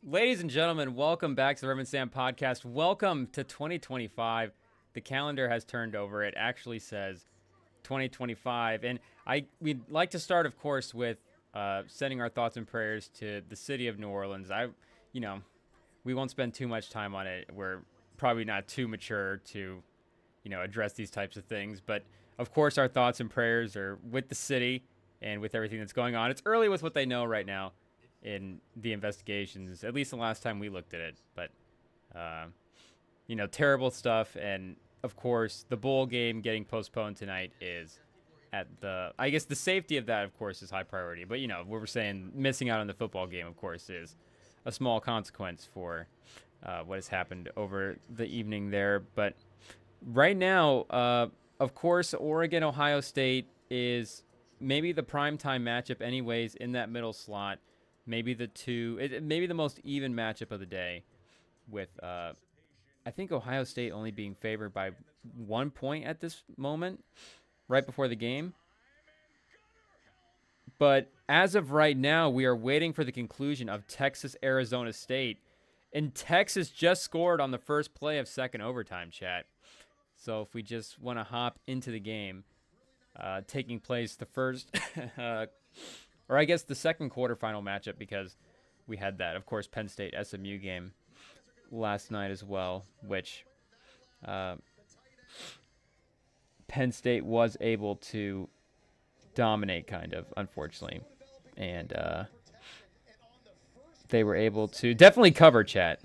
Ladies and gentlemen, welcome back to the REMINGTOM podcast. Welcome to 2025. The calendar has turned over. It actually says 2025. And we'd like to start, of course, with sending our thoughts and prayers to the city of New Orleans. You know, we won't spend too much time on it. We're probably not too mature to, address these types of things. But of course, our thoughts and prayers are with the city and with everything that's going on. It's early with what they know right now in the investigations, at least the last time we looked at it. But, uh, terrible stuff. And of course, the bowl game getting postponed tonight is I guess the safety of that, of course, is high priority. But, what we're saying, missing out on the football game, of course, is a small consequence for what has happened over the evening there. But right now, of course, Oregon, Ohio State is maybe the primetime matchup, anyways, in that middle slot. Maybe maybe the most even matchup of the day, with I think Ohio State only being favored by 1 point at this moment, right before the game. But as of right now, we are waiting for the conclusion of Texas-Arizona State, and Texas just scored on the first play of second overtime, chat. So if we just want to hop into the game, taking place the first. Or I guess the second quarterfinal matchup, because we had that, of course, Penn State SMU game last night as well, which Penn State was able to dominate, kind of, unfortunately. And they were able to definitely cover, chat.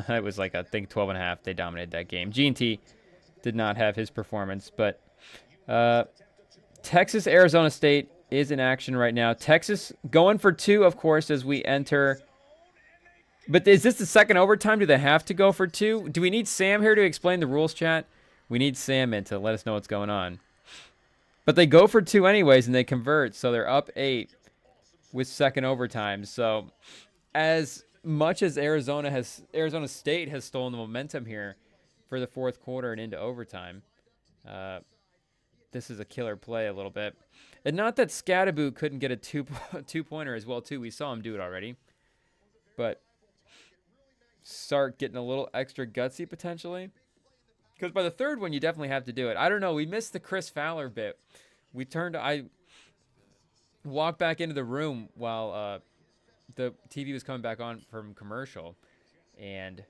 It was like, I think, 12.5. They dominated that game. G&T did not have his performance, but Texas, Arizona State is in action right now. Texas going for 2, of course, as we enter. But is this the second overtime? Do they have to go for 2? Do we need Sam here to explain the rules, chat? We need Sam in to let us know what's going on. But they go for 2 anyways, and they convert, so they're up 8 with second overtime. So as much as Arizona State has stolen the momentum here for the fourth quarter and into overtime, this is a killer play a little bit. And not that Scadaboo couldn't get a two-pointer as well, too. We saw him do it already. But Sark getting a little extra gutsy, potentially. Because by the third one, you definitely have to do it. I don't know. We missed the Chris Fowler bit. I walked back into the room while the TV was coming back on from commercial. And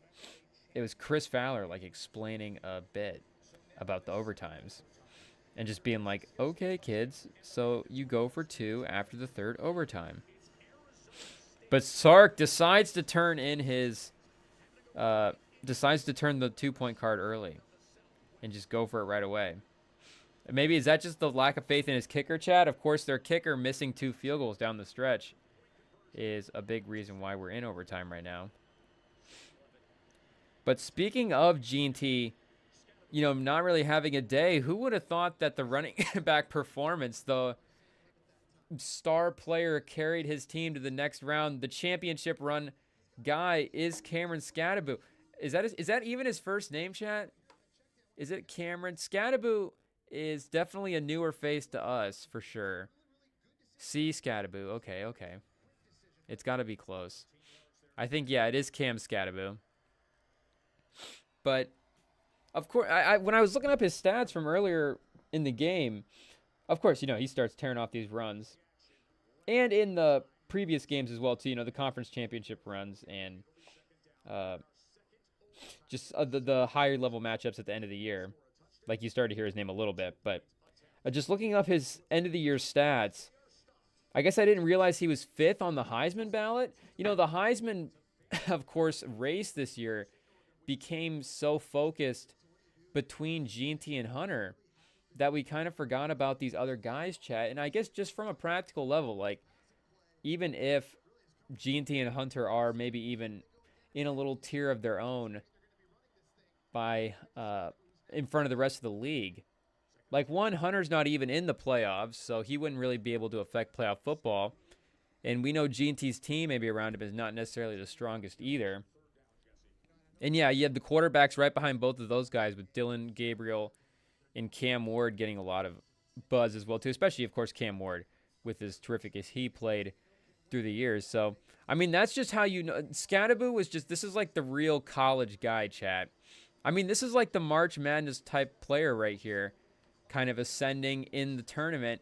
it was Chris Fowler, explaining a bit about the overtimes. And just being like, okay, kids, so you go for 2 after the third overtime. But Sark decides to turn the 2-point card early and just go for it right away. Maybe is that just the lack of faith in his kicker, chat? Of course, their kicker missing 2 field goals down the stretch is a big reason why we're in overtime right now. But speaking of G&T, not really having a day, who would have thought that the running back performance, the star player carried his team to the next round, the championship run guy is Cameron Scadaboo. Is that even his first name, chat? Is it Cameron? Scadaboo is definitely a newer face to us, for sure. C. Scadaboo. Okay. It's got to be close. I think, yeah, it is Cam Scadaboo. But of course, when I was looking up his stats from earlier in the game, of course, he starts tearing off these runs. And in the previous games as well, too, the conference championship runs and just the higher level matchups at the end of the year. Like, you started to hear his name a little bit. But just looking up his end of the year stats, I guess I didn't realize he was 5th on the Heisman ballot. The Heisman, of course, race this year became so focused between G&T and Hunter that we kind of forgot about these other guys, chat. And I guess just from a practical level, even if G&T and Hunter are maybe even in a little tier of their own by in front of the rest of the league, Hunter's not even in the playoffs, so he wouldn't really be able to affect playoff football. And we know G&T's team maybe around him is not necessarily the strongest either. And yeah, you have the quarterbacks right behind both of those guys, with Dylan Gabriel and Cam Ward getting a lot of buzz as well, too. Especially, of course, Cam Ward, with as terrific as he played through the years. So, I mean, that's just how you know. Scadaboo was just, this is like the real college guy, chat. I mean, this is like the March Madness type player right here, kind of ascending in the tournament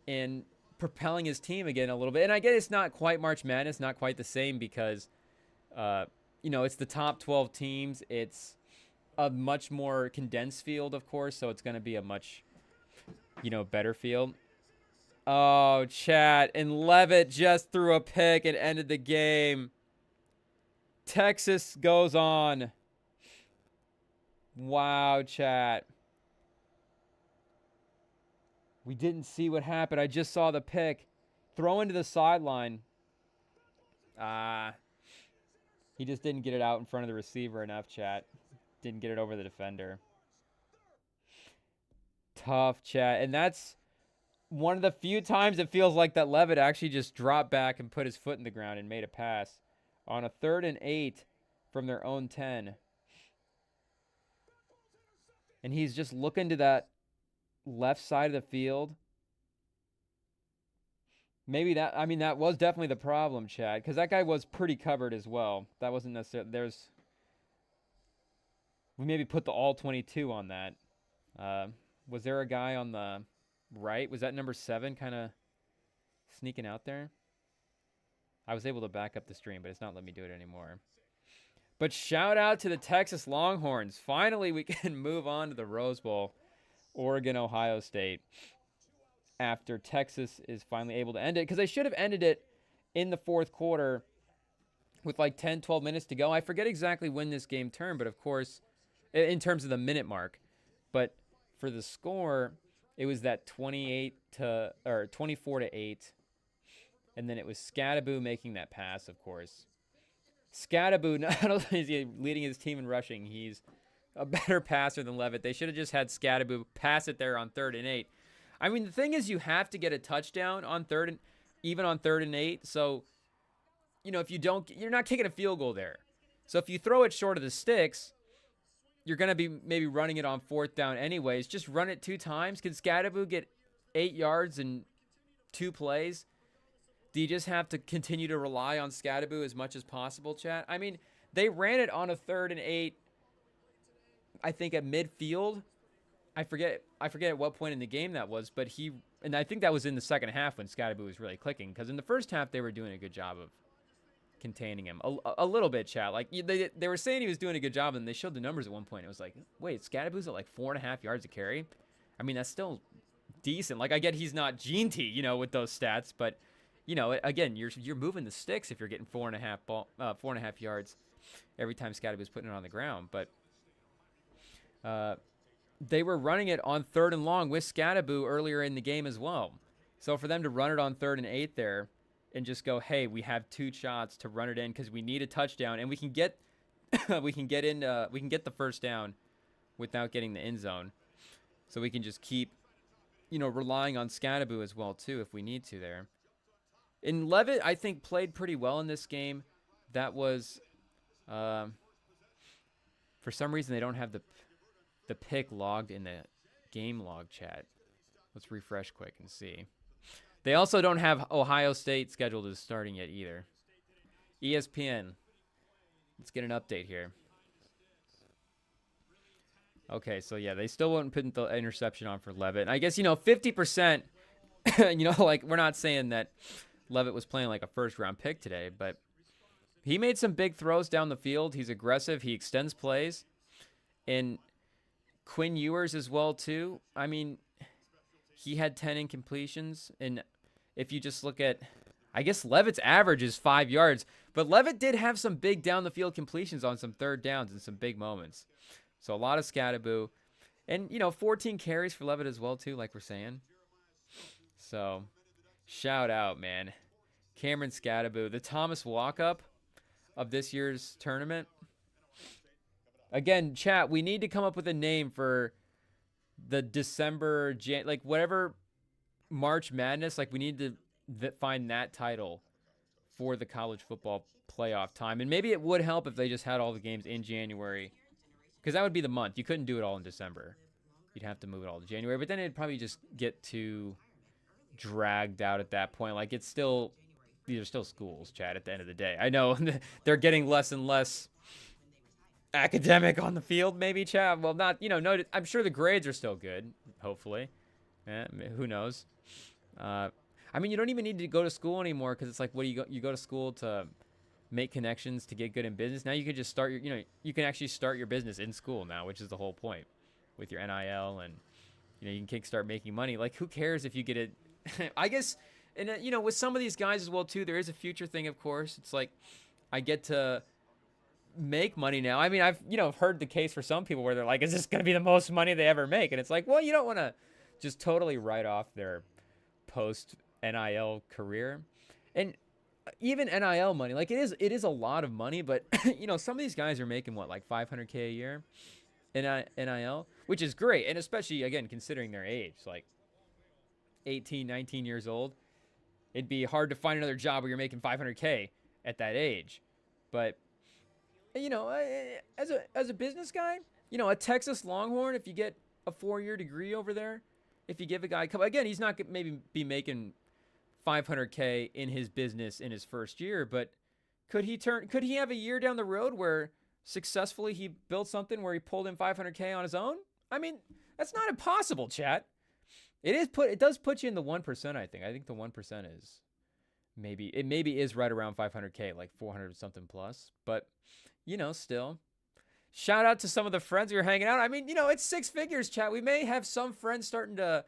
and propelling his team again a little bit. And I get it's not quite March Madness, not quite the same because, it's the top 12 teams. It's a much more condensed field, of course, so it's going to be a much, better field. Oh, chat. And Levitt just threw a pick and ended the game. Texas goes on. Wow, chat. We didn't see what happened. I just saw the pick. Throw into the sideline. He just didn't get it out in front of the receiver enough, chat. Didn't get it over the defender. Tough, chat. And that's one of the few times it feels like that Levitt actually just dropped back and put his foot in the ground and made a pass on a 3rd and 8 from their own 10. And he's just looking to that left side of the field. Maybe that was definitely the problem, Chad, because that guy was pretty covered as well. That wasn't necessarily, we maybe put the all 22 on that. Was there a guy on the right? Was that number 7 kind of sneaking out there? I was able to back up the stream, but it's not letting me do it anymore. But shout out to the Texas Longhorns. Finally, we can move on to the Rose Bowl. Oregon, Ohio State. After Texas is finally able to end it. Because they should have ended it in the 4th quarter with like 10, 12 minutes to go. I forget exactly when this game turned, but of course, in terms of the minute mark. But for the score, it was that 24-8. And then it was Scadaboo making that pass, of course. Scadaboo, not only is he leading his team in rushing, he's a better passer than Levitt. They should have just had Scadaboo pass it there on 3rd and 8. I mean, the thing is, you have to get a touchdown on even on 3rd and 8. So, if you don't, you're not kicking a field goal there. So if you throw it short of the sticks, you're going to be maybe running it on 4th down anyways. Just run it 2 times. Can Scadaboo get 8 yards in 2 plays? Do you just have to continue to rely on Scadaboo as much as possible, chat? I mean, they ran it on a 3rd and 8, I think at midfield. I forget at what point in the game that was, but and I think that was in the second half when Scadaboo was really clicking, because in the first half they were doing a good job of containing him. A little bit, chat. Like, they were saying he was doing a good job, and they showed the numbers at one point. It was like, wait, Scadaboo's at like 4.5 yards a carry? I mean, that's still decent. Like, I get he's not Gene T, with those stats, but again, you're moving the sticks if you're getting 4.5 yards every time Scadaboo's putting it on the ground. But they were running it on 3rd and long with Scadaboo earlier in the game as well. So for them to run it on 3rd and 8 there and just go, hey, we have 2 shots to run it in because we need a touchdown and we can get we can get the first down without getting the end zone. So we can just keep relying on Scadaboo as well too if we need to there. And Levitt, I think, played pretty well in this game. That was, for some reason, they don't have the pick logged in the game log, chat. Let's refresh quick and see. They also don't have Ohio State scheduled as starting yet either. ESPN. Let's get an update here. Okay, so yeah, they still won't put the interception on for Levitt. And I guess, 50%, like, we're not saying that Levitt was playing like a first-round pick today, but he made some big throws down the field. He's aggressive. He extends plays. And Quinn Ewers as well, too. I mean, he had 10 incompletions. And if you just look at, I guess Levitt's average is 5 yards. But Levitt did have some big down-the-field completions on some 3rd downs and some big moments. So a lot of Scadaboo. And, 14 carries for Levitt as well, too, like we're saying. So, shout out, man. Cameron Scadaboo, the Thomas Walkup of this year's tournament. Again, chat, we need to come up with a name for the December, like whatever March Madness. Like, we need to find that title for the college football playoff time. And maybe it would help if they just had all the games in January, because that would be the month. You couldn't do it all in December. You'd have to move it all to January. But then it'd probably just get too dragged out at that point. Like, it's still these are still schools, Chad, at the end of the day. I know they're getting less and less academic on the field, maybe, Chad. Well, not, no, I'm sure the grades are still good, hopefully. Who knows? I mean, you don't even need to go to school anymore because it's like, what do you go to school to make connections to get good in business? Now you can just start you can actually start your business in school now, which is the whole point with your NIL, and you can kickstart making money. Like, who cares if you get it? I guess, and with some of these guys as well too, there is a future thing, of course. It's like, I get to make money now. I mean, I've heard the case for some people where they're like, is this going to be the most money they ever make? And it's like, well, you don't want to just totally write off their post NIL career. And even NIL money, like, it is a lot of money, but some of these guys are making what, like $500K a year in NIL, which is great. And especially, again, considering their age, like 18, 19 years old, it'd be hard to find another job where you're making $500K at that age. But as a business guy, a Texas Longhorn, if you get a 4-year degree over there, if you give a guy, again, he's not maybe be making $500K in his business in his first year, but could he have a year down the road where successfully he built something where he pulled in $500K on his own? I mean, that's not impossible, chat. It does put you in the 1%, I think. I think the 1% is maybe is right around $500K, like 400 something plus, but still. Shout out to some of the friends who are hanging out. I mean, it's 6 figures, chat. We may have some friends starting to,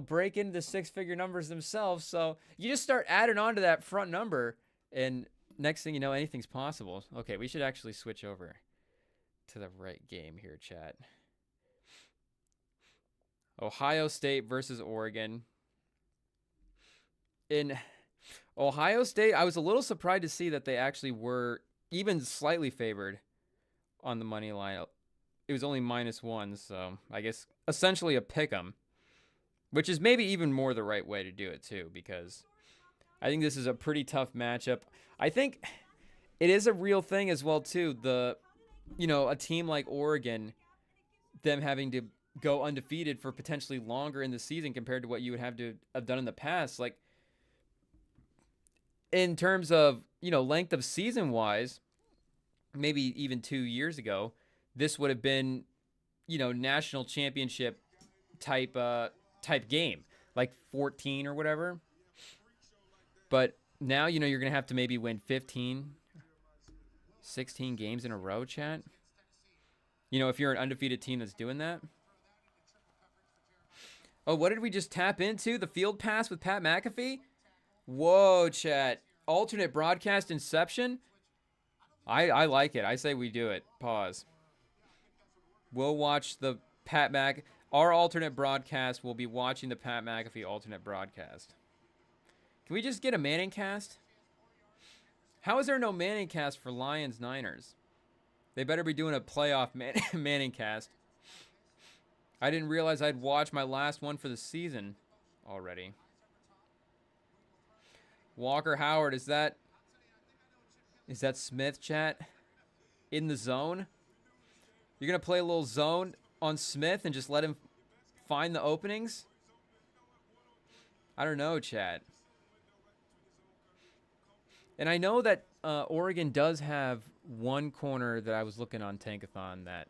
break into the 6-figure numbers themselves. So you just start adding on to that front number, and next thing you know, anything's possible. Okay, we should actually switch over to the right game here, chat. Ohio State versus Oregon. In Ohio State, I was a little surprised to see that they actually were even slightly favored on the money line. It was only -1, so I guess essentially a pick 'em, which is maybe even more the right way to do it too, because I think this is a pretty tough matchup. I think it is a real thing as well too. A team like Oregon, them having to go undefeated for potentially longer in the season compared to what you would have to have done in the past. Like, in terms of, length of season wise, maybe even 2 years ago, this would have been, national championship type game, like 14 or whatever. But now, you're going to have to maybe win 15, 16 games in a row, chat. If you're an undefeated team that's doing that. Oh, what did we just tap into? The field pass with Pat McAfee? Whoa, chat. Alternate broadcast inception? I like it. I say we do it. Pause. We'll watch the our alternate broadcast. We'll be watching the Pat McAfee alternate broadcast. Can we just get a Manning cast? How is there no Manning cast for Lions Niners? They better be doing a playoff Manning cast. I didn't realize I'd watched my last one for the season already. Walker Howard, is that Smith, chat? In the zone? You're going to play a little zone on Smith and just let him find the openings? I don't know, chat. And I know that Oregon does have one corner that I was looking on Tankathon that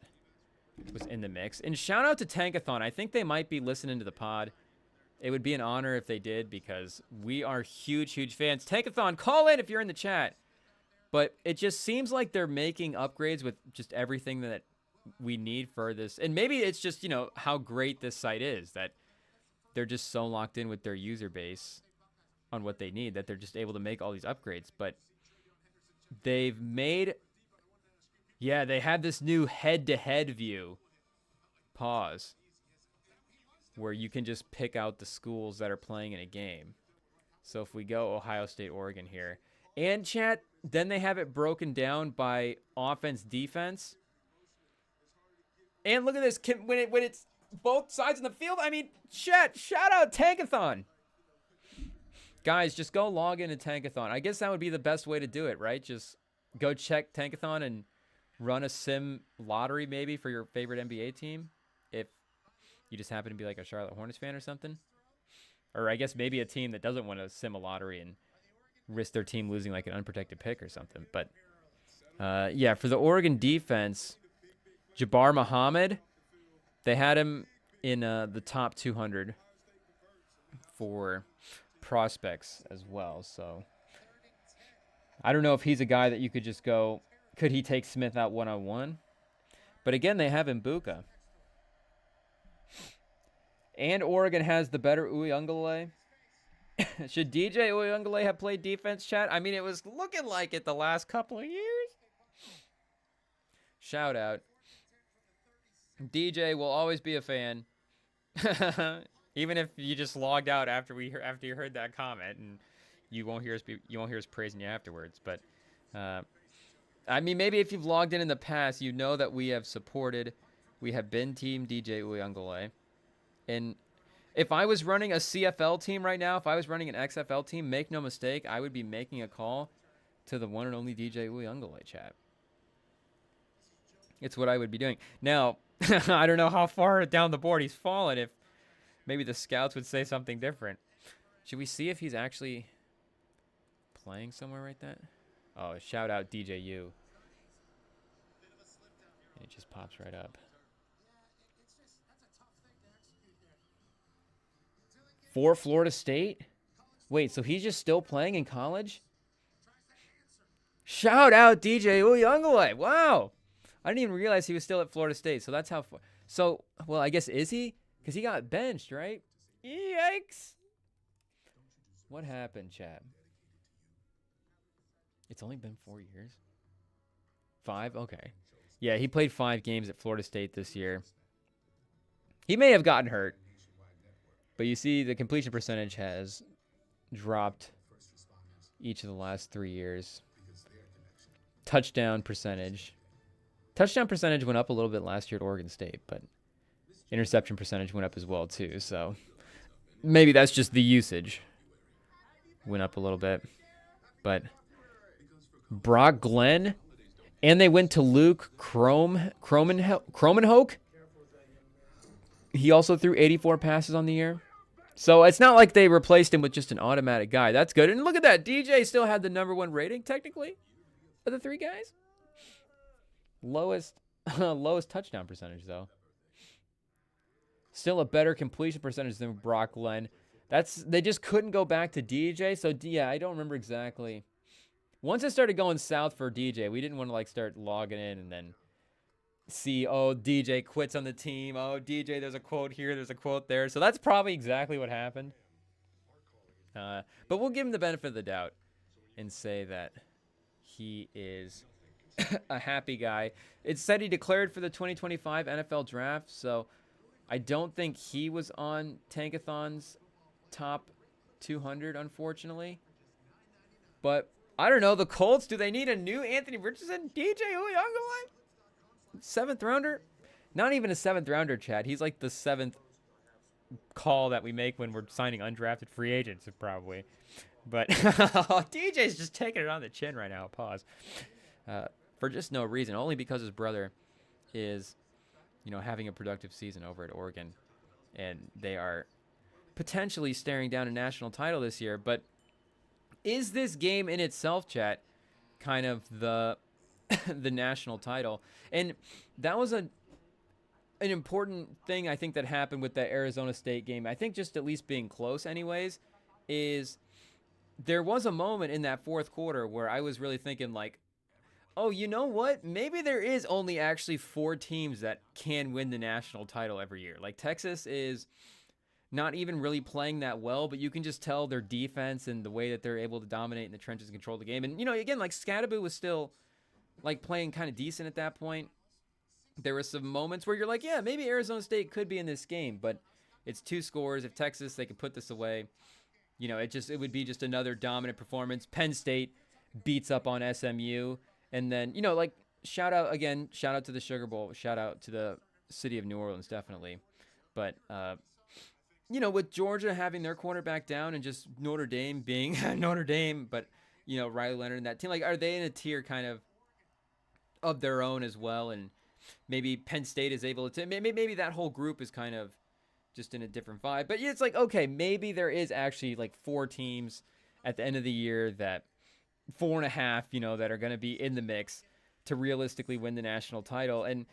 was in the mix. And shout out to Tankathon. I think they might be listening to the pod. It would be an honor if they did, because we are huge, huge fans. Tankathon, call in if you're in the chat. But it just seems like they're making upgrades with just everything that we need for this. And maybe it's just, how great this site is, that they're just so locked in with their user base on what they need that they're just able to make all these upgrades. But they've made... Yeah, they have this new head-to-head view. Pause. Where you can just pick out the schools that are playing in a game. So if we go Ohio State, Oregon here. And chat, then they have it broken down by offense, defense. And look at this. When it's both sides in the field, I mean, chat, shout out Tankathon. Guys, just go log into Tankathon. I guess that would be the best way to do it, right? Just go check Tankathon and run a sim lottery maybe for your favorite NBA team. If you just happen to be like a Charlotte Hornets fan or something. Or I guess maybe a team that doesn't want to sim a lottery and risk their team losing like an unprotected pick or something. But yeah, for the Oregon defense, Jabbar Muhammad, they had him in the top 200 for prospects as well. So I don't know if he's a guy that you could just go, could he take Smith out one-on-one? But again, they have Mbuka. And Oregon has the better Uyunglele. Should DJ Uyunglele have played defense, chat? I mean, it was looking like it the last couple of years. Shout out. DJ will always be a fan. Even if you just logged out after you heard that comment, and you won't hear us praising you afterwards. But I mean, maybe if you've logged in the past, you know that we have been team DJ Uyunglele. And if I was running a CFL team right now, if I was running an XFL team, make no mistake, I would be making a call to the one and only DJ Uyunglele, chat. It's what I would be doing. Now, I don't know how far down the board he's fallen. If maybe the scouts would say something different. Should we see if he's actually playing somewhere right then? Oh, shout out DJU. It just pops right up. For Florida State? Wait, so he's just still playing in college? Shout out DJ Uyunglele. Wow. I didn't even realize he was still at Florida State. So that's how far. So, well, I guess is he? Because he got benched, right? Yikes. What happened, chat? It's only been 4 years. 5? Okay. Yeah, he played 5 games at Florida State this year. He may have gotten hurt. But you see the completion percentage has dropped each of the last 3 years. Touchdown percentage. Touchdown percentage went up a little bit last year at Oregon State, but interception percentage went up as well too. So maybe that's just the usage. Went up a little bit. But Brock Glenn, and they went to Luke Kromenhoek. He also threw 84 passes on the year. So it's not like they replaced him with just an automatic guy. That's good. And look at that. DJ still had the #1 rating, technically, of the 3 guys. Lowest touchdown percentage, though. Still a better completion percentage than Brock Glenn. They just couldn't go back to DJ. So, yeah, I don't remember exactly. Once it started going south for DJ, we didn't want to, like, start logging in and then see, oh, DJ quits on the team. Oh, DJ, there's a quote here, there's a quote there. So that's probably exactly what happened. But we'll give him the benefit of the doubt and say that he is a happy guy. It said he declared for the 2025 NFL draft, so I don't think he was on Tankathon's top 200, unfortunately. But I don't know. The Colts, do they need a new Anthony Richardson? DJ Uyunglele? 7th rounder? Not even a 7th rounder, Chad. He's like the 7th call that we make when we're signing undrafted free agents, probably. But DJ's just taking it on the chin right now. Pause. For just no reason. Only because his brother is, having a productive season over at Oregon. And they are potentially staring down a national title this year. But is this game in itself, chat, kind of the national title? And that was an important thing, I think, that happened with that Arizona State game. I think just at least being close anyways, is there was a moment in that 4th quarter where I was really thinking, like, oh, you know what? Maybe there is only actually 4 teams that can win the national title every year. Like, Texas is not even really playing that well, but you can just tell their defense and the way that they're able to dominate in the trenches and control the game. And, again, like, Scadaboo was still, like, playing kind of decent at that point. There were some moments where you're like, yeah, maybe Arizona State could be in this game, but it's 2 scores. If Texas, they could put this away, it would be just another dominant performance. Penn State beats up on SMU. And then, shout out to the Sugar Bowl. Shout out to the city of New Orleans, definitely. But, with Georgia having their quarterback down and just Notre Dame being Notre Dame, but, Riley Leonard and that team, like, are they in a tier kind of their own as well? And maybe Penn State is able to, maybe that whole group is kind of just in a different vibe. But it's like, okay, maybe there is actually like 4 teams at the end of the year that 4.5, that are going to be in the mix to realistically win the national title. And,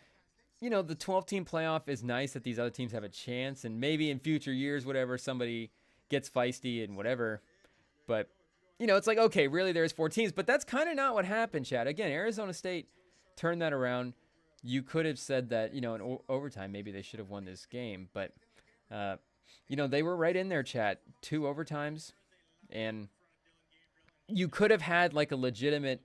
the 12-team playoff is nice that these other teams have a chance. And maybe in future years, whatever, somebody gets feisty and whatever. But, it's like, okay, really there's 4 teams. But that's kind of not what happened, Chad. Again, Arizona State turned that around. You could have said that, in overtime, maybe they should have won this game. But, they were right in there, Chad. 2 overtimes. And you could have had like a legitimate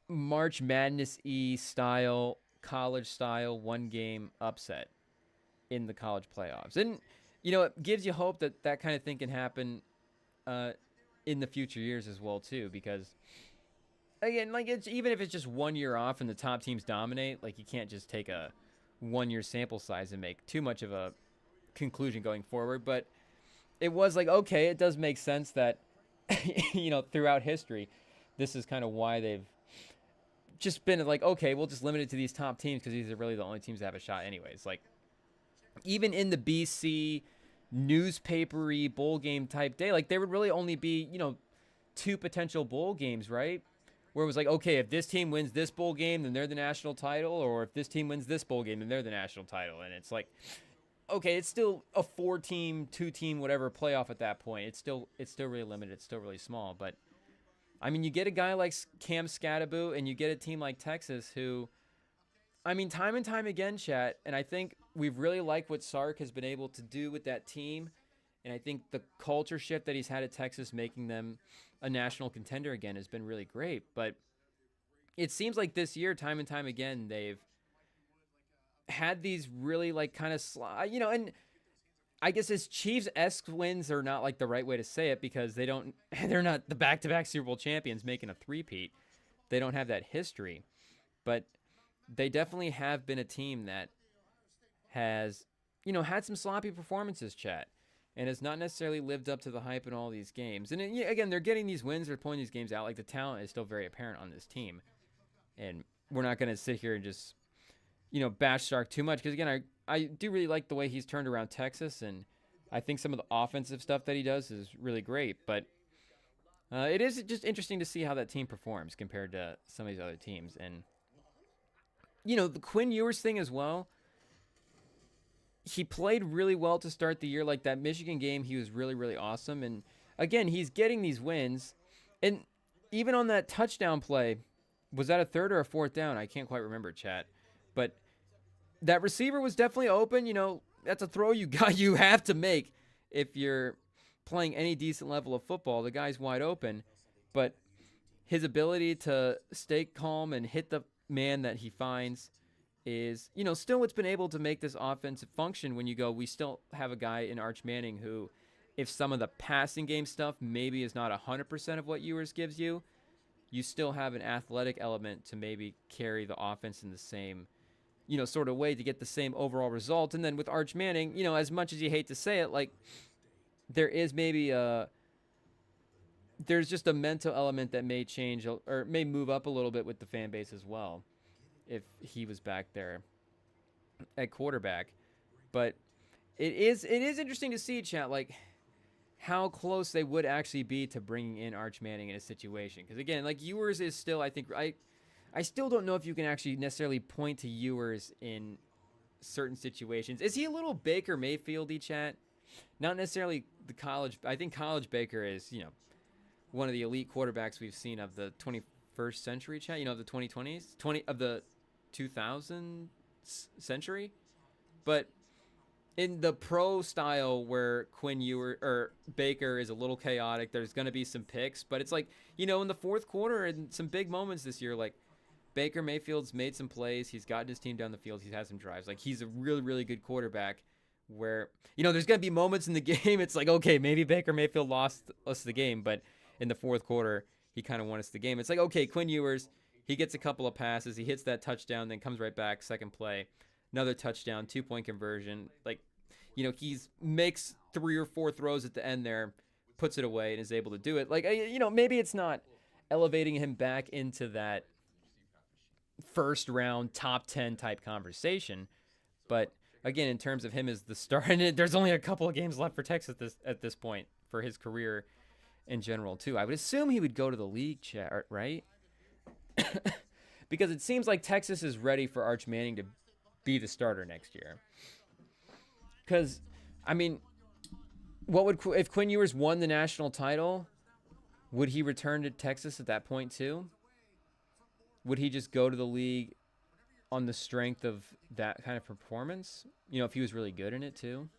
March Madness-y style, college style, 1-game upset in the college playoffs. And, it gives you hope that that kind of thing can happen in the future years as well, too. Because, again, like even if it's just 1 year off and the top teams dominate, like you can't just take a 1-year sample size and make too much of a conclusion going forward. But it was like, okay, it does make sense that, throughout history, this is kind of why they've just been like, okay, we'll just limit it to these top teams because these are really the only teams that have a shot anyways. Like, even in the BC newspapery bowl game type day, like there would really only be, 2 potential bowl games, right? Where it was like, okay, if this team wins this bowl game, then they're the national title, or if this team wins this bowl game, then they're the national title. And it's like, okay, it's still a 4-team, 2-team, whatever playoff at that point. It's still really limited. It's still really small. But, I mean, you get a guy like Cam Scadaboo and you get a team like Texas who, I mean, time and time again, chat, and I think we've really liked what Sark has been able to do with that team. And I think the culture shift that he's had at Texas, making them a national contender again, has been really great. But it seems like this year, time and time again, they've had these really like kind of and I guess as Chiefs-esque wins are not like the right way to say it because they're not the back-to-back Super Bowl champions making a three-peat. They don't have that history, but they definitely have been a team that has, had some sloppy performances, chat, and has not necessarily lived up to the hype in all these games. And again, they're getting these wins, they're pulling these games out. Like the talent is still very apparent on this team, and we're not going to sit here and just bash Sark too much because, again, I do really like the way he's turned around Texas, and I think some of the offensive stuff that he does is really great. But it is just interesting to see how that team performs compared to some of these other teams. And, the Quinn Ewers thing as well, he played really well to start the year. Like that Michigan game, he was really, really awesome. And, again, he's getting these wins. And even on that touchdown play, was that a 3rd or a 4th down? I can't quite remember, chat. But that receiver was definitely open. That's a throw you have to make if you're playing any decent level of football. The guy's wide open, but his ability to stay calm and hit the man that he finds is, still what's been able to make this offensive function when we still have a guy in Arch Manning who, if some of the passing game stuff maybe is not 100% of what Ewers gives you, you still have an athletic element to maybe carry the offense in the same sort of way to get the same overall result. And then with Arch Manning, as much as you hate to say it, like there is maybe there's just a mental element that may change or may move up a little bit with the fan base as well if he was back there at quarterback. But it is interesting to see, chat, like how close they would actually be to bringing in Arch Manning in a situation. Because again, like Ewers is still, I think, I still don't know if you can actually necessarily point to Ewers in certain situations. Is he a little Baker Mayfield-y, chat? Not necessarily the college. I think college Baker is, one of the elite quarterbacks we've seen of the 21st century, chat. Of the 2020s, of the 2000s century. But in the pro style where Quinn Ewers or Baker is a little chaotic, there's going to be some picks. But it's like, in the 4th quarter and some big moments this year, like, Baker Mayfield's made some plays. He's gotten his team down the field. He's had some drives. Like, he's a really, really good quarterback where, there's going to be moments in the game. It's like, okay, maybe Baker Mayfield lost us the game, but in the 4th quarter, he kind of won us the game. It's like, okay, Quinn Ewers, he gets a couple of passes. He hits that touchdown, then comes right back, second play, another touchdown, 2-point conversion. Like, he's makes 3 or 4 throws at the end there, puts it away, and is able to do it. Like, maybe it's not elevating him back into that first round top 10 type conversation, but again, in terms of him as the star, and there's only a couple of games left for Texas at this point for his career in general too. I would assume he would go to the league, chat, right? Because it seems like Texas is ready for Arch Manning to be the starter next year. Because, I mean, what would if Quinn Ewers won the national title? Would he return to Texas at that point too? Would he just go to the league on the strength of that kind of performance? You know, if he was really good in it too.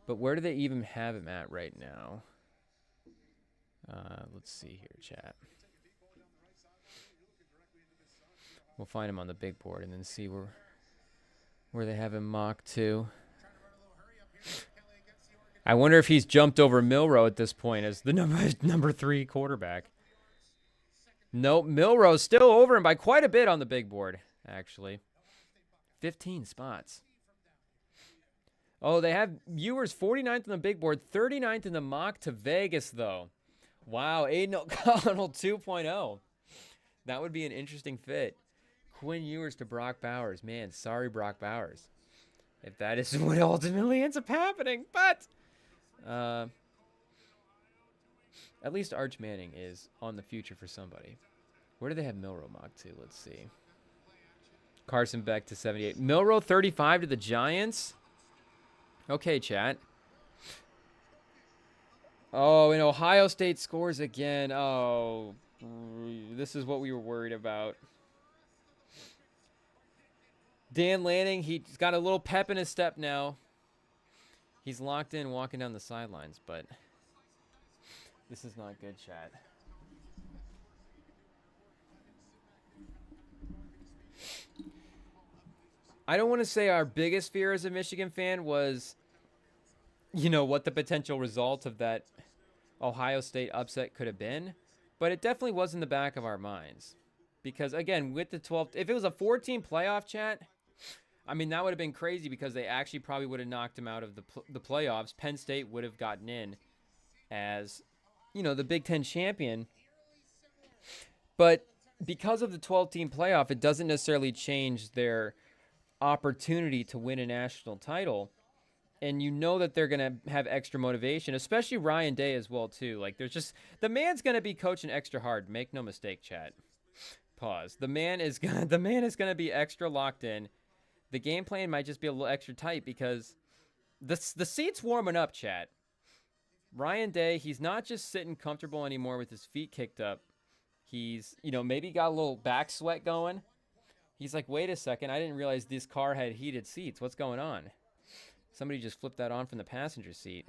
But where do they even have him at right now? Let's see here, chat. We'll find him on the big board and then see where they have him mocked to. I wonder if he's jumped over Milroe at this point as the number 3 quarterback. Nope, Milroe's still over him by quite a bit on the big board, actually. 15 spots. Oh, they have Ewers 49th on the big board, 39th in the mock to Vegas, though. Wow, Aiden O'Connell 2.0. That would be an interesting fit. Quinn Ewers to Brock Bowers. Man, sorry, Brock Bowers, if that is what ultimately ends up happening. But at least Arch Manning is on the future for somebody. Where do they have Milroe mocked to? Let's see. Carson Beck to 78. Milroe 35 to the Giants. Okay, chat. Oh, and Ohio State scores again. Oh, this is what we were worried about. Dan Lanning, he's got a little pep in his step now. He's locked in walking down the sidelines, but this is not good, chat. I don't want to say our biggest fear as a Michigan fan was, you know, what the potential result of that Ohio State upset could have been, but it definitely was in the back of our minds. Because, again, with the 12th, if it was a 14 playoff, chat, I mean, that would have been crazy because they actually probably would have knocked him out of the playoffs. Penn State would have gotten in as, you know, the Big Ten champion. But because of the 12-team playoff, it doesn't necessarily change their opportunity to win a national title. And you know that they're going to have extra motivation, especially Ryan Day as well, too. Like, there's just, the man's going to be coaching extra hard. Make no mistake, chat. Pause. The man is going to be extra locked in. The game plan might just be a little extra tight because the seat's warming up, chat. Ryan Day, he's not just sitting comfortable anymore with his feet kicked up. He's, you know, maybe got a little back sweat going. He's like, wait a second, I didn't realize this car had heated seats. What's going on? Somebody just flipped that on from the passenger seat.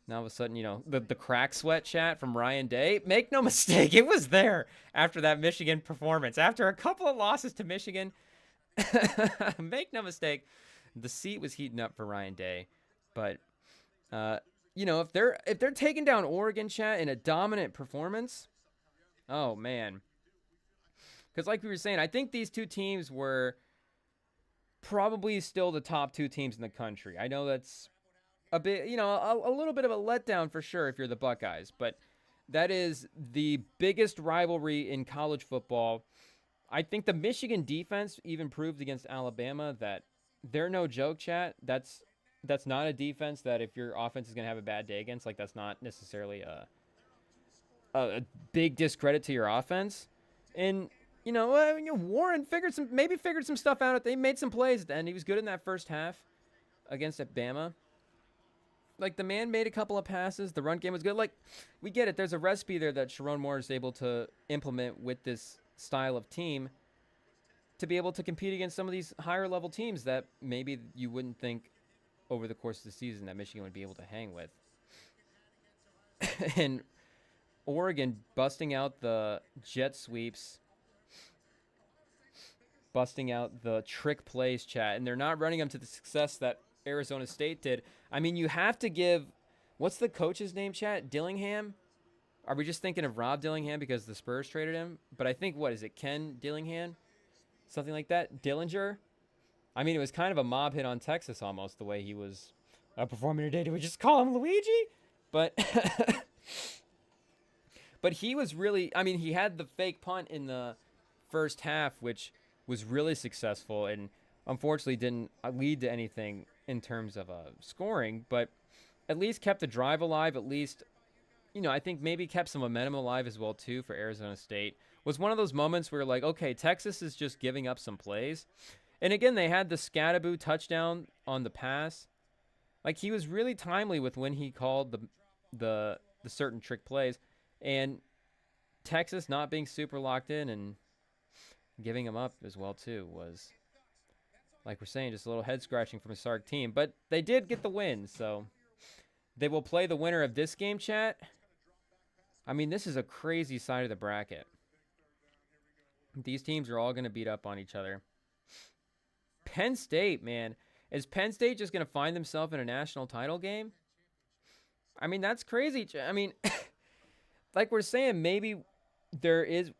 Now all of a sudden, you know, the crack sweat, chat, from Ryan Day. Make no mistake, it was there after that Michigan performance. After a couple of losses to Michigan, make no mistake, the seat was heating up for Ryan Day. But, you know, if they're taking down Oregon, chat, in a dominant performance, oh, man. Because like we were saying, I think these two teams were probably still the top 2 teams in the country. I know that's a bit, you know, a little bit of a letdown for sure if you're the Buckeyes, but that is the biggest rivalry in college football. I think the Michigan defense even proved against Alabama that they're no joke, chat. That's not a defense that if your offense is going to have a bad day against, like, that's not necessarily a big discredit to your offense. And you know, Warren figured some stuff out. They made some plays at the end. He was good in that first half against Bama. Like, the man made a couple of passes. The run game was good. Like, we get it. There's a recipe there that Sharon Moore is able to implement with this style of team to be able to compete against some of these higher level teams that maybe you wouldn't think over the course of the season that Michigan would be able to hang with. And Oregon busting out the jet sweeps, busting out the trick plays, chat, and they're not running them to the success that Arizona State did. I mean, you have to give, what's the coach's name, chat? Dillingham? Are we just thinking of Rob Dillingham because the Spurs traded him? But I think, what is it, Ken Dillingham? Something like that? Dillinger? I mean, it was kind of a mob hit on Texas almost, the way he was performing today. Do we just call him Luigi? But but he was really, I mean, he had the fake punt in the first half, which was really successful and unfortunately didn't lead to anything in terms of scoring. But at least kept the drive alive. At least, I think maybe kept some momentum alive as well too for Arizona State. Was one of those moments where like, okay, Texas is just giving up some plays. And again, they had the Scattaboo touchdown on the pass. Like, he was really timely with when he called the certain trick plays. And Texas not being super locked in and giving him up as well too was, like we're saying, just a little head scratching from a Sark team. But they did get the win, so they will play the winner of this game, chat. I mean, this is a crazy side of the bracket. These teams are all going to beat up on each other. Penn State, man. Is Penn State just going to find themselves in a national title game? I mean, that's crazy. I mean, like we're saying, maybe there is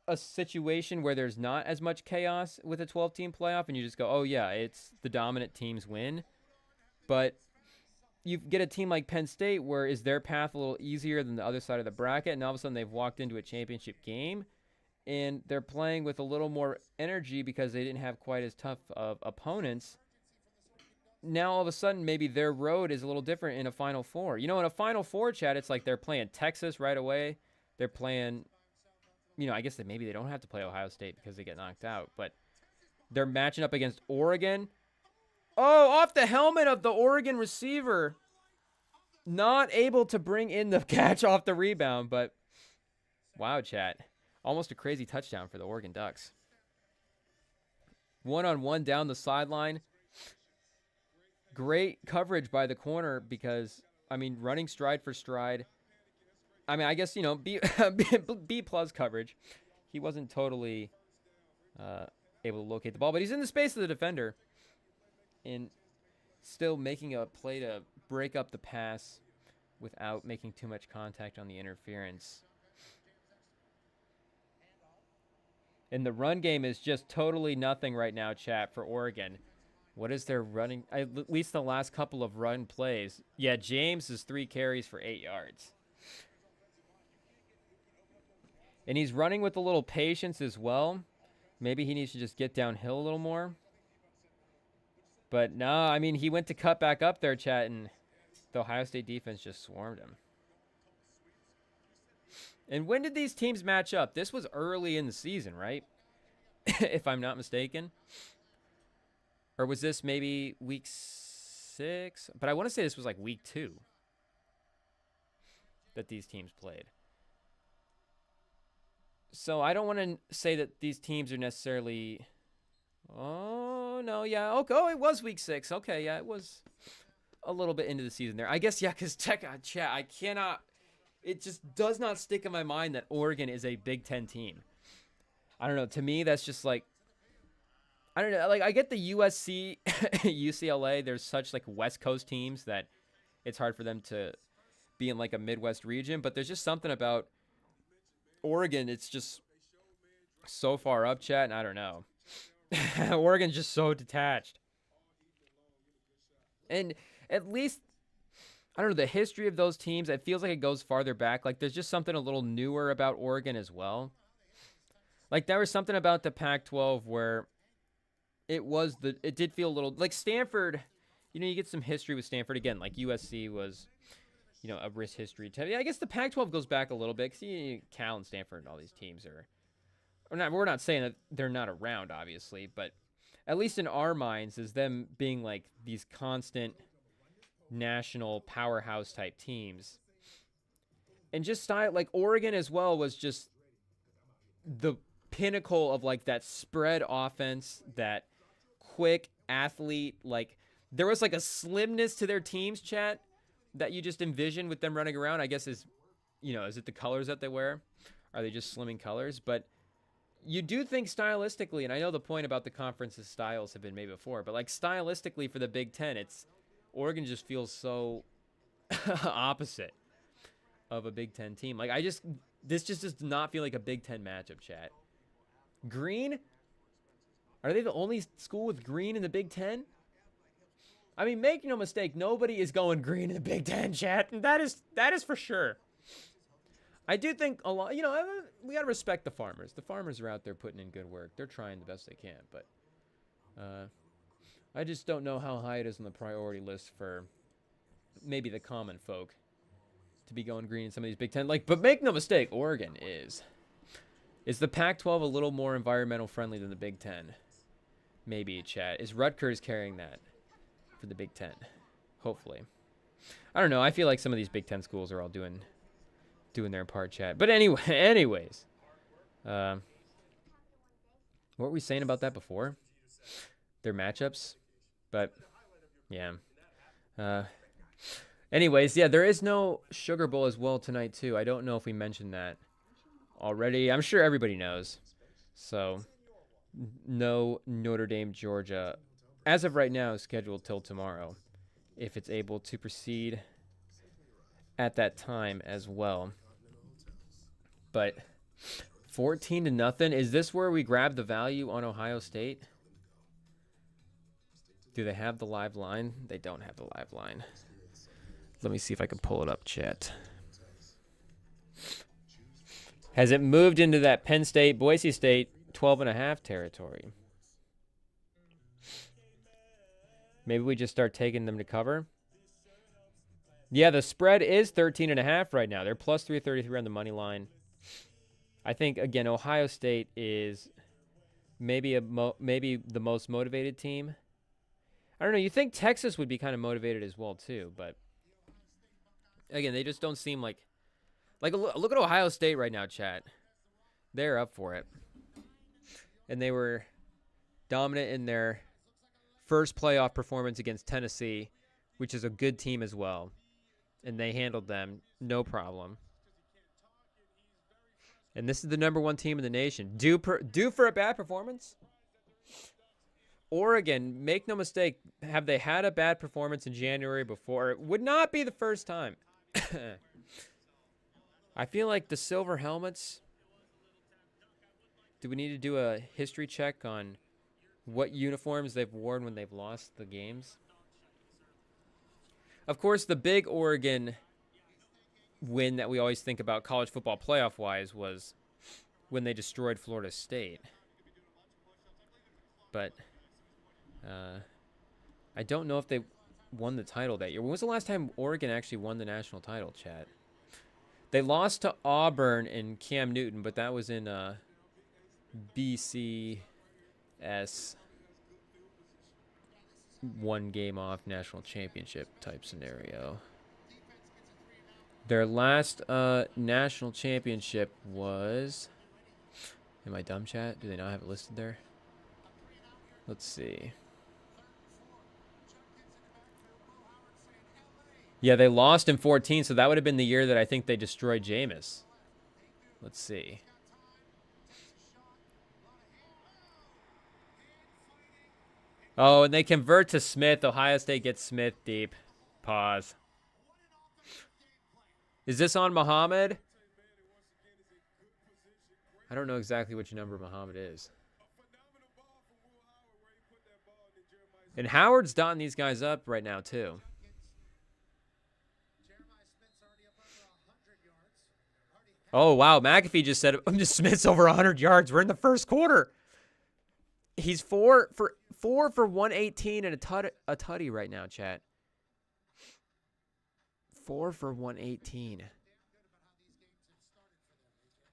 a situation where there's not as much chaos with a 12-team playoff, and you just go, oh, yeah, it's the dominant teams win. But you get a team like Penn State where is their path a little easier than the other side of the bracket, and all of a sudden they've walked into a championship game, and they're playing with a little more energy because they didn't have quite as tough of opponents. Now, all of a sudden, maybe their road is a little different in a Final Four. In a Final Four, chat, it's like they're playing Texas right away. They're playing, I guess maybe they don't have to play Ohio State because they get knocked out. But they're matching up against Oregon. Oh, off the helmet of the Oregon receiver. Not able to bring in the catch off the rebound. But, wow, chat. Almost a crazy touchdown for the Oregon Ducks. One-on-one down the sideline. Great coverage by the corner because, running stride for stride. I guess, B plus coverage. He wasn't totally able to locate the ball, but he's in the space of the defender and still making a play to break up the pass without making too much contact on the interference. And the run game is just totally nothing right now, chat, for Oregon. What is their running? At least the last couple of run plays. Yeah, James is 3 carries for 8 yards. And he's running with a little patience as well. Maybe he needs to just get downhill a little more. But no, he went to cut back up there, chat, and the Ohio State defense just swarmed him. And when did these teams match up? This was early in the season, right? If I'm not mistaken. Or was this maybe week 6? But I want to say this was like week 2 that these teams played. So I don't want to say that these teams are necessarily... Oh, no, yeah. Okay, oh, it was week 6. Okay, yeah, it was a little bit into the season there. I guess, yeah, because chat, I cannot... It just does not stick in my mind that Oregon is a Big Ten team. I don't know. To me, that's just like... I don't know. Like, I get the USC, UCLA. There's such, like, West Coast teams that it's hard for them to be in, like, a Midwest region. But there's just something about Oregon. It's just so far up, chat, and I don't know. Oregon's just so detached. And at least, I don't know, the history of those teams, it feels like it goes farther back. Like, there's just something a little newer about Oregon as well. Like, there was something about the Pac-12 where it did feel a little, like Stanford, you get some history with Stanford. Again, like USC was, a rich history. I guess the Pac-12 goes back a little bit because Cal and Stanford and all these teams we're not saying that they're not around, obviously, but at least in our minds is them being like these constant national powerhouse type teams. And just style, like Oregon as well was just the pinnacle of like that spread offense, that quick athlete. Like there was like a slimness to their teams, chat, that you just envision with them running around. I guess is it the colors that they wear? Are they just slimming colors? But you do think stylistically, and I know the point about the conference's styles have been made before, but like stylistically for the Big Ten, Oregon just feels so opposite of a Big Ten team. Like this just does not feel like a Big Ten matchup, chat. Green? Are they the only school with green in the Big Ten? Make no mistake, nobody is going green in the Big Ten, chat. And that is for sure. I do think a lot, we got to respect the farmers. The farmers are out there putting in good work. They're trying the best they can. But I just don't know how high it is on the priority list for maybe the common folk to be going green in some of these Big Ten. Like, but make no mistake, Oregon is. Is the Pac-12 a little more environmental friendly than the Big Ten? Maybe, chat. Is Rutgers carrying that for the Big Ten? Hopefully. I don't know. I feel like some of these Big Ten schools are all doing their part, chat. But anyway, anyways. What were we saying about that before? Their matchups? But, yeah. Anyways, yeah, there is no Sugar Bowl as well tonight, too. I don't know if we mentioned that already. I'm sure everybody knows. So, no Notre Dame, Georgia, as of right now, is scheduled till tomorrow, if it's able to proceed at that time as well. But 14-0. Is this where we grab the value on Ohio State? Do they have the live line? They don't have the live line. Let me see if I can pull it up, chat. Has it moved into that Penn State, Boise State 12.5 territory? Maybe we just start taking them to cover. Yeah, the spread is 13.5 right now. They're plus 333 on the money line. I think, again, Ohio State is maybe maybe the most motivated team. I don't know. You think Texas would be kind of motivated as well, too. But, again, they just don't seem like look at Ohio State right now, chat. They're up for it. And they were dominant in their first playoff performance against Tennessee, which is a good team as well. And they handled them no problem. And this is the #1 team in the nation. Due for a bad performance? Oregon, make no mistake, have they had a bad performance in January before? It would not be the first time. I feel like the Silver Helmets, do we need to do a history check on what uniforms they've worn when they've lost the games? Of course, the big Oregon win that we always think about college football playoff-wise was when they destroyed Florida State. But I don't know if they won the title that year. When was the last time Oregon actually won the national title, chat? They lost to Auburn and Cam Newton, but that was in BCS one game off national championship type scenario. Their last national championship was... Am I dumb, chat? Do they not have it listed there? Let's see. Yeah, they lost in 14, so that would have been the year that I think they destroyed Jameis. Let's see. Oh, and they convert to Smith. Ohio State gets Smith deep. Pause. Is this on Muhammad? I don't know exactly which number Muhammad is. And Howard's dotting these guys up right now, too. Oh, wow. McAfee just said, Smith's over 100 yards. We're in the first quarter. He's 4 for 118 and a tutty right now, chat. 4 for 118.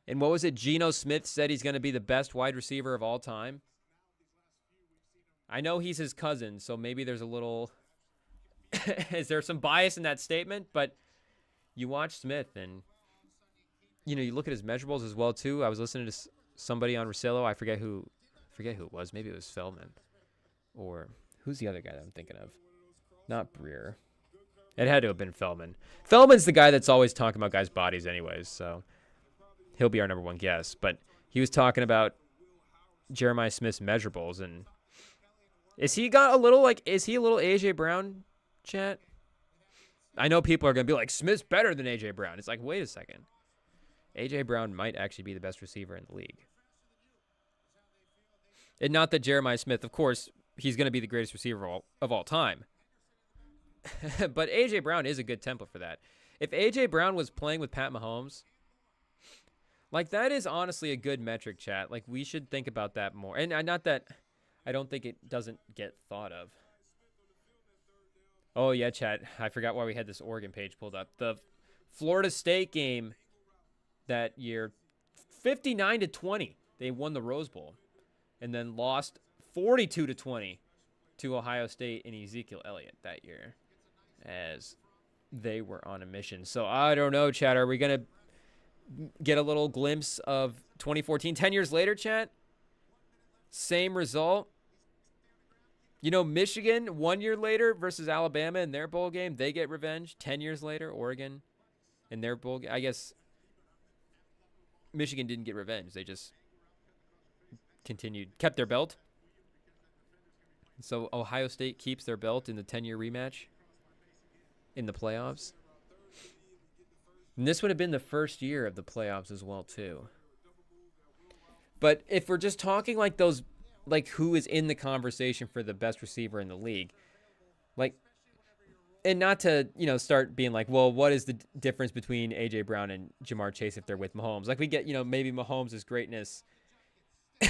And what was it? Geno Smith said he's going to be the best wide receiver of all time. I know he's his cousin, so maybe there's a little... Is there some bias in that statement? But you watch Smith and... You know, you look at his measurables as well, too. I was listening to somebody on Rosillo. I forget who it was. Maybe it was Feldman. Or who's the other guy that I'm thinking of? Not Breer. It had to have been Feldman. Feldman's the guy that's always talking about guys' bodies anyways, so he'll be our #1 guess. But he was talking about Jeremiah Smith's measurables, and is he a little A.J. Brown, chat? I know people are going to be like, Smith's better than A.J. Brown. It's like, wait a second. A.J. Brown might actually be the best receiver in the league. And not that Jeremiah Smith, of course, he's going to be the greatest receiver of all time. But A.J. Brown is a good template for that. If A.J. Brown was playing with Pat Mahomes, like, that is honestly a good metric, chat. Like, we should think about that more. And not that I don't think it doesn't get thought of. Oh, yeah, chat. I forgot why we had this Oregon page pulled up. The Florida State game that year, 59-20. They won the Rose Bowl and then lost 42-20 to Ohio State and Ezekiel Elliott that year as they were on a mission. So I don't know, chat. Are we going to get a little glimpse of 2014? 10 years later, chat? Same result. You know, Michigan 1 year later versus Alabama in their bowl game, they get revenge. 10 years later, Oregon in their bowl game. I guess Michigan didn't get revenge. They just kept their belt. So Ohio State keeps their belt in the 10-year rematch in the playoffs. And this would have been the first year of the playoffs as well, too. But if we're just talking like those, like who is in the conversation for the best receiver in the league, like, and not to, you know, start being like, well, what is the difference between A.J. Brown and Jamar Chase if they're with Mahomes? Like we get, you know, maybe Mahomes' greatness,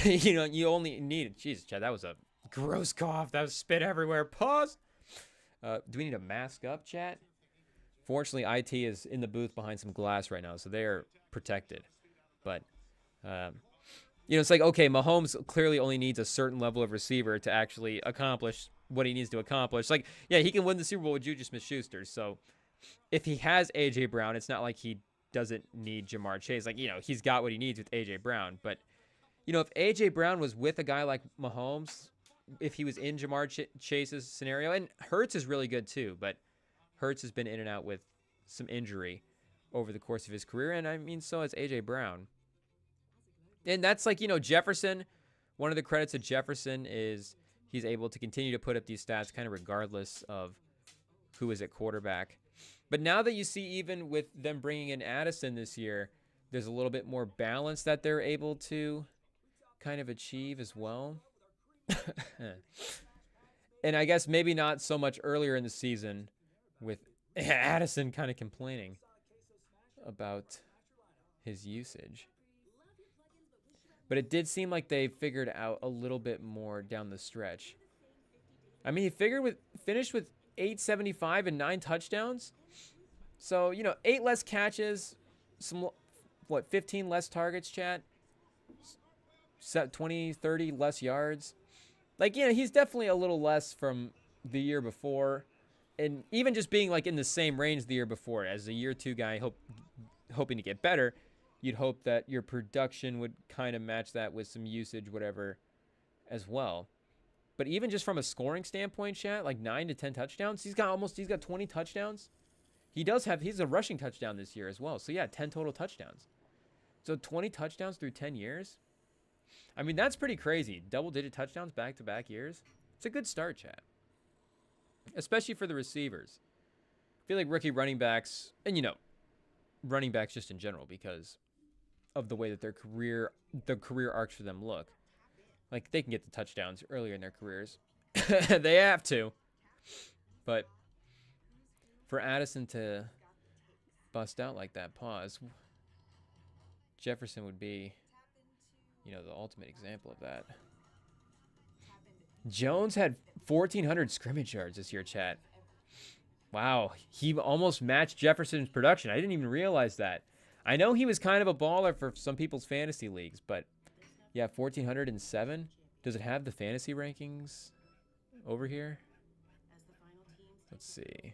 you know, you only need, Jesus, Chad, that was a gross cough. That was spit everywhere. Pause. Do we need to mask up, chat? Fortunately, IT is in the booth behind some glass right now, so they are protected. But, you know, it's like, okay, Mahomes clearly only needs a certain level of receiver to actually accomplish what he needs to accomplish. Like, yeah, he can win the Super Bowl with Juju Smith-Schuster. So if he has A.J. Brown, it's not like he doesn't need Jamar Chase. Like, you know, he's got what he needs with A.J. Brown. But, you know, if A.J. Brown was with a guy like Mahomes, if he was in Jamar Chase's scenario, and Hurts is really good too, but Hurts has been in and out with some injury over the course of his career, and I mean, so has A.J. Brown. And that's like, you know, Jefferson, one of the credits of Jefferson is he's able to continue to put up these stats kind of regardless of who is at quarterback. But now that you see even with them bringing in Addison this year, there's a little bit more balance that they're able to kind of achieve as well. And I guess maybe not so much earlier in the season with Addison kind of complaining about his usage. But it did seem like they figured out a little bit more down the stretch. I mean, he finished with 875 and 9 touchdowns. So, you know, 8 less catches, 15 less targets, chat? 20, 30 less yards. Like, you know, he's definitely a little less from the year before. And even just being, like, in the same range the year before. As a year 2 guy hoping to get better, you'd hope that your production would kind of match that with some usage, whatever, as well. But even just from a scoring standpoint, chat, like 9 to 10 touchdowns, he's got 20 touchdowns. He's a rushing touchdown this year as well. So, yeah, 10 total touchdowns. So, 20 touchdowns through 10 years. I mean, that's pretty crazy. Double-digit touchdowns back-to-back years. It's a good start, chat. Especially for the receivers. I feel like rookie running backs, and, you know, running backs just in general because of the way that the career arcs for them look. Like, they can get the touchdowns earlier in their careers. They have to. But for Addison to bust out like that, pause, Jefferson would be, you know, the ultimate example of that. Jones had 1,400 scrimmage yards this year, chat. Wow. He almost matched Jefferson's production. I didn't even realize that. I know he was kind of a baller for some people's fantasy leagues, but yeah, 1,407. Does it have the fantasy rankings over here? Let's see.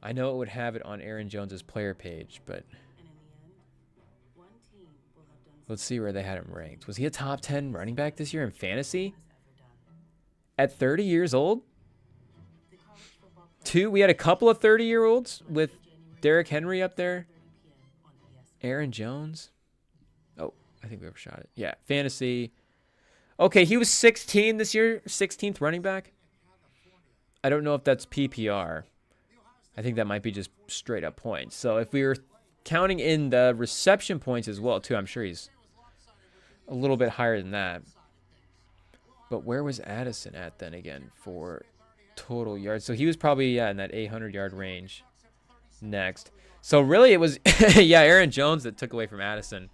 I know it would have it on Aaron Jones's player page, but let's see where they had him ranked. Was he a top 10 running back this year in fantasy? At 30 years old? We had a couple of 30-year-olds with Derrick Henry up there. Aaron Jones. Oh, I think we overshot it. Yeah, fantasy. Okay, he was 16 this year, 16th running back. I don't know if that's PPR. I think that might be just straight up points. So if we were counting in the reception points as well, too, I'm sure he's a little bit higher than that. But where was Addison at then again for total yards? So he was probably, yeah, in that 800-yard range next. So really it was, yeah, Aaron Jones that took away from Addison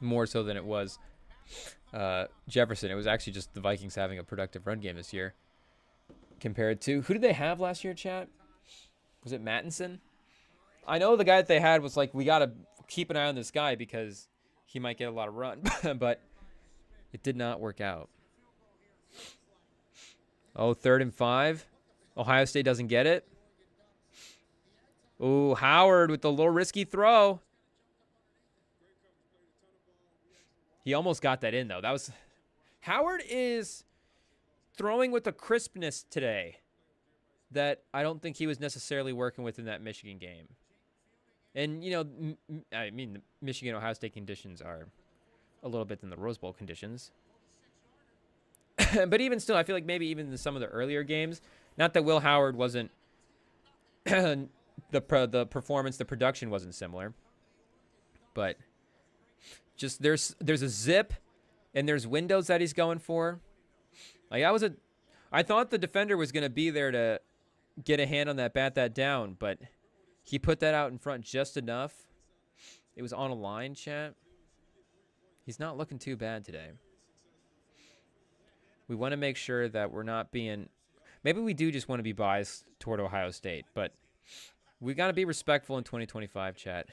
more so than it was Jefferson. It was actually just the Vikings having a productive run game this year. compared to. Who did they have last year, chat? Was it Mattinson? I know the guy that they had was like, we got to keep an eye on this guy because he might get a lot of run. But it did not work out. Oh, 3rd and 5. Ohio State doesn't get it. Ooh, Howard with the little risky throw. He almost got that in, though. That was... Howard is throwing with a crispness today that I don't think he was necessarily working with in that Michigan game. And, you know, I mean, the Michigan-Ohio State conditions are a little bit than the Rose Bowl conditions. But even still, I feel like maybe even in some of the earlier games, not that Will Howard wasn't, the performance, the production wasn't similar. But just there's a zip and there's windows that he's going for. Like I thought the defender was going to be there to get a hand on that, bat that down, but he put that out in front just enough. It was on a line, chat. He's not looking too bad today. We want to make sure that we're not being... Maybe we do just want to be biased toward Ohio State, but we got to be respectful in 2025, chat.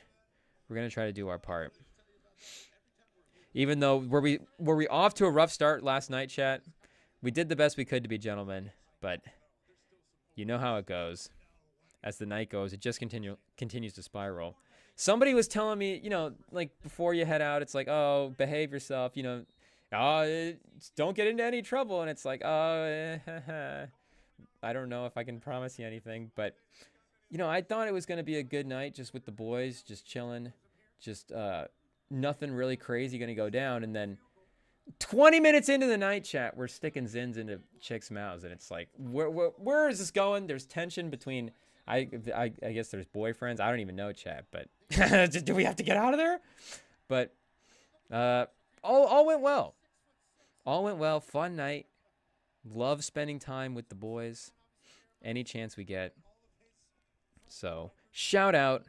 We're going to try to do our part. Even though, were we off to a rough start last night, chat? We did the best we could to be gentlemen, but you know how it goes. As the night goes, it just continues to spiral. Somebody was telling me, you know, like before you head out, it's like, oh, behave yourself, you know, don't get into any trouble. And it's like, oh, I don't know if I can promise you anything, but you know, I thought it was going to be a good night just with the boys, just chilling, just nothing really crazy going to go down. And then 20 minutes into the night, chat, we're sticking Zins into chicks' mouths. And it's like, where is this going? There's tension between, I guess there's boyfriends. I don't even know, chat, but do we have to get out of there? But all went well. All went well. Fun night. Love spending time with the boys any chance we get. So shout out.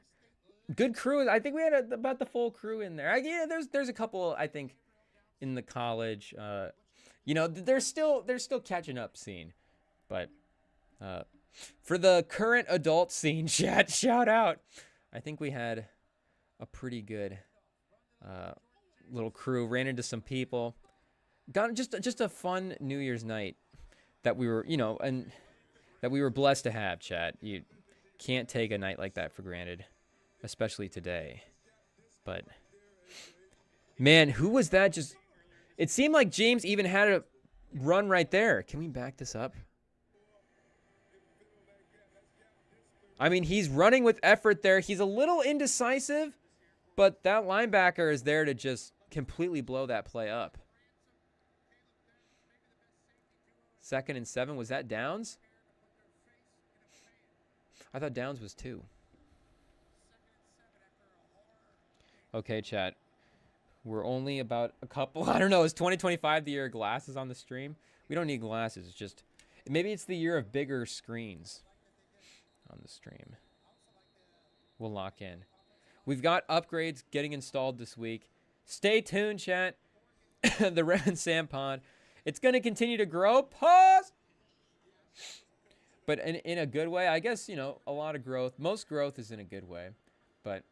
Good crew. I think we had about the full crew in there. Yeah, there's a couple, I think, in the college. You know, they're still catching up scene. But for the current adult scene, chat, shout out. I think we had a pretty good little crew. Ran into some people. Got just a fun New Year's night that we were, you know, and that we were blessed to have, chat. You can't take a night like that for granted, especially today. But man, who was that? Just, it seemed like James even had a run right there. Can we back this up? I mean, he's running with effort there. He's a little indecisive, but that linebacker is there to just completely blow that play up. 2nd and 7. Was that Downs? I thought Downs was 2. Okay, chat. We're only about a couple. I don't know. Is 2025 the year of glasses on the stream? We don't need glasses. It's just, maybe it's the year of bigger screens on the stream. We'll lock in. We've got upgrades getting installed this week. Stay tuned, chat. The Rem and Sam pod. It's going to continue to grow. Pause. But in a good way. I guess, you know, a lot of growth. Most growth is in a good way. But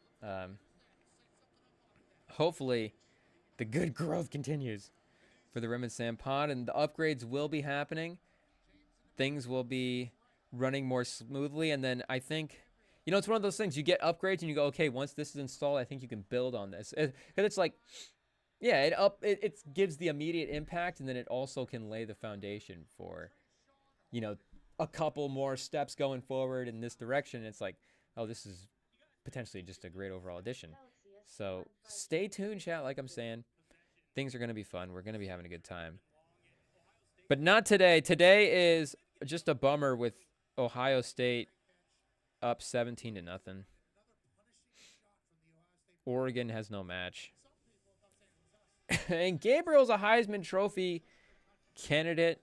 hopefully the good growth continues for the Rem and Sam pod. And the upgrades will be happening. Things will be running more smoothly. And then I think, you know, it's one of those things. You get upgrades and you go, okay, once this is installed, I think you can build on this. Because it's like, yeah, it gives the immediate impact, and then it also can lay the foundation for, you know, a couple more steps going forward in this direction. It's like, oh, this is potentially just a great overall addition. So stay tuned, chat, like I'm saying. Things are going to be fun. We're going to be having a good time. But not today. Today is just a bummer with Ohio State up 17-0. Oregon has no match. And Gabriel's a Heisman Trophy candidate.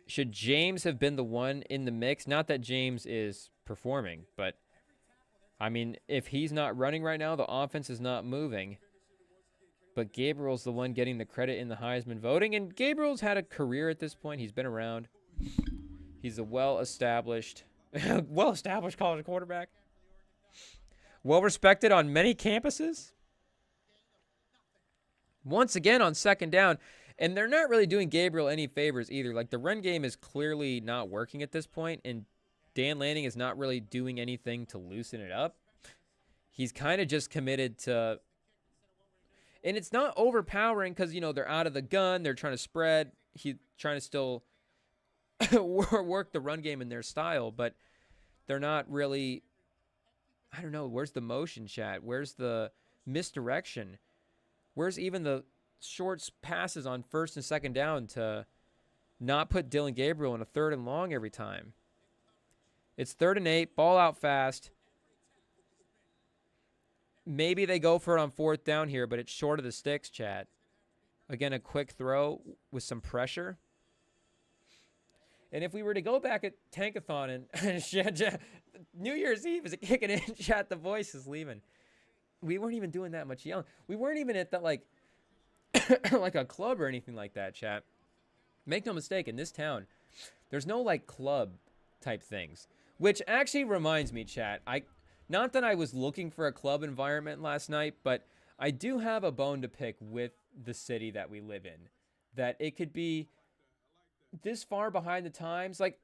Should James have been the one in the mix? Not that James is performing, but I mean, if he's not running right now, the offense is not moving. But Gabriel's the one getting the credit in the Heisman voting, and Gabriel's had a career at this point. He's been around. He's a well-established, well-established college quarterback. Well-respected on many campuses. Once again on second down, and they're not really doing Gabriel any favors either. Like, the run game is clearly not working at this point, and Dan Lanning is not really doing anything to loosen it up. He's kind of just committed to, and it's not overpowering because, they're out of the gun. They're trying to spread. He's trying to still work the run game in their style, but they're not really, I don't know, where's the motion, chat? Where's the misdirection? Where's even the short passes on first and second down to not put Dylan Gabriel in a 3rd and long every time? It's 3rd and 8, ball out fast. Maybe they go for it on 4th down here, but it's short of the sticks, chat. Again, a quick throw with some pressure. And if we were to go back at Tankathon and New Year's Eve is kicking in, chat, the voice is leaving. We weren't even doing that much yelling. We weren't even at that, like, like a club or anything like that, chat. Make no mistake, in this town, there's no, like, club type things. Which actually reminds me, chat, not that I was looking for a club environment last night, but I do have a bone to pick with the city that we live in. That it could be this far behind the times. Like,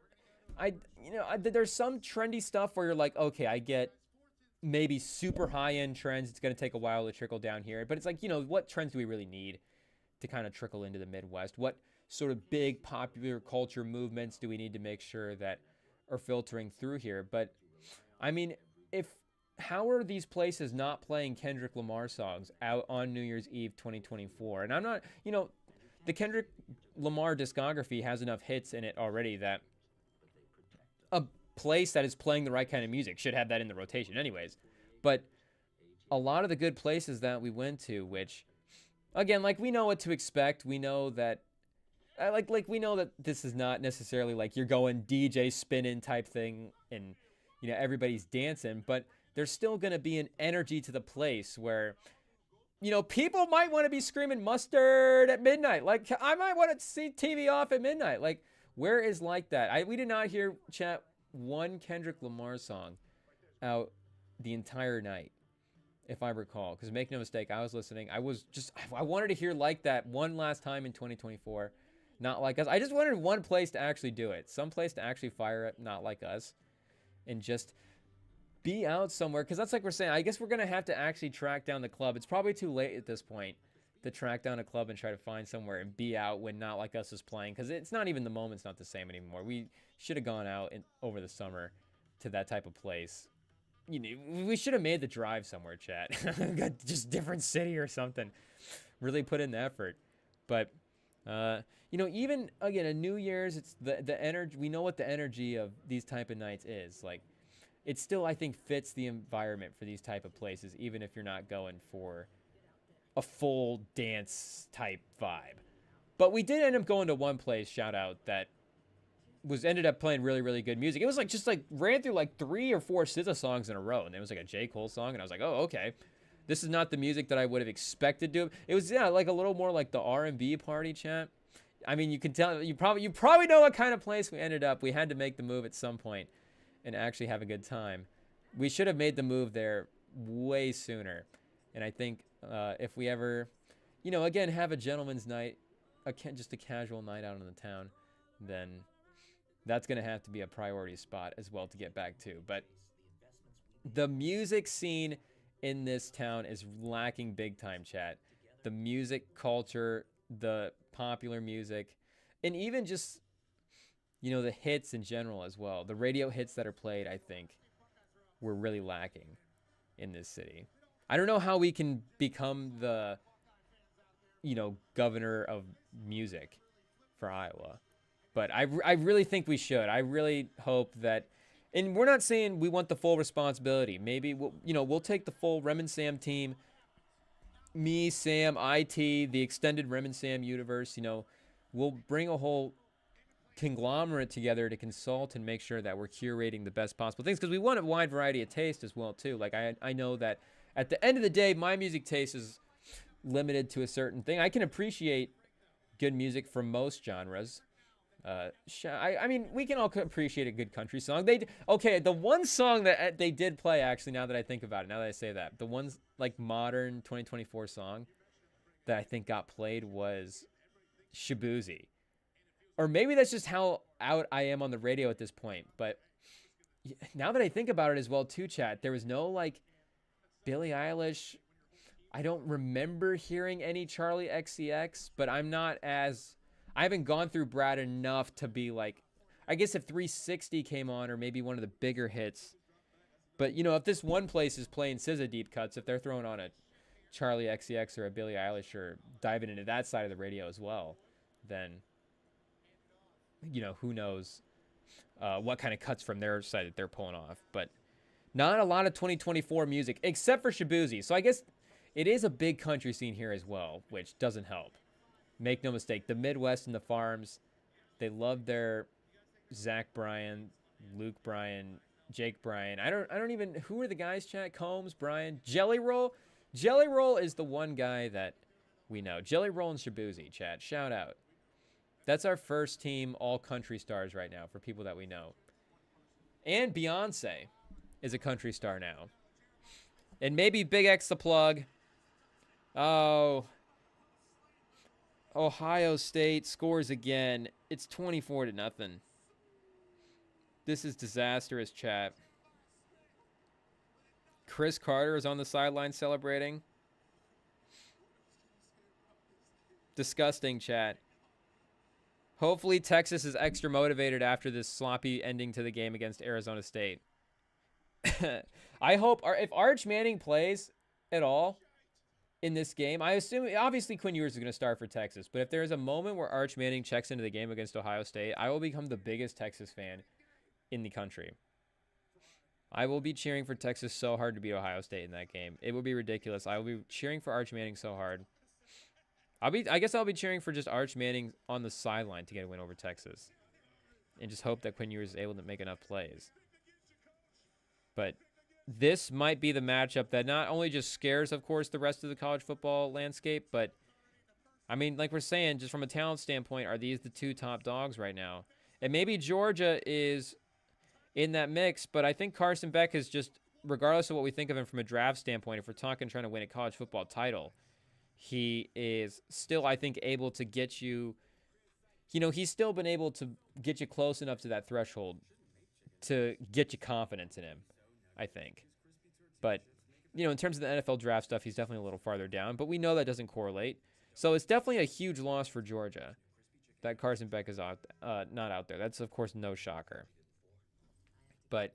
there's some trendy stuff where you're like, okay, I get maybe super high-end trends. It's going to take a while to trickle down here. But it's like, what trends do we really need to kind of trickle into the Midwest? What sort of big popular culture movements do we need to make sure that are filtering through here? But, I mean, how are these places not playing Kendrick Lamar songs out on New Year's Eve 2024? And I'm not, the Kendrick Lamar discography has enough hits in it already that a place that is playing the right kind of music should have that in the rotation anyways. But a lot of the good places that we went to, which, again, like, we know what to expect. We know that, we know that this is not necessarily like you're going DJ spinning type thing and, everybody's dancing, but there's still going to be an energy to the place where, people might want to be screaming mustard at midnight. Like, I might want to see TV off at midnight. Like, where is like that? We did not hear, chat, one Kendrick Lamar song out the entire night, if I recall. Because make no mistake, I was listening. I wanted to hear like that one last time in 2024. Not like us. I just wanted one place to actually do it. Some place to actually fire it, not like us. And just be out somewhere. Because that's like we're saying. I guess we're going to have to actually track down the club. It's probably too late at this point to track down a club and try to find somewhere and be out when Not Like Us is playing. Because it's not even, the moment's not the same anymore. We should have gone out over the summer to that type of place. We should have made the drive somewhere, chat. Just different city or something. Really put in the effort. But, even, again, a New Year's, it's the energy. We know what the energy of these type of nights is. Like, it still, I think, fits the environment for these type of places, even if you're not going for a full dance type vibe. But we did end up going to one place, shout out, that ended up playing really, really good music. It was ran through 3 or 4 SZA songs in a row, and it was like a J. Cole song, and I was like, oh, okay. This is not the music that I would have expected to. It was, like a little more like the R&B party, chat. I mean, you can tell, you probably know what kind of place we ended up. We had to make the move at some point and actually have a good time. We should have made the move there way sooner. And I think if we ever, again, have a gentleman's night, just a casual night out in the town, then that's going to have to be a priority spot as well to get back to. But the music scene in this town is lacking big time, chat. The music culture, the popular music, and even just, the hits in general as well. The radio hits that are played, I think, were really lacking in this city. I don't know how we can become the, governor of music for Iowa. But I really think we should. I really hope that, and we're not saying we want the full responsibility. Maybe we'll take the full Rem and Sam team. Me, Sam, IT, the extended Rem and Sam universe. We'll bring a whole conglomerate together to consult and make sure that we're curating the best possible things, because we want a wide variety of taste as well too. Like I know that at the end of the day, my music taste is limited to a certain thing. I can appreciate good music from most genres. I mean, we can all appreciate a good country song. Okay. The one song that they did play, actually, now that I think about it, now that I say that, the one's like modern 2024 song that I think got played was Shabuzi. Or maybe that's just how out I am on the radio at this point. But now that I think about it as well, too, chat, there was no like Billie Eilish. I don't remember hearing any Charlie XCX, but I haven't gone through Brad enough to be like, I guess if 360 came on or maybe one of the bigger hits. But, if this one place is playing SZA deep cuts, if they're throwing on a Charlie XCX or a Billie Eilish or diving into that side of the radio as well, then, who knows what kind of cuts from their side that they're pulling off. But not a lot of 2024 music, except for Shabuzi. So I guess it is a big country scene here as well, which doesn't help. Make no mistake, the Midwest and the farms, they love their Zach Bryan, Luke Bryan, Jake Bryan. I don't even, who are the guys, chat? Combs, Bryan, Jelly Roll. Jelly Roll is the one guy that we know. Jelly Roll and Shabuzi, chat. Shout out. That's our first team all country stars right now for people that we know. And Beyonce is a country star now. And maybe Big X the plug. Oh, Ohio State scores again. It's 24-0. This is disastrous, chat. Chris Carter is on the sideline celebrating. Disgusting, chat. Hopefully Texas is extra motivated after this sloppy ending to the game against Arizona State. I hope if Arch Manning plays at all in this game, I assume obviously Quinn Ewers is going to start for Texas, but if there is a moment where Arch Manning checks into the game against Ohio State, I will become the biggest Texas fan in the country. I will be cheering for Texas so hard to beat Ohio State in that game. It will be ridiculous. I will be cheering for Arch Manning so hard. I guess I'll be cheering for just Arch Manning on the sideline to get a win over Texas. And just hope that Quinn Ewers is able to make enough plays. But this might be the matchup that not only just scares, of course, the rest of the college football landscape, but, I mean, like we're saying, just from a talent standpoint, are these the two top dogs right now? And maybe Georgia is in that mix, but I think Carson Beck is just, regardless of what we think of him from a draft standpoint, if we're talking trying to win a college football title, he is still, I think, able to get you, he's still been able to get you close enough to that threshold to get you confidence in him, I think. But, in terms of the NFL draft stuff, he's definitely a little farther down, but we know that doesn't correlate. So it's definitely a huge loss for Georgia that Carson Beck is not out there. That's, of course, no shocker. But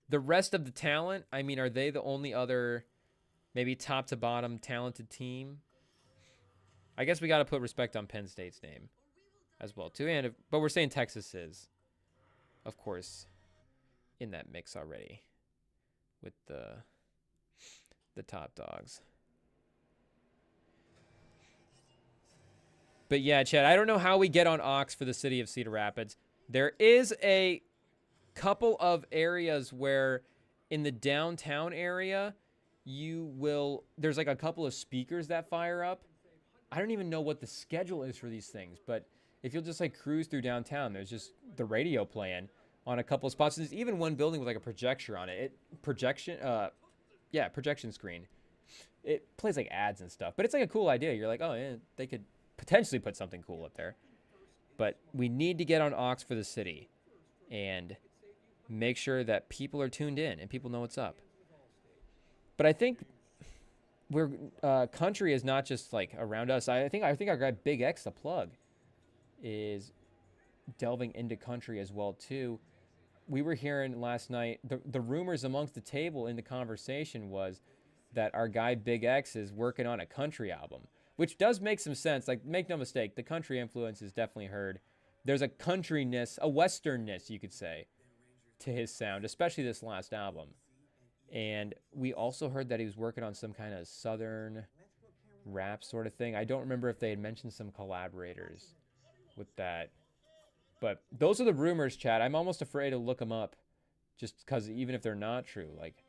the rest of the talent, I mean, are they the only other maybe top to bottom talented team? I guess we got to put respect on Penn State's name as well, too. But we're saying Texas is, of course, in that mix already with the top dogs. But yeah, Chad, I don't know how we get on Ox for the city of Cedar Rapids. There is a couple of areas where in the downtown area, there's like a couple of speakers that fire up. I don't even know what the schedule is for these things, but if you'll just like cruise through downtown, there's just the radio playing on a couple of spots. There's even one building with like a projector on it. Projection screen. It plays like ads and stuff, but it's like a cool idea. You're like, oh yeah, they could potentially put something cool up there. But we need to get on Ox for the city and make sure that people are tuned in and people know what's up. But I think country is not just like around us. I think our guy Big X, the plug, is delving into country as well too. We were hearing last night, the rumors amongst the table in the conversation was that our guy Big X is working on a country album, which does make some sense. Like, make no mistake, the country influence is definitely heard. There's a countryness, a westernness, you could say, to his sound, especially this last album. And we also heard that he was working on some kind of southern rap sort of thing. I don't remember if they had mentioned some collaborators with that. But those are the rumors, Chad. I'm almost afraid to look them up just because even if they're not true. Like,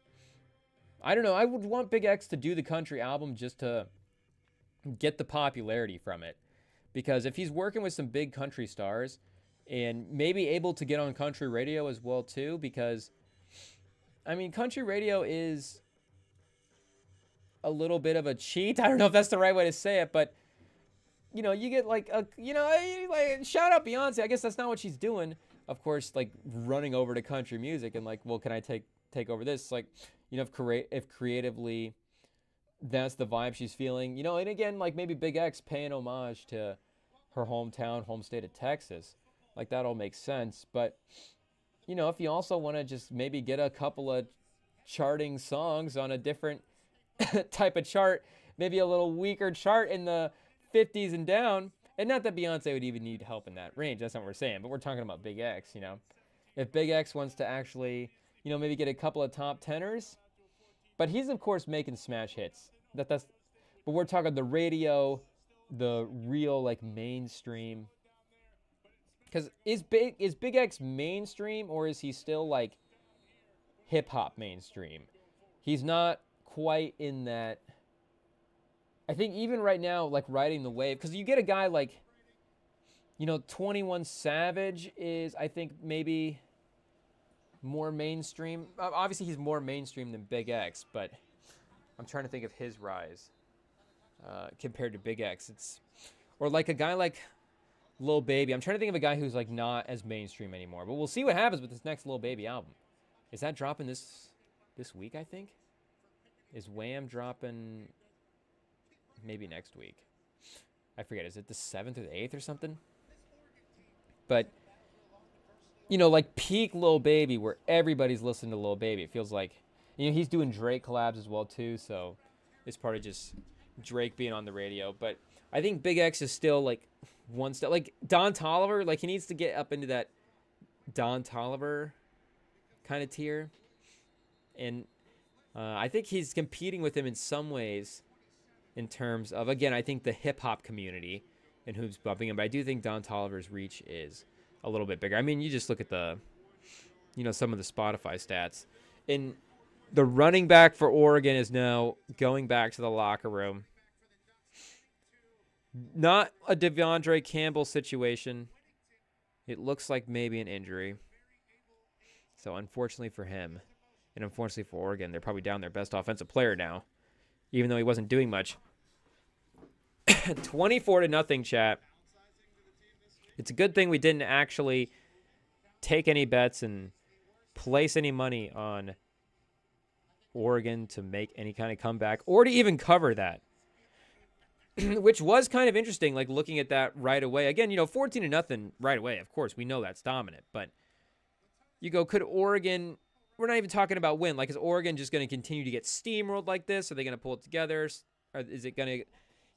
I don't know. I would want Big X to do the country album just to get the popularity from it. because if he's working with some big country stars and maybe able to get on country radio as well too, because I mean, country radio is a little bit of a cheat. I don't know if that's the right way to say it, but you know, you get like a, you know, like shout out Beyonce. I guess that's not what she's doing. Of course, like running over to country music and like, well, can I take over this? Like, you know, if creatively that's the vibe she's feeling, you know, and again, like maybe Big X paying homage to her hometown, home state of Texas, like that all makes sense. But you know, if you also want to just maybe get a couple of charting songs on a different type of chart, maybe a little weaker chart in the 50s and down, and not that Beyonce would even need help in that range, that's not what we're saying, but we're talking about Big X, you know. If Big X wants to actually, you know, maybe get a couple of top tenors, but he's of course making smash hits. But we're talking the radio, the real like mainstream. Because is Big X mainstream, or is he still like hip hop mainstream? He's not quite in that. I think even right now, like riding the wave, because you get a guy like, you know, 21 Savage is, I think, maybe more mainstream. Obviously, he's more mainstream than Big X, but I'm trying to think of his rise compared to Big X. Or like a guy like Lil Baby. I'm trying to think of a guy who's like not as mainstream anymore. But we'll see what happens with this next Lil Baby album. Is that dropping this week, I think? Is Wham dropping maybe next week? I forget. Is it the 7th or the 8th or something? But, you know, like peak Lil Baby, where everybody's listening to Lil Baby. It feels like, you know, he's doing Drake collabs as well, too. So it's part of just Drake being on the radio. But I think Big X is still, like, one step. Like, Don Toliver, like, he needs to get up into that Don Toliver kind of tier. And I think he's competing with him in some ways in terms of, again, I think the hip-hop community and who's bumping him. But I do think Don Toliver's reach is a little bit bigger. I mean, you just look at the, you know, some of the Spotify stats. And the running back for Oregon is now going back to the locker room. Not a Devondre Campbell situation. It looks like maybe an injury. So unfortunately for him, and unfortunately for Oregon, they're probably down their best offensive player now, even though he wasn't doing much. 24-0, chat. It's a good thing we didn't actually take any bets and place any money on Oregon to make any kind of comeback or to even cover that. Which was kind of interesting, like looking at that right away. Again, you know, 14-0 right away. Of course, we know that's dominant. But you go, could Oregon, we're not even talking about win. Like, is Oregon just going to continue to get steamrolled like this? Are they going to pull it together? Or is it going to,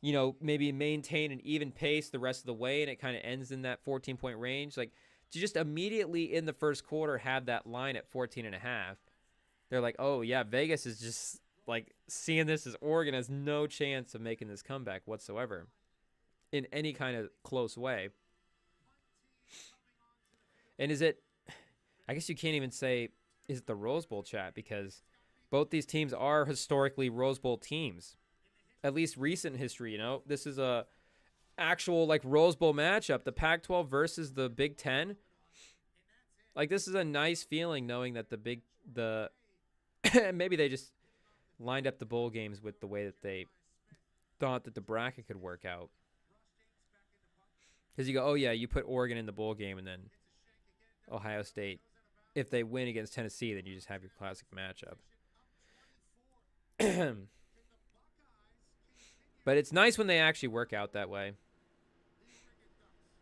you know, maybe maintain an even pace the rest of the way and it kind of ends in that 14-point range? Like, to just immediately in the first quarter have that line at 14.5, they're like, oh, yeah, Vegas is just, like, seeing this as Oregon has no chance of making this comeback whatsoever in any kind of close way. And is it, I guess you can't even say, is it the Rose Bowl, chat? Because both these teams are historically Rose Bowl teams. At least recent history, you know. This is a actual, like, Rose Bowl matchup. The Pac-12 versus the Big Ten. Like, this is a nice feeling knowing that maybe they just lined up the bowl games with the way that they thought that the bracket could work out. Because you go, oh, yeah, you put Oregon in the bowl game and then Ohio State. If they win against Tennessee, then you just have your classic matchup. But it's nice when they actually work out that way.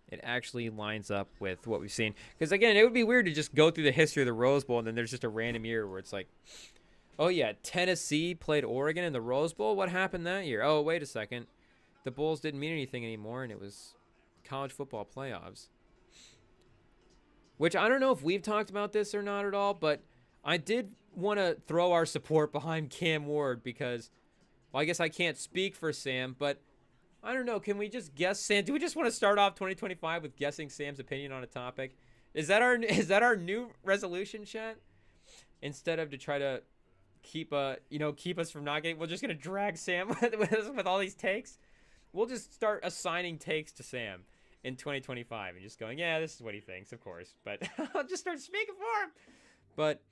It actually lines up with what we've seen. Because, again, it would be weird to just go through the history of the Rose Bowl and then there's just a random year where it's like, oh, yeah, Tennessee played Oregon in the Rose Bowl? What happened that year? Oh, wait a second. The Bowls didn't mean anything anymore, and it was college football playoffs. Which I don't know if we've talked about this or not at all, but I did want to throw our support behind Cam Ward because, well, I guess I can't speak for Sam, but I don't know. Can we just guess Sam? Do we just want to start off 2025 with guessing Sam's opinion on a topic? Is that our new resolution, chat? Instead of to try to keep us from not getting, we're just gonna drag Sam with all these takes. we'll just start assigning takes to Sam in 2025 and just going, yeah, this is what he thinks, of course. But I'll just start speaking for him. But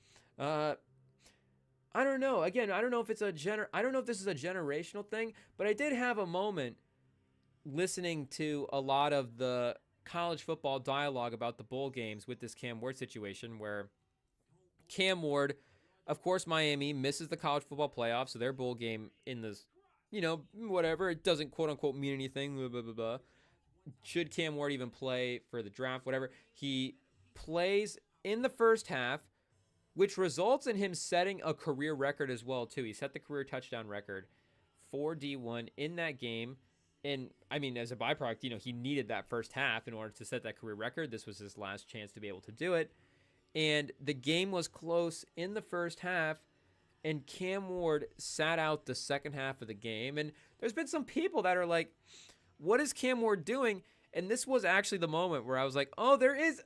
I don't know. Again, I don't know if it's I don't know if this is a generational thing, but I did have a moment listening to a lot of the college football dialogue about the bowl games with this Cam Ward situation where Cam Ward, of course, Miami misses the college football playoffs, so their bowl game in this, whatever, it doesn't quote unquote mean anything, blah, blah, blah, blah. Should Cam Ward even play for the draft, whatever. He plays in the first half, which results in him setting a career record as well, too. He set the career touchdown record for D1 in that game. And, I mean, as a byproduct, he needed that first half in order to set that career record. This was his last chance to be able to do it. And the game was close in the first half, and Cam Ward sat out the second half of the game. And there's been some people that are like, what is Cam Ward doing? And this was actually the moment where I was like, oh, there is,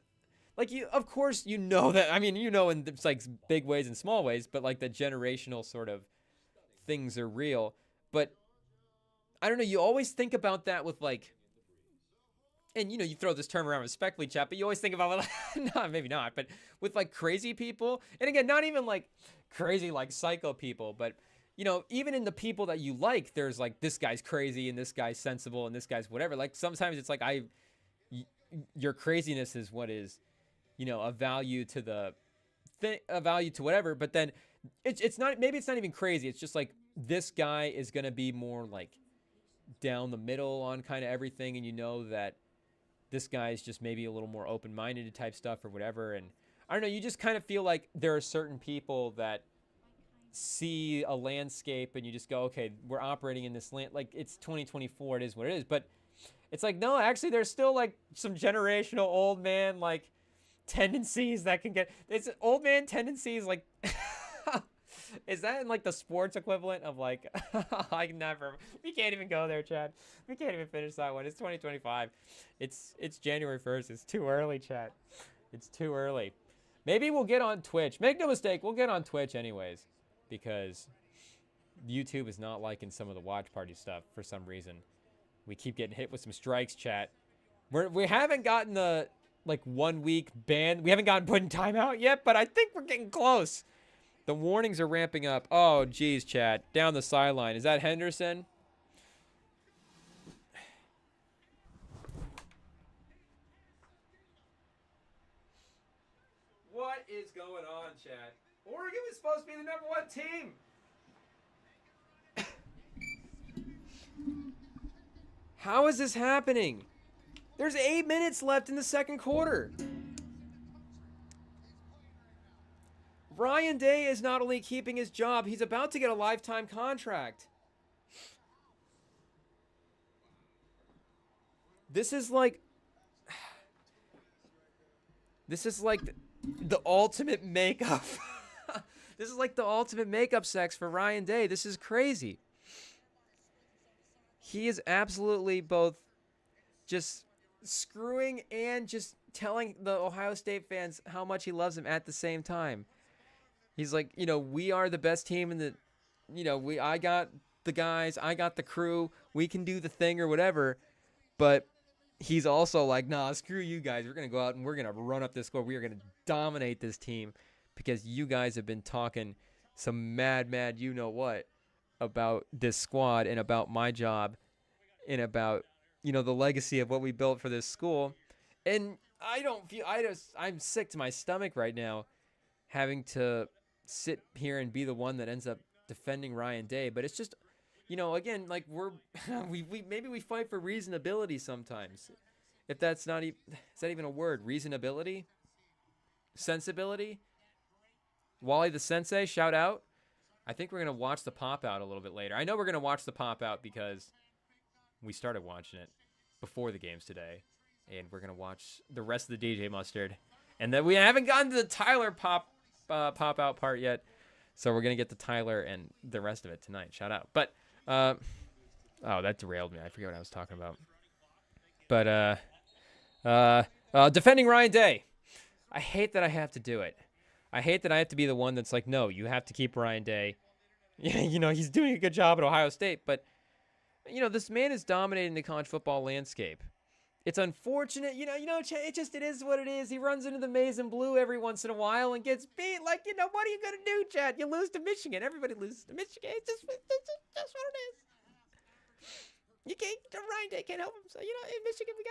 like, of course, that, I mean, in it's like big ways and small ways, but like the generational sort of things are real. But I don't know, you always think about that with like, and you throw this term around respectfully, chat, but you always think about, no, maybe not, but with like crazy people, and again, not even like crazy like psycho people, but even in the people that you like, there's like, this guy's crazy and this guy's sensible and this guy's whatever. Like sometimes it's like your craziness is what is, a value to the thing, a value to whatever. But then it's not, maybe it's not even crazy. It's just like, this guy is going to be more like down the middle on kind of everything. And that this guy is just maybe a little more open-minded type stuff or whatever. And I don't know, you just kind of feel like there are certain people that see a landscape and you just go, okay, we're operating in this land, like it's 2024, it is what it is. But it's like, no, actually there's still like some generational old man like tendencies that can get, it's old man tendencies like is that in like the sports equivalent of like we can't even go there, Chad. We can't even finish that one. It's 2025. It's January 1st. It's too early, Chad. It's too early. Maybe we'll get on Twitch. Make no mistake, we'll get on Twitch anyways, because YouTube is not liking some of the watch party stuff for some reason. We keep getting hit with some strikes, chat. We haven't gotten the like 1 week ban. We haven't gotten put in timeout yet, but I think we're getting close. The warnings are ramping up. Oh, geez, chat. Down the sideline. Is that Henderson? What is going on, chat? Oregon was supposed to be the #1 team. How is this happening? There's 8 minutes left in the second quarter. Ryan Day is not only keeping his job, he's about to get a lifetime contract. This is like the ultimate makeup. This is like the ultimate makeup sex for Ryan Day. This is crazy. He is absolutely both just screwing and just telling the Ohio State fans how much he loves them at the same time. He's like, we are the best team in the, I got the guys, I got the crew, we can do the thing or whatever. But he's also like, nah, screw you guys. We're going to go out and we're going to run up this score. We are going to dominate this team because you guys have been talking some mad, you-know-what about this squad and about my job and about, the legacy of what we built for this school. And I'm sick to my stomach right now having to sit here and be the one that ends up defending Ryan Day. But it's just, again, like maybe we fight for reasonability sometimes. If that's not is that even a word? Reasonability? Sensibility? Wally the Sensei, shout out. I think we're going to watch the pop out a little bit later. I know we're going to watch the pop out because we started watching it before the games today. And we're going to watch the rest of the DJ Mustard. And then we haven't gotten to the Tyler pop out part yet. So we're going to get to Tyler and the rest of it tonight. Shout out. But, oh, that derailed me. I forget what I was talking about. But, defending Ryan Day. I hate that I have to do it. I hate that I have to be the one that's like, no, you have to keep Ryan Day. He's doing a good job at Ohio State. But this man is dominating the college football landscape. It's unfortunate, it is what it is. He runs into the maize and blue every once in a while and gets beat. Like, what are you going to do, Chad? You lose to Michigan. Everybody loses to Michigan. It's just what it is. You can't, Ryan Day can't help him. So, in Michigan, we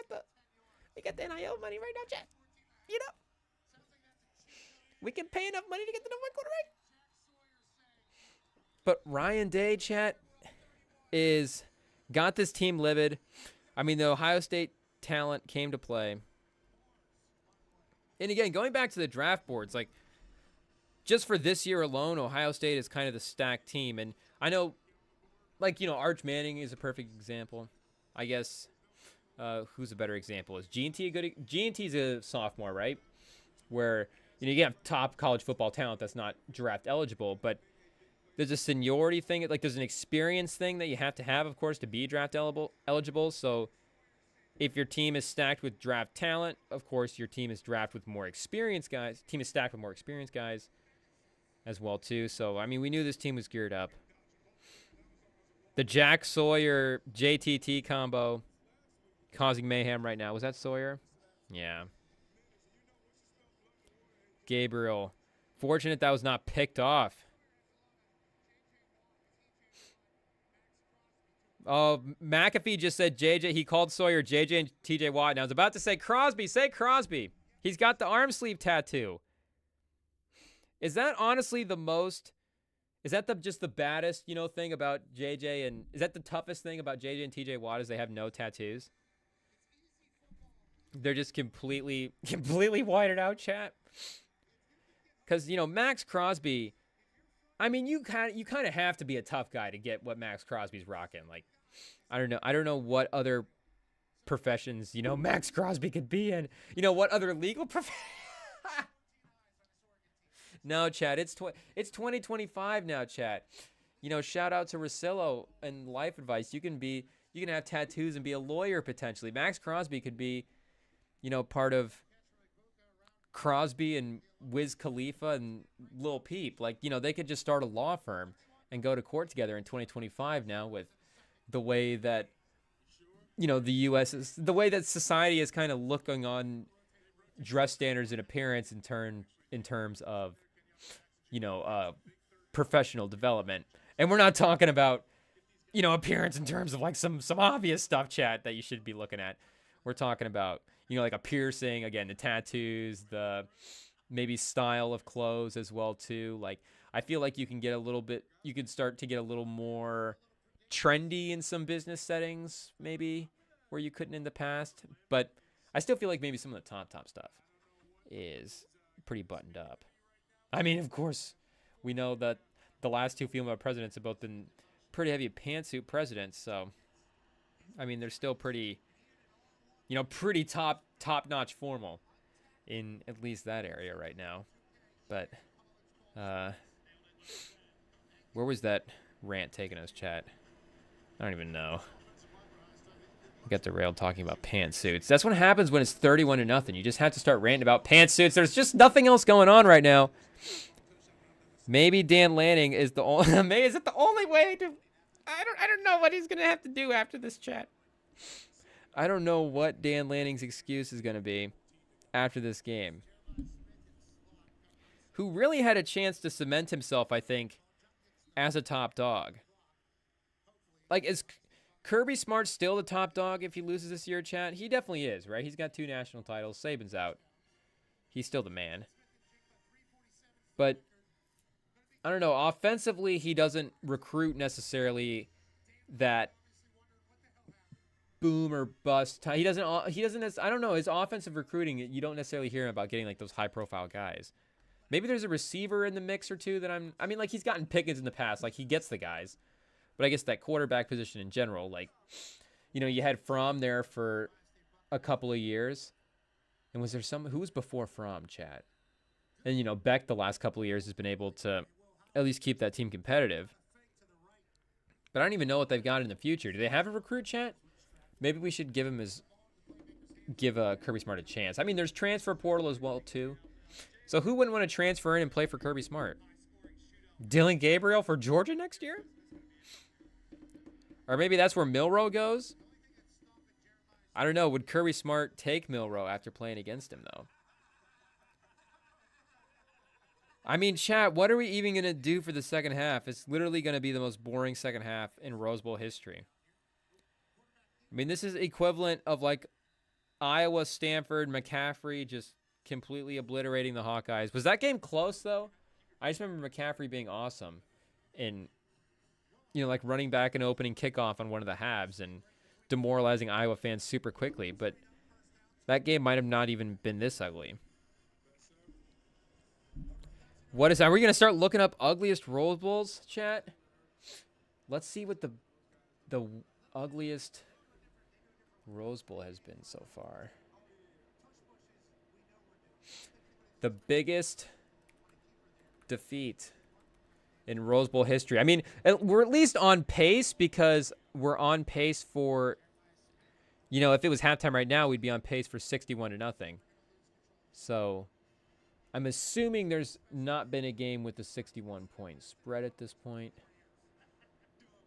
got the NIL money right now, Chad. We can pay enough money to get the number one quarterback. But Ryan Day, chat, got this team livid. I mean, the Ohio State talent came to play. And again, going back to the draft boards, like, just for this year alone, Ohio State is kind of the stacked team. And I know, like, Arch Manning is a perfect example. I guess, who's a better example? Is G&T a good? G&T's a sophomore, right? Where, you have top college football talent that's not draft eligible, but there's a seniority thing, like there's an experience thing that you have to have, of course, to be draft eligible. So if your team is stacked with draft talent, of course, your team is stacked with more experienced guys. As well, too. So, I mean, we knew this team was geared up. The Jack Sawyer JTT combo causing mayhem right now. Was that Sawyer? Yeah. Gabriel. Fortunate that was not picked off. Oh, McAfee just said JJ. He called Sawyer JJ and TJ Watt. Now I was about to say Crosby. Say Crosby. He's got the arm sleeve tattoo. Is that honestly the most? Is that just the baddest, thing about JJ? And is that the toughest thing about JJ and TJ Watt is they have no tattoos? They're just completely whited out, chat. Because, Max Crosby, I mean, you kind of have to be a tough guy to get what Max Crosby's rocking. Like, I don't know what other professions, Max Crosby could be in. What other legal profession? No, chat, it's 2025 now, chat. Shout out to Rosillo and Life Advice. You can have tattoos and be a lawyer potentially. Max Crosby could be, part of Crosby and Wiz Khalifa and Lil Peep. Like, they could just start a law firm and go to court together in 2025 now with the way that, the U.S. is, the way that society is kind of looking on dress standards and appearance in terms of, professional development. And we're not talking about, appearance in terms of like some obvious stuff, chat, that you should be looking at. We're talking about, like a piercing, again, the tattoos, the maybe style of clothes as well too. Like, I feel like you can start to get a little more trendy in some business settings, maybe, where you couldn't in the past. But I still feel like maybe some of the top stuff is pretty buttoned up. I mean, of course, we know that the last two female presidents have both been pretty heavy pantsuit presidents. So, I mean, they're still pretty, pretty top-notch formal in at least that area right now. But where was that rant taking us, chat? I don't even know. We got derailed talking about pantsuits. That's what happens when it's 31-0. You just have to start ranting about pantsuits. There's just nothing else going on right now. Maybe Dan Lanning is the only. Is it the only way to? I don't know what he's gonna have to do after this, chat. I don't know what Dan Lanning's excuse is gonna be after this game. Who really had a chance to cement himself, I think, as a top dog. Like, is Kirby Smart still the top dog if he loses this year, chat? He definitely is, right? He's got 2 national titles. Saban's out. He's still the man. But I don't know. Offensively, he doesn't recruit necessarily that boom or bust. He doesn't. I don't know. His offensive recruiting, you don't necessarily hear him about getting like those high-profile guys. Maybe there's a receiver in the mix or two that I mean, like, he's gotten Pickens in the past. Like, he gets the guys. But I guess that quarterback position in general, like, you had Fromm there for a couple of years. And was there who was before Fromm, chat? And, Beck the last couple of years has been able to at least keep that team competitive. But I don't even know what they've got in the future. Do they have a recruit, chat? Maybe we should give Kirby Smart a chance. I mean, there's transfer portal as well, too. So who wouldn't want to transfer in and play for Kirby Smart? Dylan Gabriel for Georgia next year? Or maybe that's where Milroe goes? I don't know. Would Kirby Smart take Milroe after playing against him, though? I mean, chat, what are we even going to do for the second half? It's literally going to be the most boring second half in Rose Bowl history. I mean, this is equivalent of like Iowa, Stanford, McCaffrey just completely obliterating the Hawkeyes. Was that game close, though? I just remember McCaffrey being awesome in, like running back and opening kickoff on one of the halves and demoralizing Iowa fans super quickly. But that game might have not even been this ugly. What is that? Are we going to start looking up ugliest Rose Bowls, chat? Let's see what the ugliest Rose Bowl has been so far. The biggest defeat in Rose Bowl history. I mean, we're at least on pace because we're on pace for, if it was halftime right now, we'd be on pace for 61-0. So I'm assuming there's not been a game with a 61-point spread at this point.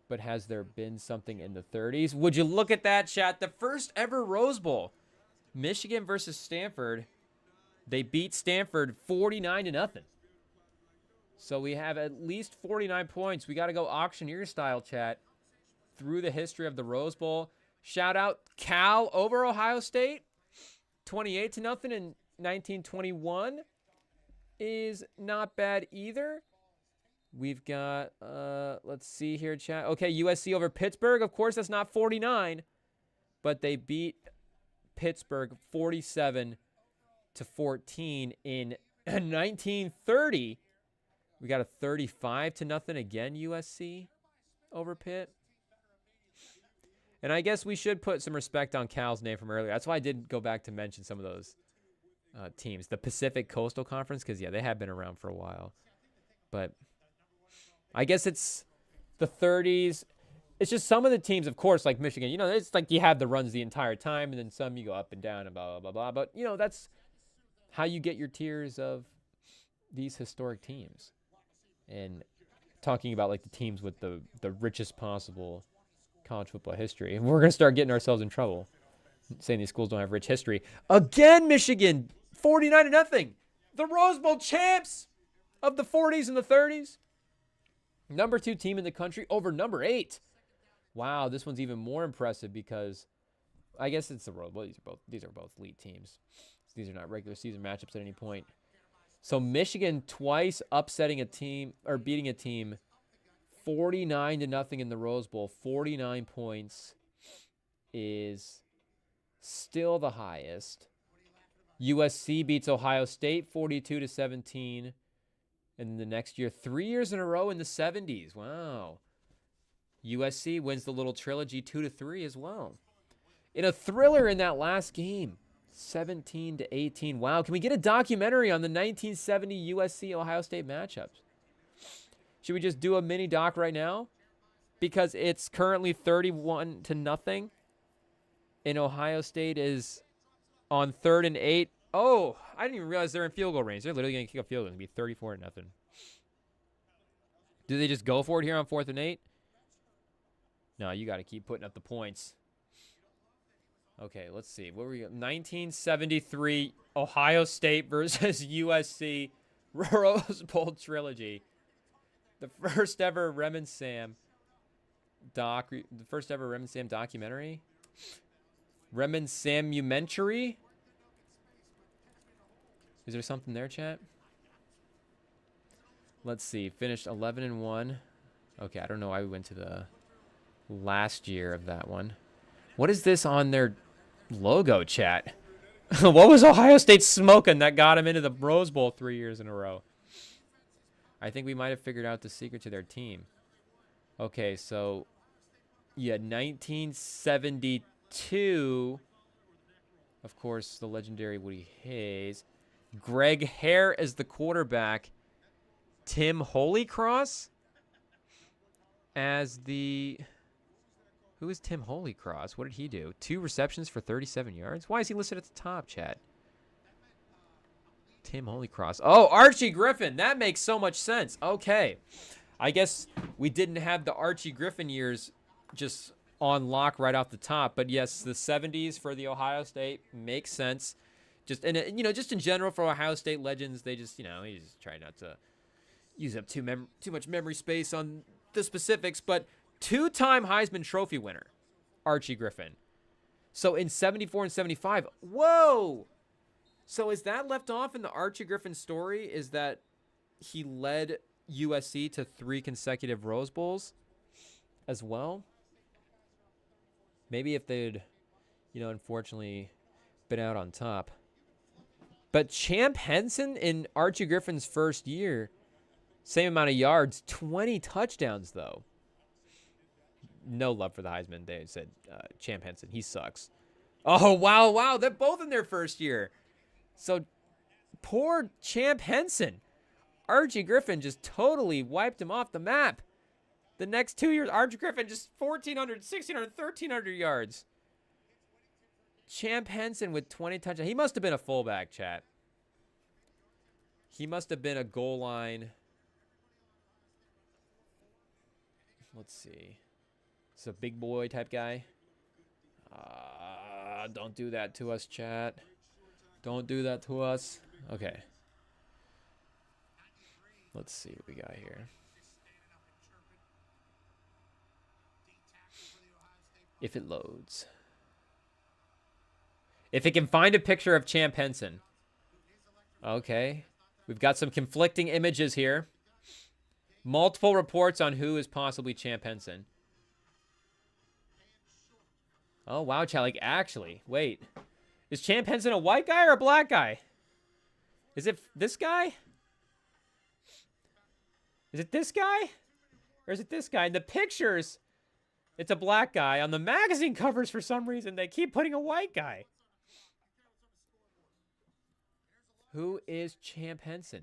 But has there been something in the 30s? Would you look at that, chat? The first ever Rose Bowl. Michigan versus Stanford. They beat Stanford 49-0. So we have at least 49 points. We got to go auctioneer style, chat, through the history of the Rose Bowl. Shout out Cal over Ohio State. 28-0 in 1921 is not bad either. We've got, let's see here, chat. Okay, USC over Pittsburgh. Of course, that's not 49, but they beat Pittsburgh 47-14 in 1930. We got a 35-0 again, USC over Pitt. And I guess we should put some respect on Cal's name from earlier. That's why I did go back to mention some of those teams. The Pacific Coastal Conference, because, yeah, they have been around for a while. But I guess it's the 30s. It's just some of the teams, of course, like Michigan, it's like you have the runs the entire time, and then some you go up and down and blah, blah, blah, blah. But, that's how you get your tiers of these historic teams. And talking about, like, the teams with the richest possible college football history. And we're going to start getting ourselves in trouble, saying these schools don't have rich history. Again, Michigan, 49-0. The Rose Bowl champs of the 40s and the 30s. Number 2 team in the country over number 8. Wow, this one's even more impressive because I guess it's the Rose Bowl. These are both elite teams. These are not regular season matchups at any point. So Michigan twice upsetting a team or beating a team 49-0 in the Rose Bowl. 49 points is still the highest. USC beats Ohio State 42-17. And the next year, 3 years in a row in the 70s. Wow. USC wins the little trilogy 2-3 as well. In a thriller in that last game, 17-18. Wow. Can we get a documentary on the 1970 USC Ohio State matchups? Should we just do a mini doc right now? Because it's currently 31-0. And Ohio State is on 3rd and 8. Oh, I didn't even realize they're in field goal range. They're literally going to kick a field goal. It's going to be 34-0. Do they just go for it here on 4th and 8? No, you got to keep putting up the points. Okay, let's see. What were we? 1973 Ohio State versus USC Rose Bowl trilogy. The first ever Rem and Sam documentary. Rem and Samumentary. Is there something there, chat? Let's see. Finished 11-1. Okay, I don't know why we went to the last year of that one. What is this on their logo, chat? What was Ohio State smoking that got them into the Rose Bowl 3 years in a row? I think we might have figured out the secret to their team. Okay, so, yeah, 1972. Of course, the legendary Woody Hayes. Greg Hare as the quarterback. Tim Holycross as the... Who is Tim Holycross? What did he do? 2 receptions for 37 yards? Why is he listed at the top, chat? Tim Holycross. Oh, Archie Griffin. That makes so much sense. Okay. I guess we didn't have the Archie Griffin years just on lock right off the top. But yes, the 70s for the Ohio State makes sense. Just and just in general for Ohio State legends, they just you just try not to use up too much memory space on the specifics. But two-time Heisman Trophy winner, Archie Griffin. So in 74 and 75, whoa! So is that left off in the Archie Griffin story? Is that he led USC to 3 consecutive Rose Bowls as well? Maybe if they'd, unfortunately been out on top. But Champ Henson in Archie Griffin's first year, same amount of yards, 20 touchdowns, though. No love for the Heisman. They said Champ Henson, he sucks. Oh, wow. They're both in their first year. So poor Champ Henson. Archie Griffin just totally wiped him off the map. The next 2 years, Archie Griffin just 1,400, 1,600, 1,300 yards. Champ Henson with 20 touchdowns. He must have been a fullback, chat. He must have been a goal line. Let's see. It's a big boy type guy. Don't do that to us, chat. Don't do that to us. Okay. Let's see what we got here. If it loads. If it can find a picture of Champ Henson. Okay. We've got some conflicting images here. Multiple reports on who is possibly Champ Henson. Oh, wow, chat. Like, actually, wait. Is Champ Henson a white guy or a black guy? Is it this guy? Is it this guy? Or is it this guy? In the pictures, it's a black guy. On the magazine covers, for some reason, they keep putting a white guy. Who is Champ Henson?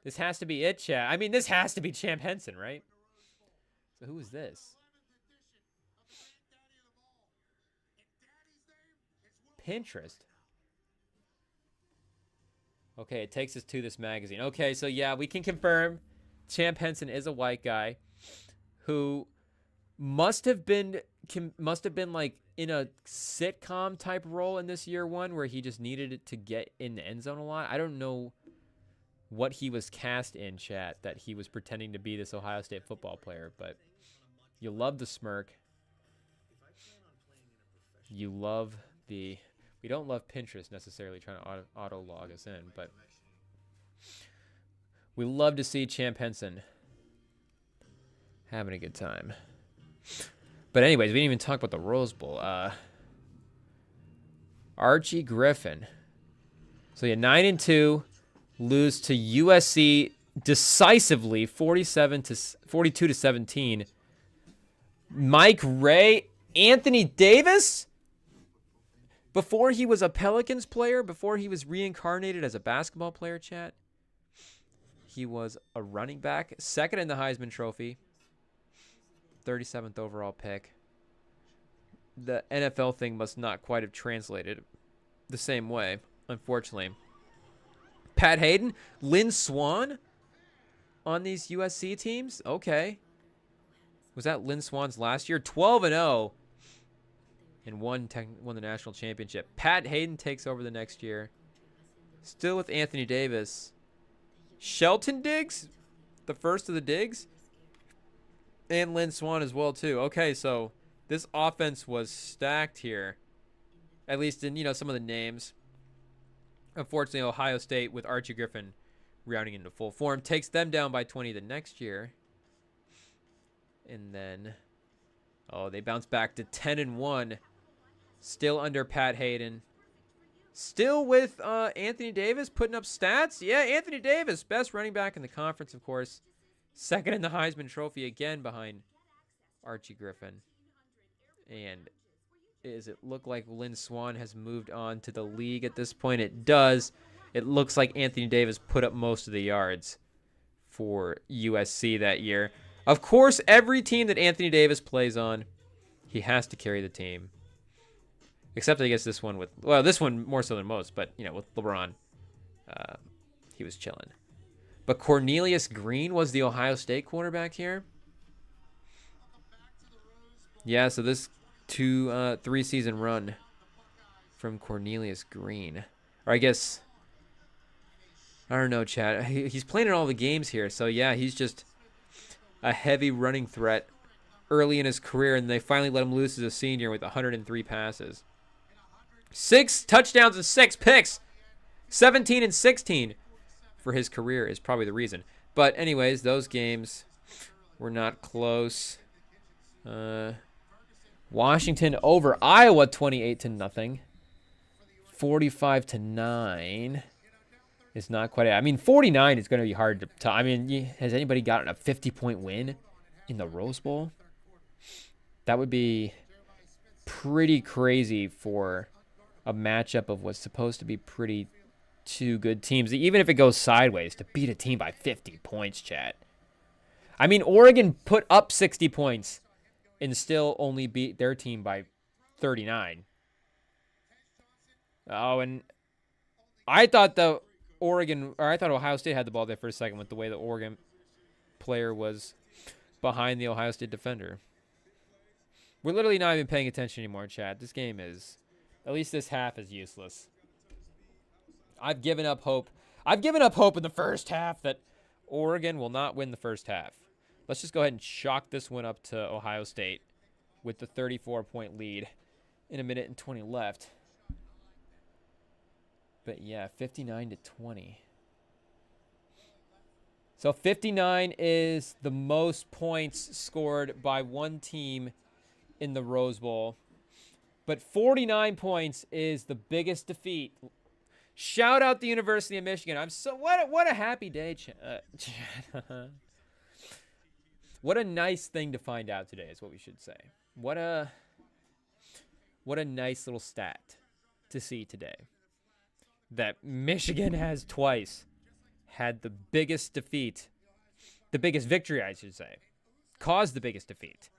This has to be it, chat. I mean, this has to be Champ Henson, right? So who is this? Pinterest. Okay, it takes us to this magazine. Okay, so yeah, we can confirm Champ Henson is a white guy who must have been like in a sitcom type role in this year one where he just needed it to get in the end zone a lot. I don't know what he was cast in, chat, that he was pretending to be this Ohio State football player, but you love the smirk. You love the... We don't love Pinterest necessarily trying to auto log us in, but we love to see Champ Henson having a good time. But anyways, we didn't even talk about the Rose Bowl. Archie Griffin. So yeah, 9-2, lose to USC decisively, 42-17. Mike Ray, Anthony Davis. Before he was a Pelicans player, before he was reincarnated as a basketball player, chat, he was a running back, second in the Heisman Trophy, 37th overall pick. The NFL thing must not quite have translated the same way, unfortunately. Pat Hayden, Lynn Swann on these USC teams? Okay. Was that Lynn Swann's last year? 12-0. And won the national championship. Pat Hayden takes over the next year. Still with Anthony Davis. Shelton Diggs, the first of the Diggs. And Lynn Swann as well, too. Okay, so this offense was stacked here. At least in, some of the names. Unfortunately, Ohio State with Archie Griffin rounding into full form. Takes them down by 20 the next year. And then... Oh, they bounce back to 10-1. Still under Pat Hayden. Still with Anthony Davis putting up stats. Yeah, Anthony Davis, best running back in the conference, of course. Second in the Heisman Trophy again behind Archie Griffin. And does it look like Lynn Swann has moved on to the league at this point? It does. It looks like Anthony Davis put up most of the yards for USC that year. Of course, every team that Anthony Davis plays on, he has to carry the team. Except, I guess, this one with... Well, this one more so than most, but, with LeBron, he was chilling. But Cornelius Green was the Ohio State quarterback here. Yeah, so this 3-season run from Cornelius Green. Or I guess, I don't know, Chad. He's playing in all the games here. So, yeah, he's just a heavy running threat early in his career, and they finally let him loose as a senior with 103 passes. 6 touchdowns and 6 picks. 17 and 16 for his career is probably the reason. But anyways, those games were not close. Washington over Iowa 28-0. 45-9 is not quite. I mean, 49 is going to be hard to. I mean, has anybody gotten a 50-point win in the Rose Bowl? That would be pretty crazy for a matchup of what's supposed to be pretty two good teams. Even if it goes sideways, to beat a team by 50 points, chat. I mean, Oregon put up 60 points and still only beat their team by 39. Oh, and I thought Ohio State had the ball there for a second with the way the Oregon player was behind the Ohio State defender. We're literally not even paying attention anymore, chat. This game is, at least this half is useless. I've given up hope. I've given up hope in the first half that Oregon will not win the first half. Let's just go ahead and chalk this one up to Ohio State with the 34-point lead in 1:20 left. But yeah, 59-20. So 59 is the most points scored by one team in the Rose Bowl. But 49 points is the biggest defeat. Shout out the University of Michigan. What a happy day, Chad. What a nice thing to find out today is what we should say. What a nice little stat to see today. That Michigan has twice had the biggest defeat, the biggest victory, I should say, caused the biggest defeat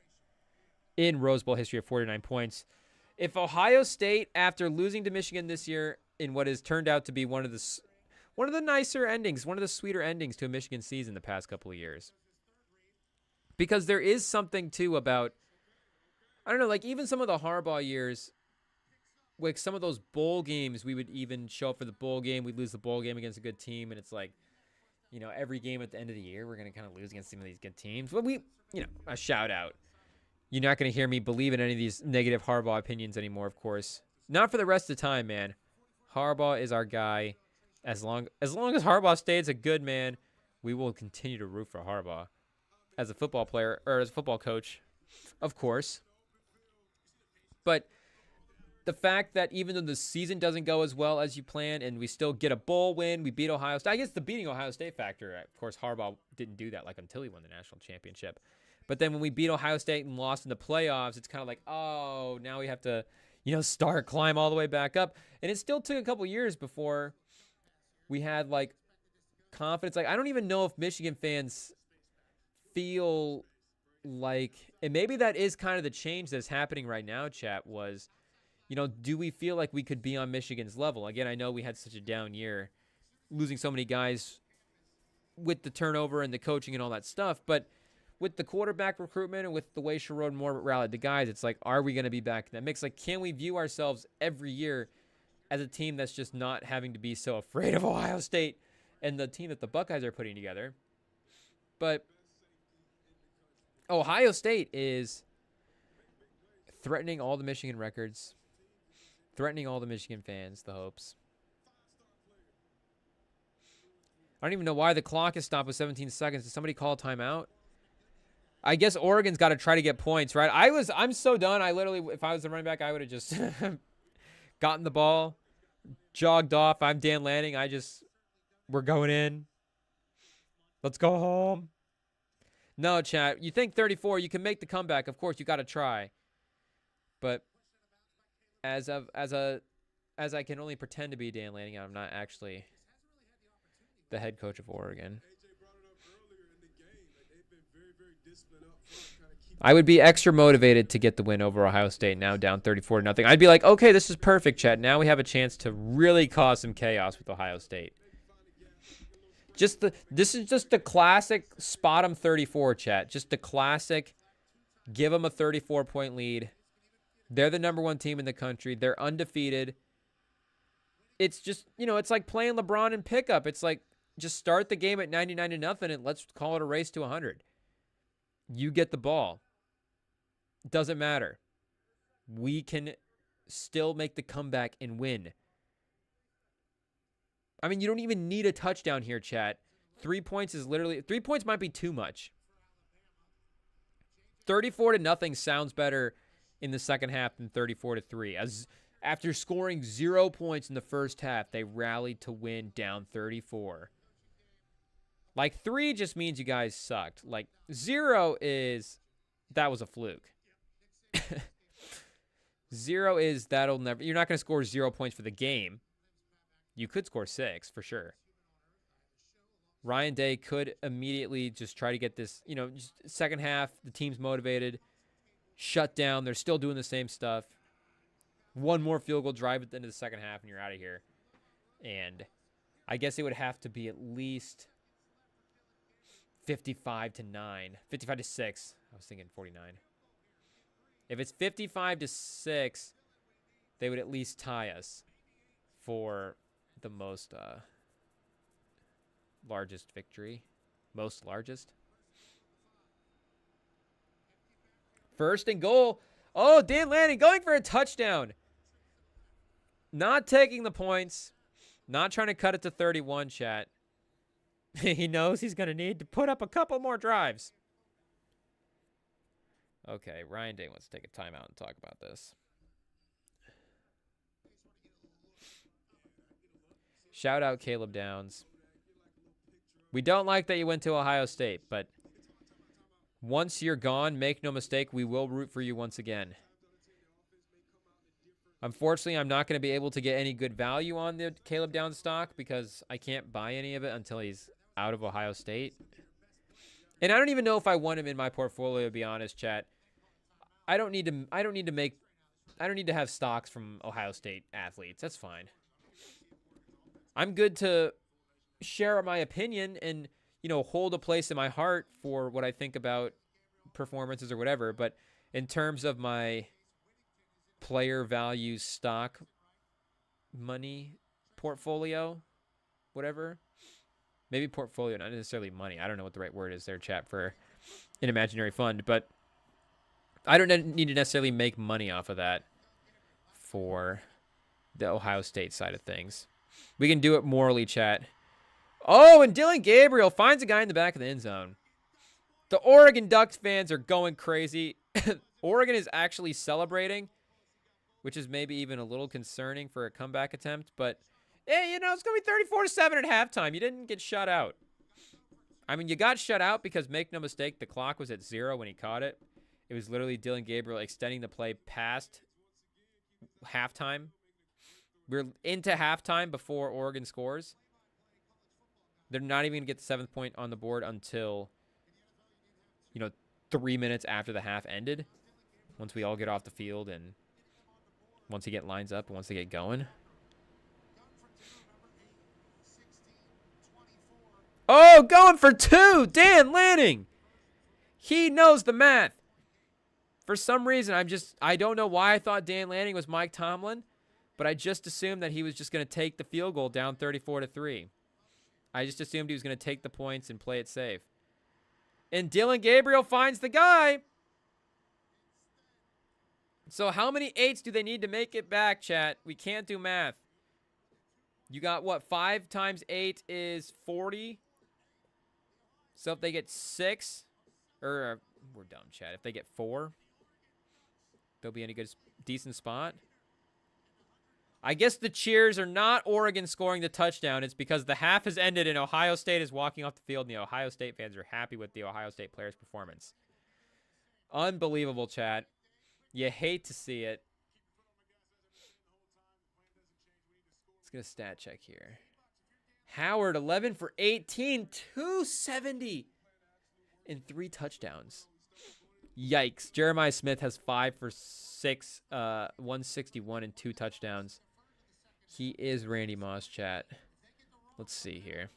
in Rose Bowl history of 49 points. If Ohio State, after losing to Michigan this year in what has turned out to be one of the nicer endings, one of the sweeter endings to a Michigan season the past couple of years, because there is something too about, I don't know, like even some of the Harbaugh years, like some of those bowl games, we would even show up for the bowl game. We'd lose the bowl game against a good team. And it's like, every game at the end of the year, we're going to kind of lose against some of these good teams. But a shout out. You're not going to hear me believe in any of these negative Harbaugh opinions anymore, of course. Not for the rest of the time, man. Harbaugh is our guy. As long as Harbaugh stays a good man, we will continue to root for Harbaugh as a football player or as a football coach, of course. But the fact that even though the season doesn't go as well as you plan and we still get a bowl win, we beat Ohio State. I guess the beating Ohio State factor, of course, Harbaugh didn't do that until he won the national championship. But then when we beat Ohio State and lost in the playoffs, it's kind of like, oh, now we have to, climb all the way back up. And it still took a couple years before we had confidence. I don't even know if Michigan fans feel like, and maybe that is kind of the change that's happening right now, chat, was, do we feel like we could be on Michigan's level? Again, I know we had such a down year, losing so many guys with the turnover and the coaching and all that stuff. But with the quarterback recruitment and with the way Sherrod Moore rallied the guys, it's like, are we going to be back in that mix? Can we view ourselves every year as a team that's just not having to be so afraid of Ohio State and the team that the Buckeyes are putting together? But Ohio State is threatening all the Michigan records, threatening all the Michigan fans, the hopes. I don't even know why the clock is stopped with 17 seconds. Did somebody call a timeout? I guess Oregon's got to try to get points, right? I'm so done. I literally, if I was the running back, I would have just gotten the ball, jogged off. I'm Dan Lanning. We're going in. Let's go home. No, chat. You think 34, you can make the comeback. Of course, you got to try. But as I can only pretend to be Dan Lanning, I'm not actually the head coach of Oregon. I would be extra motivated to get the win over Ohio State, now down 34-0. I'd be like, okay, this is perfect, chat. Now we have a chance to really cause some chaos with Ohio State. This is just the classic spot 'em 34, chat. Just the classic Give them a 34-point lead. They're the #1 team in the country. They're undefeated. It's just, it's like playing LeBron in pickup. It's like just start the game at 99-0 and let's call it a race to 100. You get the ball. Doesn't matter. We can still make the comeback and win. I mean, you don't even need a touchdown here, chat. 3 points is literally... 3 points might be too much. 34-0 sounds better in the second half than 34-3. As after scoring 0 points in the first half, they rallied to win down 34. Like, 3 just means you guys sucked. Like, 0 is... That was a fluke. 0 is that'll never... You're not going to score 0 points for the game. You could score 6, for sure. Ryan Day could immediately just try to get this, just second half, the team's motivated, shut down. They're still doing the same stuff. One more field goal drive at the end of the second half, and you're out of here. And I guess it would have to be at least 55-9. 55-6. I was thinking 49. If it's 55-6, they would at least tie us for the most largest victory. Most largest. First and goal. Oh, Dan Lanning going for a touchdown. Not taking the points. Not trying to cut it to 31, chat. He knows he's going to need to put up a couple more drives. Okay, Ryan Day wants to take a timeout and talk about this. Shout out Caleb Downs. We don't like that you went to Ohio State, but once you're gone, make no mistake, we will root for you once again. Unfortunately, I'm not going to be able to get any good value on the Caleb Downs stock because I can't buy any of it until he's out of Ohio State. And I don't even know if I want him in my portfolio, to be honest, chat. I don't need to have stocks from Ohio State athletes. That's fine. I'm good to share my opinion and, hold a place in my heart for what I think about performances or whatever. But in terms of my player value stock money portfolio, whatever, maybe portfolio, not necessarily money. I don't know what the right word is there, chat, for an imaginary fund. But I don't need to necessarily make money off of that for the Ohio State side of things. We can do it morally, chat. Oh, and Dylan Gabriel finds a guy in the back of the end zone. The Oregon Ducks fans are going crazy. Oregon is actually celebrating, which is maybe even a little concerning for a comeback attempt. But, hey, it's going to be 34-7 at halftime. You didn't get shut out. I mean, you got shut out because, make no mistake, the clock was at 0 when he caught it. It was literally Dylan Gabriel extending the play past halftime. We're into halftime before Oregon scores. They're not even going to get the 7th point on the board until, 3 minutes after the half ended. Once we all get off the field and once he get lines up and once they get going. Oh, going for 2. Dan Lanning. He knows the math. For some reason, I don't know why I thought Dan Lanning was Mike Tomlin, but I just assumed that he was just going to take the field goal down 34-3. I just assumed he was going to take the points and play it safe. And Dylan Gabriel finds the guy. So how many 8s do they need to make it back, chat? We can't do math. You got what? 5 times 8 is 40. So if they get 6, or we're dumb, chat. If they get 4, they'll be in a decent spot. I guess the cheers are not Oregon scoring the touchdown. It's because the half has ended and Ohio State is walking off the field, and the Ohio State fans are happy with the Ohio State players' performance. Unbelievable, chat. You hate to see it. Let's get a stat check here. Howard, 11 for 18, 270, and 3 touchdowns. Yikes. Jeremiah Smith has 5 for 6, 161, and 2 touchdowns. He is Randy Moss, chat. Let's see here.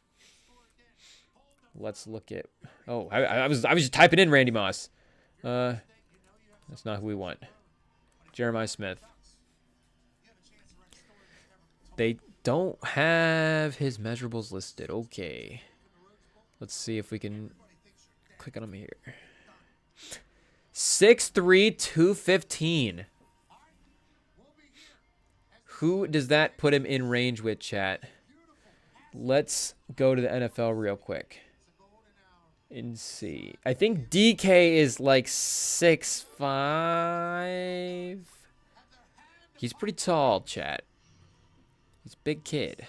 Let's look at... Oh, I was just typing in Randy Moss. That's not who we want. Jeremiah Smith. They don't have his measurables listed. Okay. Let's see if we can click on him here. 6'3", 215. Who does that put him in range with, chat? Let's go to the NFL real quick and see. I think DK is like 6'5". He's pretty tall, chat. He's a big kid.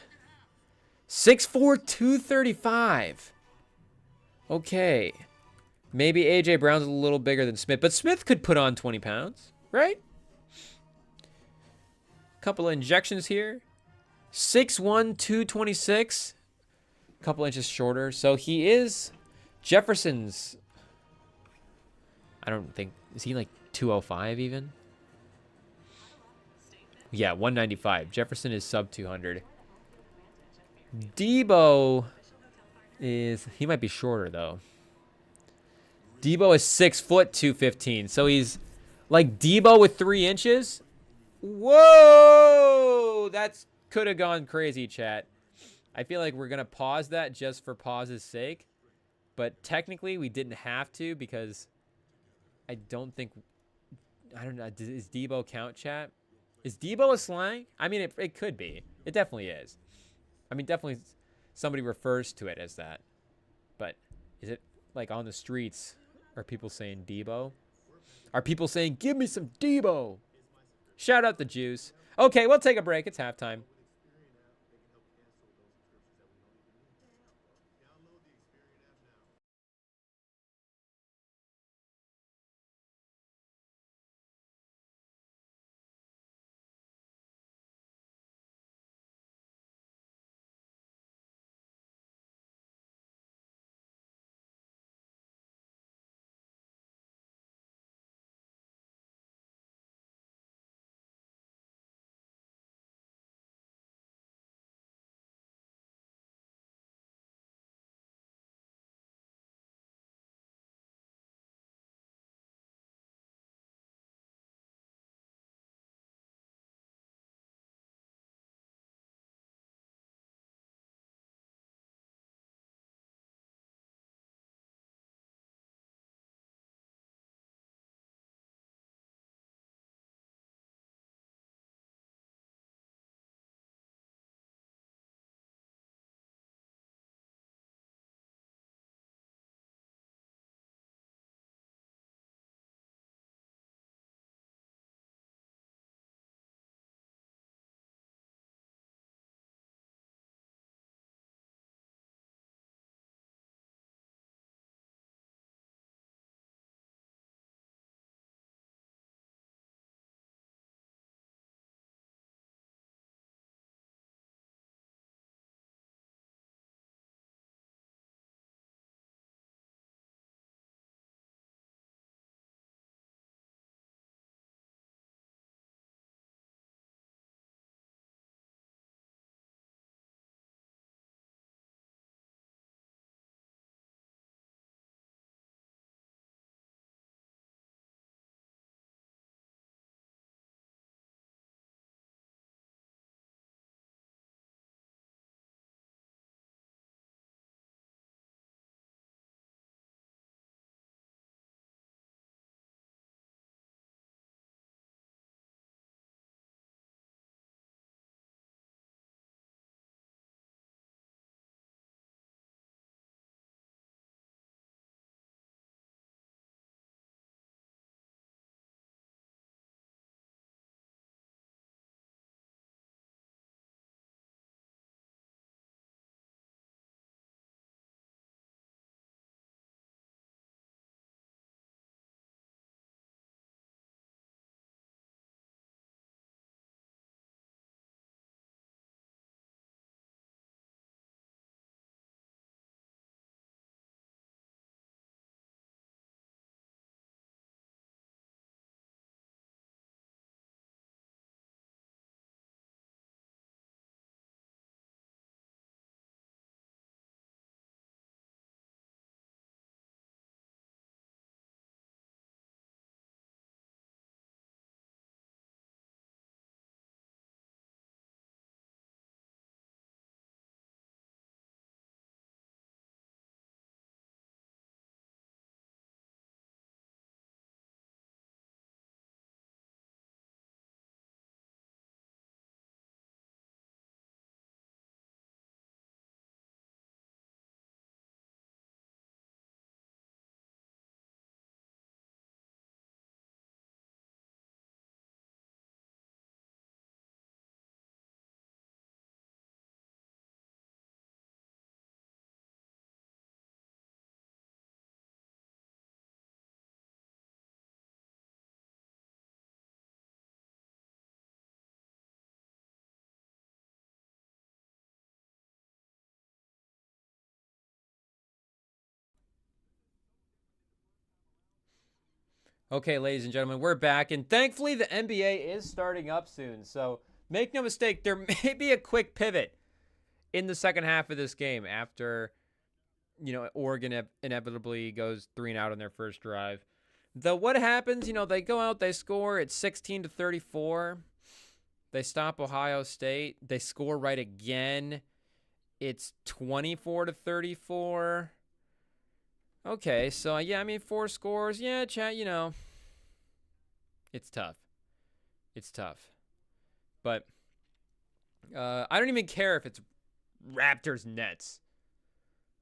6'4", 235. Okay. Maybe AJ Brown's a little bigger than Smith, but Smith could put on 20 pounds, right? Couple of injections here. 6'1", 226. A couple inches shorter. So he is Jefferson's. I don't think. Is he like 205 even? Yeah, 195. Jefferson is sub 200. Debo is. He might be shorter though. Debo is 6 foot 215. So he's like Debo with 3 inches. Whoa! That's could have gone crazy, chat. I feel like we're going to pause that just for pause's sake. But technically, we didn't have to because I don't think... I don't know. Is Debo count, chat? Is Debo a slang? I mean, it could be. It definitely is. I mean, definitely somebody refers to it as that. But is it like on the streets? Are people saying Debo? Are people saying, give me some Debo? Shout out the Juice. Okay, we'll take a break. It's halftime. Okay, ladies and gentlemen, we're back, and thankfully the NBA is starting up soon. So make no mistake, there may be a quick pivot in the second half of this game after, Oregon inevitably goes 3-and-out on their first drive. Though what happens, they go out, they score, it's 16-34. They stop Ohio State. They score right again. It's 24-34. Okay, so yeah, 4 scores. Yeah, chat, it's tough. It's tough. But I don't even care if it's Raptors Nets.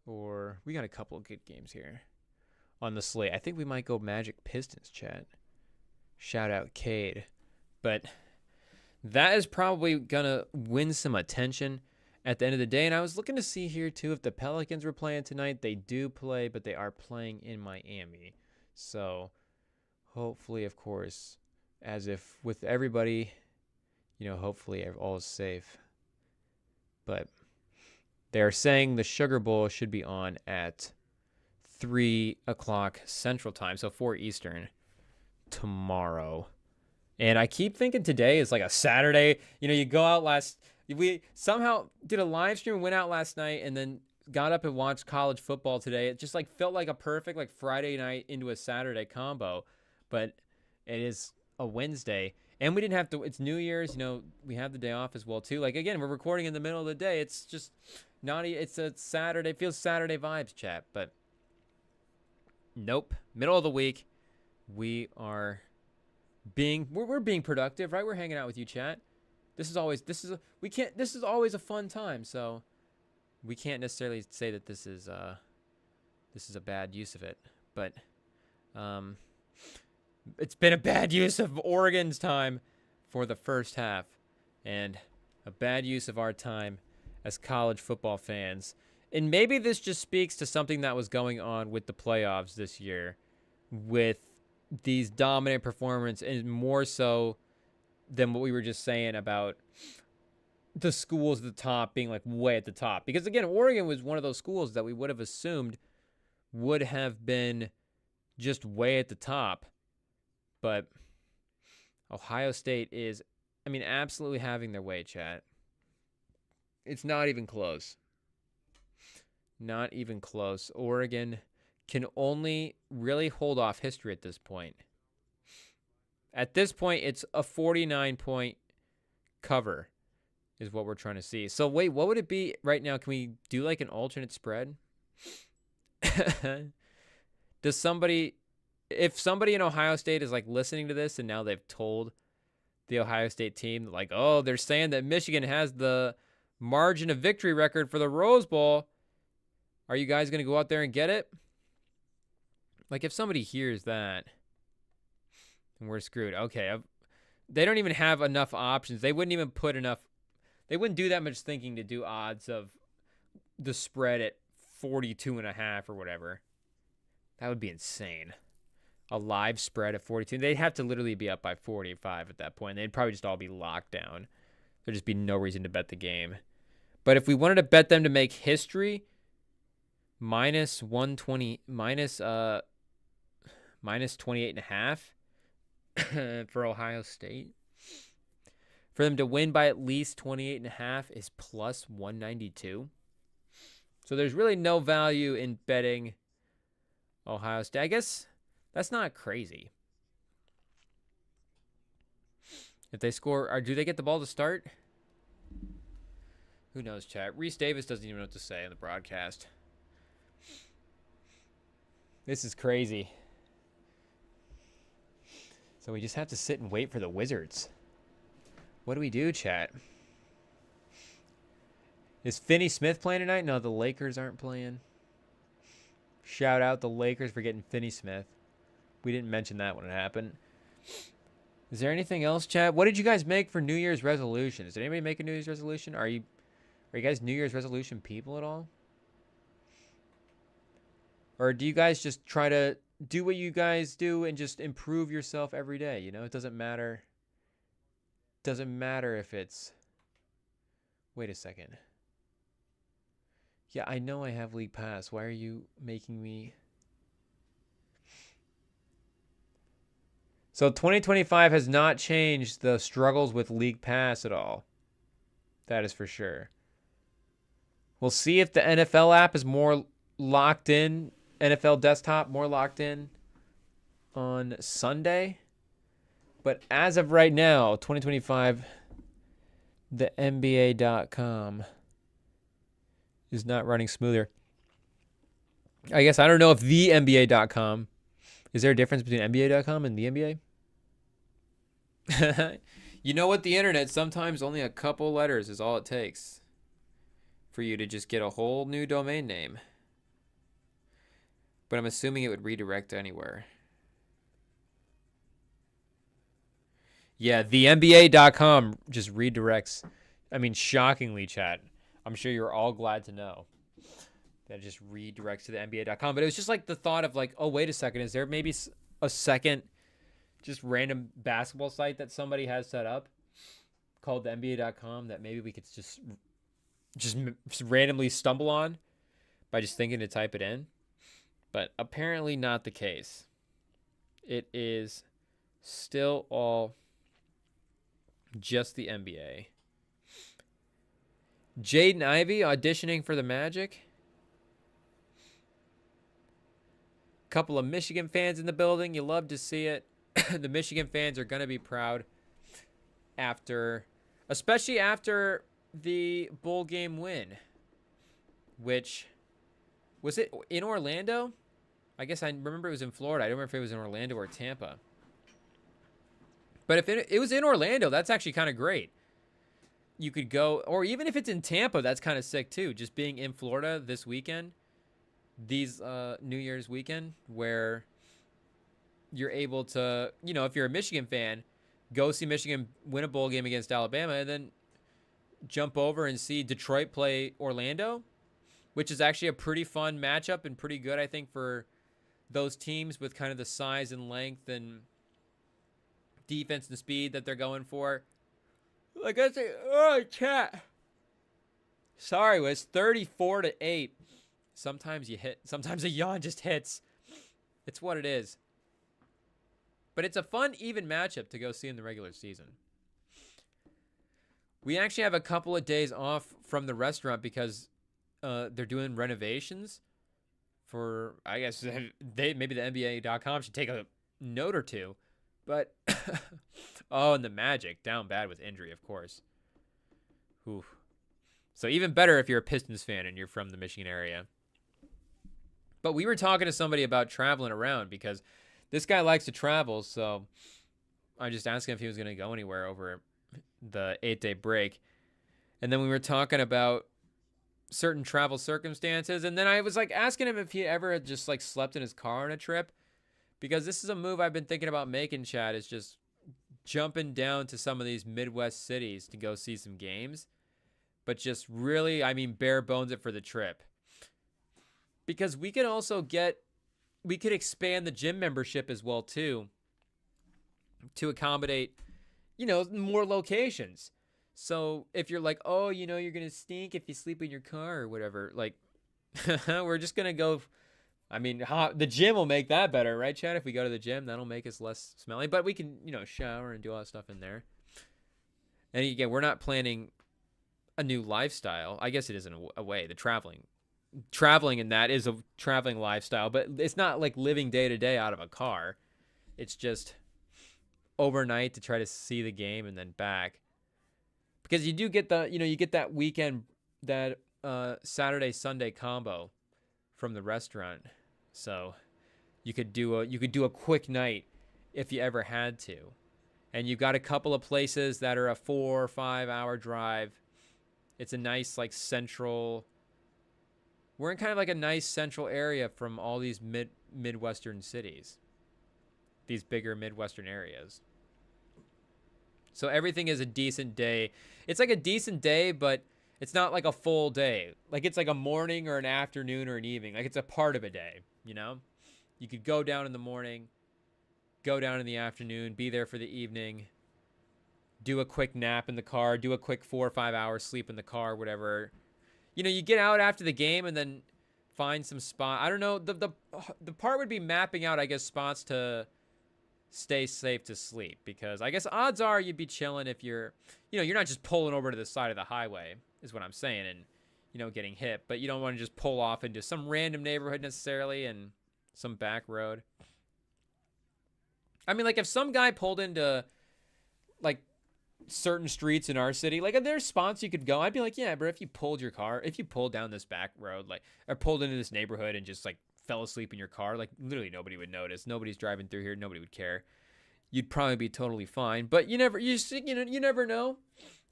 Or we got a couple of good games here on the slate. I think we might go Magic Pistons, chat. Shout out Cade. But that is probably going to win some attention at the end of the day. And I was looking to see here, too, if the Pelicans were playing tonight. They do play, but they are playing in Miami. So hopefully, of course, as if with everybody, hopefully all is safe. But they're saying the Sugar Bowl should be on at 3 o'clock Central Time, so 4 Eastern tomorrow. And I keep thinking today is like a Saturday. You go out we somehow did a live stream, went out last night, and then got up and watched college football today. It just felt like a perfect Friday night into a Saturday combo. But it is a Wednesday. And we didn't have to, it's New Year's, we have the day off as well, too. Again, we're recording in the middle of the day. It's just it's a Saturday, feels Saturday vibes, chat. But nope, middle of the week, we're being productive, right? We're hanging out with you, chat. This is always a fun time, so we can't necessarily say that this is a bad use of it. But it's been a bad use of Oregon's time for the first half, and a bad use of our time as college football fans. And maybe this just speaks to something that was going on with the playoffs this year, with these dominant performances, and more so than what we were just saying about the schools at the top being way at the top. Because again, Oregon was one of those schools that we would have assumed would have been just way at the top. But Ohio State is, absolutely having their way, chat. It's not even close. Not even close. Oregon can only really hold off history at this point. At this point, it's a 49-point cover is what we're trying to see. So wait, what would it be right now? Can we do an alternate spread? If somebody in Ohio State is listening to this and now they've told the Ohio State team they're saying that Michigan has the margin of victory record for the Rose Bowl, are you guys going to go out there and get it? If somebody hears that, and we're screwed. Okay, they don't even have enough options. They wouldn't even put enough. They wouldn't do that much thinking to do odds of the spread at 42.5 or whatever. That would be insane. A live spread of 42. They'd have to literally be up by 45 at that point. They'd probably just all be locked down. There'd just be no reason to bet the game. But if we wanted to bet them to make history, minus 120, minus 28.5 for Ohio State. For them to win by at least 28.5 is plus 192. So there's really no value in betting Ohio State. I guess that's not crazy. If they score, or do they get the ball to start? Who knows, chat? Reese Davis doesn't even know what to say in the broadcast. This is crazy. So we just have to sit and wait for the Wizards. What do we do, chat? Is Finney Smith playing tonight? No, the Lakers aren't playing. Shout out the Lakers for getting Finney Smith. We didn't mention that when it happened. Is there anything else, chat? What did you guys make for New Year's resolutions? Did anybody make a New Year's resolution? Are you guys New Year's resolution people at all? Or do you guys just try to do what you guys do and just improve yourself every day? It doesn't matter. Doesn't matter if it's... Wait a second. Yeah, I know I have League Pass. Why are you making me... So 2025 has not changed the struggles with League Pass at all. That is for sure. We'll see if the NFL app is more locked in, NFL desktop more locked in on Sunday. But as of right now, 2025, the NBA.com is not running smoother. I guess I don't know if the NBA.com, is there a difference between NBA.com and the NBA? You know what, the internet, sometimes only a couple letters is all it takes for you to just get a whole new domain name. But I'm assuming it would redirect anywhere. Yeah, the NBA.com just redirects. I mean, shockingly, chat. I'm sure you're all glad to know that it just redirects to the NBA.com. But it was just like the thought of like, oh, wait a second. Is there maybe a second just random basketball site that somebody has set up called the NBA.com that maybe we could just randomly stumble on by just thinking to type it in? But apparently not the case. It is still all just the NBA. Jaden Ivey auditioning for the Magic. Couple of Michigan fans in the building. You love to see it. The Michigan fans are going to be proud especially after the bowl game win, which was it in Orlando? I guess I remember it was in Florida. I don't remember if it was in Orlando or Tampa. But if it was in Orlando, that's actually kind of great. You could go, or even if it's in Tampa, that's kind of sick too. Just being in Florida this weekend, these New Year's weekend, where you're able to, if you're a Michigan fan, go see Michigan win a bowl game against Alabama and then jump over and see Detroit play Orlando, which is actually a pretty fun matchup and pretty good, I think, for those teams with kind of the size and length and defense and speed that they're going for. Like I say, oh, chat. Sorry, it was 34-8. Sometimes a yawn just hits. It's what it is. But it's a fun, even matchup to go see in the regular season. We actually have a couple of days off from the restaurant because they're doing renovations for, I guess, maybe the NBA.com should take a note or two. But, oh, and the Magic, down bad with injury, of course. Oof. So even better if you're a Pistons fan and you're from the Michigan area. But we were talking to somebody about traveling around because this guy likes to travel, so I just asked him if he was going to go anywhere over the 8-day break. And then we were talking about certain travel circumstances, and then I was like asking him if he ever just like slept in his car on a trip, because this is a move I've been thinking about making, Chad, is just jumping down to some of these Midwest cities to go see some games, but just really, bare bones it for the trip. Because we could also we could expand the gym membership as well too, to accommodate, more locations. So if you're like, oh, you're going to stink if you sleep in your car or whatever, like, we're just going to go. The gym will make that better, right, Chad? If we go to the gym, that'll make us less smelly, but we can, shower and do all that stuff in there. And again, we're not planning a new lifestyle. I guess it is in a way, the traveling in that is a traveling lifestyle, but it's not like living day to day out of a car. It's just overnight to try to see the game and then back, because you do get you get that weekend, that Saturday Sunday combo from the restaurant. So you could do a quick night if you ever had to, and you've got a couple of places that are a 4 or 5 hour drive. It's a nice central. We're in kind of like a nice central area from all these Midwestern cities, these bigger Midwestern areas. So everything is a decent day. It's like a decent day, but it's not like a full day. Like it's like a morning or an afternoon or an evening. Like it's a part of a day, You could go down in the morning, go down in the afternoon, be there for the evening, do a quick nap in the car, do a quick 4 or 5 hours sleep in the car, whatever. You get out after the game and then find some spot. I don't know. The part would be mapping out, I guess, spots to stay safe to sleep, because I guess odds are you'd be chilling if you're, you're not just pulling over to the side of the highway, is what I'm saying, and, getting hit. But you don't want to just pull off into some random neighborhood necessarily and some back road. I mean, like, if some guy pulled into, like, certain streets in our city, like, if there's spots you could go, I'd be like, yeah, bro, if you pulled down this back road, like, or pulled into this neighborhood and just, like, fell asleep in your car, like, literally nobody would notice. Nobody's driving through here. Nobody would care. You'd probably be totally fine. But you never know.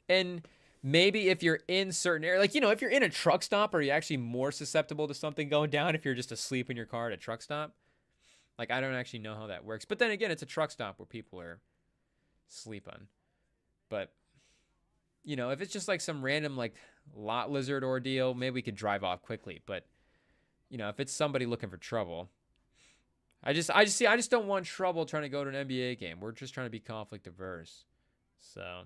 And maybe if you're in certain areas, like, if you're in a truck stop, are you actually more susceptible to something going down if you're just asleep in your car at a truck stop? Like, I don't actually know how that works. But then again, it's a truck stop where people are sleeping. But, if it's just like some random, like, lot lizard ordeal, maybe we could drive off quickly. But, if it's somebody looking for trouble, I just don't want trouble trying to go to an NBA game. We're just trying to be conflict averse. So,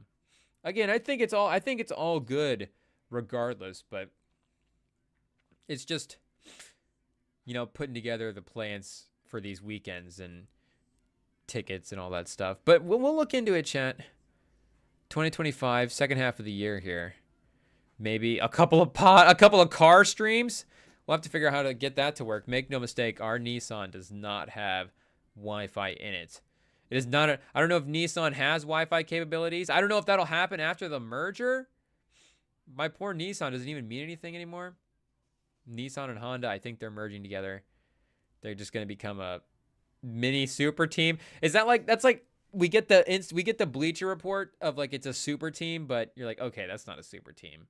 again, I think it's all good regardless, but it's just, putting together the plans for these weekends and tickets and all that stuff. But we'll look into it, chat. 2025, second half of the year here. Maybe a couple of car streams. We'll have to figure out how to get that to work. Make no mistake, our Nissan does not have Wi-Fi in it. It is not I don't know if Nissan has Wi-Fi capabilities. I don't know if that'll happen after the merger. My poor Nissan doesn't even mean anything anymore. Nissan and Honda, I think they're merging together. They're just going to become a mini super team. Is that like, that's like, we get the Bleacher Report of, like, it's a super team, but you're like, okay, that's not a super team.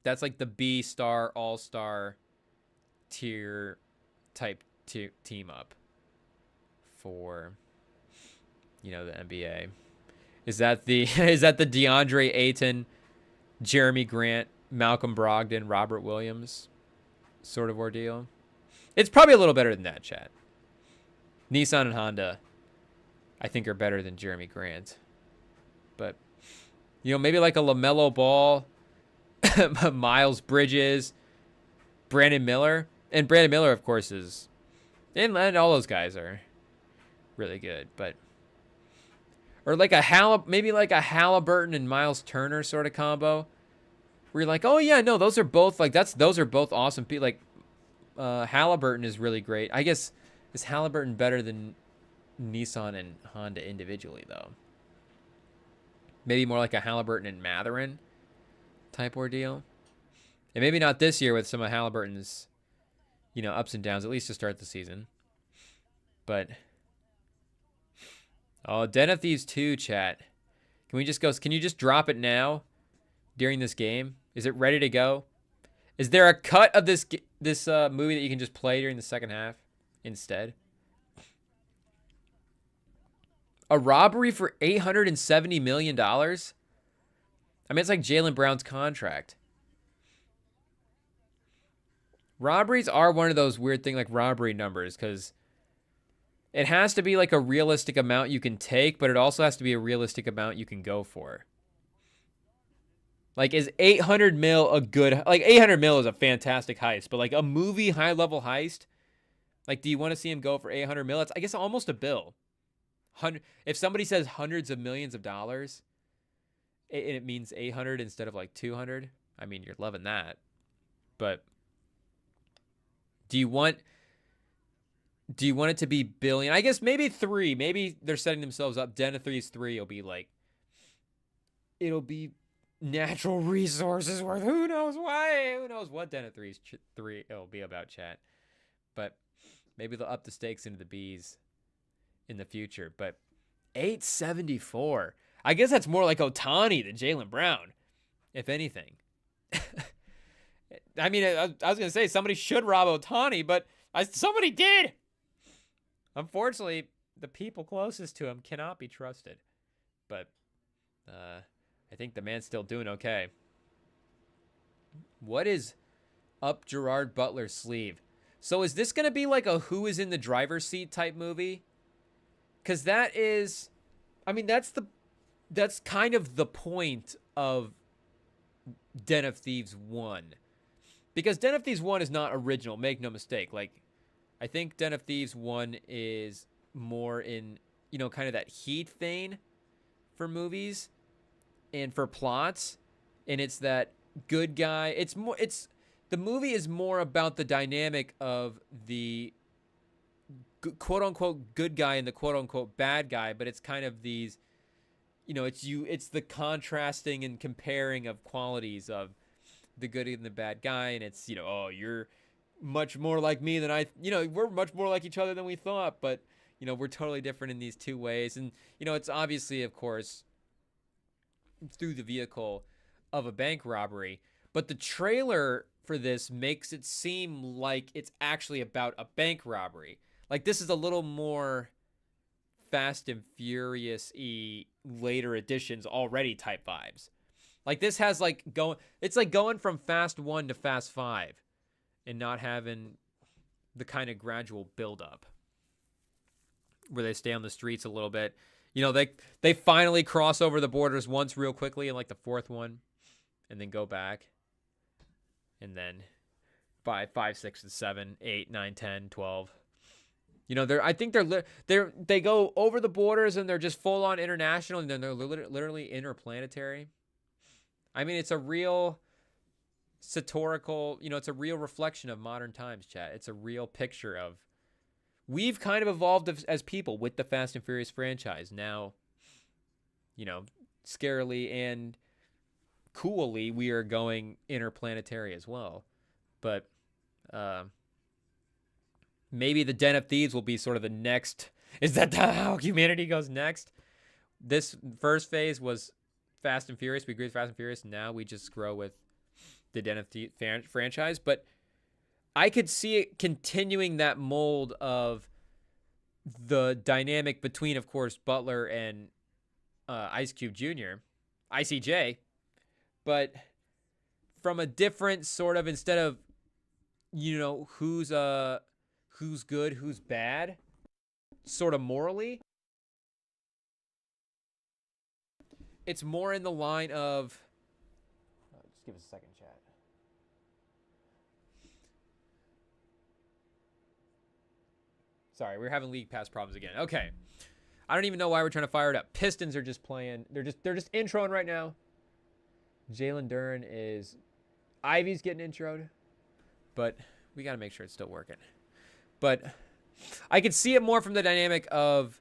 That's like the B-star, all-star tier type team up for, the NBA. Is that the DeAndre Ayton, Jeremy Grant, Malcolm Brogdon, Robert Williams sort of ordeal? It's probably a little better than that, chat. Nissan and Honda, I think, are better than Jeremy Grant. But, maybe like a LaMelo Ball, Miles Bridges, Brandon Miller. And Brandon Miller, of course, is... And all those guys are really good. But... Or like maybe like a Halliburton and Miles Turner sort of combo. Where you're like, oh, yeah, no, those are both... Like, those are both awesome people. Like, Halliburton is really great. I guess, is Halliburton better than Nissan and Honda individually, though? Maybe more like a Halliburton and Matherin type ordeal. And maybe not this year with some of Halliburton's, ups and downs, at least to start the season. But, oh, Den of Thieves 2, chat. Can you just drop it now during this game? Is it ready to go? Is there a cut of this movie that you can just play during the second half instead? A robbery for $870 million? I mean, it's like Jaylen Brown's contract. Robberies are one of those weird things, like robbery numbers, because it has to be like a realistic amount you can take, but it also has to be a realistic amount you can go for. Like, is 800 mil a good... Like, 800 mil is a fantastic heist, but like a movie high-level heist, like, do you want to see him go for 800 mil? It's, I guess, almost a bill. If somebody says hundreds of millions of dollars, and it means 800 instead of like 200, I mean, you're loving that. But do you want it to be billion? I guess maybe 3. Maybe they're setting themselves up. Den of Thieves 3 will be like, it'll be natural resources worth who knows why. Who knows what Den of Thieves 3 it'll be about, chat. But maybe they'll up the stakes into the B's in the future. But 874. I guess that's more like Ohtani than Jaylen Brown, if anything. I mean, I was going to say somebody should rob Ohtani, but somebody did. Unfortunately, the people closest to him cannot be trusted. But I think the man's still doing okay. What is up Gerard Butler's sleeve? So is this going to be like a who is in the driver's seat type movie? Because that is, I mean, that's kind of the point of Den of Thieves 1. Because Den of Thieves 1 is not original, make no mistake. Like, I think Den of Thieves 1 is more in, kind of that Heat vein for movies and for plots. And it's that good guy. The movie is more about the dynamic of the quote unquote good guy and the quote unquote bad guy, but it's kind of these, it's the contrasting and comparing of qualities of the good and the bad guy. And it's, oh, you're much more like me than we're much more like each other than we thought, but we're totally different in these two ways. And it's obviously, of course, through the vehicle of a bank robbery, but the trailer for this makes it seem like it's actually about a bank robbery. Like, this is a little more Fast and Furious-y later editions already type vibes. Like, this has it's like going from Fast 1 to Fast 5 and not having the kind of gradual build-up where they stay on the streets a little bit. They finally cross over the borders once real quickly in like the fourth one, and then go back. And then by 5, 6, and 7, 8, 9, 10, 12. I think they go over the borders and they're just full on international, and then they're literally interplanetary. I mean, it's a real satirical, it's a real reflection of modern times, chat. It's a real picture of, we've kind of evolved as people with the Fast and Furious franchise. Now, scarily and coolly, we are going interplanetary as well. But maybe the Den of Thieves will be sort of the next. Is that how humanity goes next? This first phase was Fast and Furious. We agree with Fast and Furious. Now we just grow with the Den of Thieves franchise. But I could see it continuing that mold of the dynamic between, of course, Butler and Ice Cube Jr., ICJ, but from a different sort of, instead of, who's good, who's bad, sort of morally, it's more in the line of, just give us a second, chat. Sorry, we're having League Pass problems again. Okay. I don't even know why we're trying to fire it up. Pistons are just playing. They're just introing right now. Jalen Duren is... Ivy's getting introed. But we got to make sure it's still working. But I could see it more from the dynamic of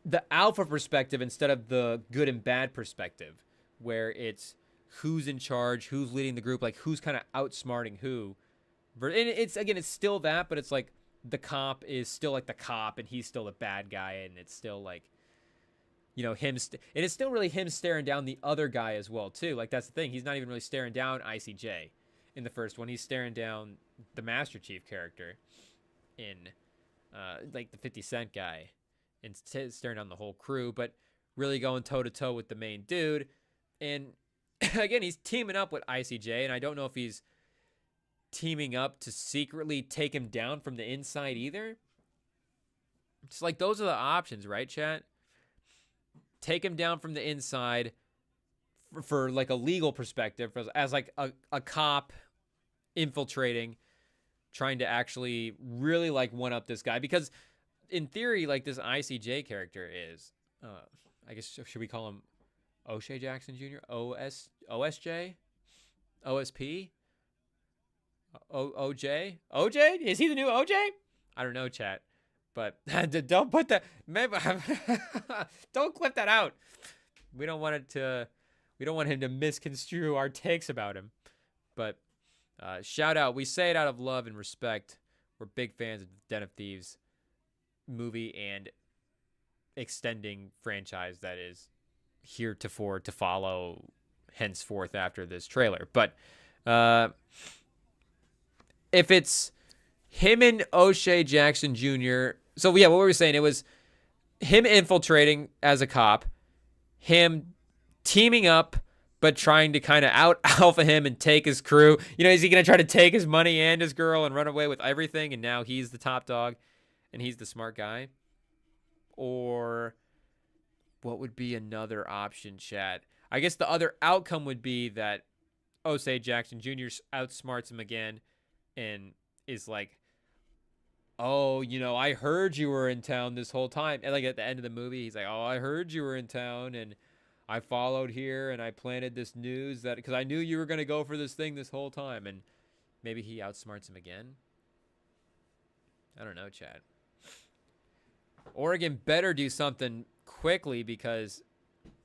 the alpha perspective instead of the good and bad perspective, where it's who's in charge, who's leading the group, like who's kind of outsmarting who. And it's still that, but it's like the cop is still like the cop and he's still the bad guy, and it's still like, him and it's still really him staring down the other guy as well too. Like, that's the thing, he's not even really staring down ICJ in the first one. He's staring down the Master Chief character in like the 50 Cent guy, and staring down the whole crew, but really going toe to toe with the main dude. And again, he's teaming up with ICJ, and I don't know if he's teaming up to secretly take him down from the inside either. It's like, those are the options, right, chat? Take him down from the inside for like a legal perspective, as like a cop infiltrating, trying to actually really like one up this guy, because in theory, like, this ICJ character is, I guess, should we call him O'Shea Jackson Jr.? OSJ? OSP? OJ? OJ? Is he the new OJ? I don't know, chat. But don't put that. Maybe don't clip that out. We don't want him to misconstrue our takes about him. But shout out. We say it out of love and respect. We're big fans of the Den of Thieves movie and extending franchise that is heretofore to follow henceforth after this trailer. But if it's him and O'Shea Jackson Jr. So yeah, what were we saying? It was him infiltrating as a cop, him teaming up but trying to kind of out alpha him and take his crew. Is he going to try to take his money and his girl and run away with everything, and now he's the top dog and he's the smart guy? Or what would be another option, chat? I guess the other outcome would be that O'Shea Jackson Jr. outsmarts him again and is like oh, I heard you were in town this whole time. And like at the end of the movie, he's like, oh, I heard you were in town and I followed here and I planted this news that because I knew you were going to go for this thing this whole time. And maybe he outsmarts him again. I don't know, Chad. Oregon better do something quickly because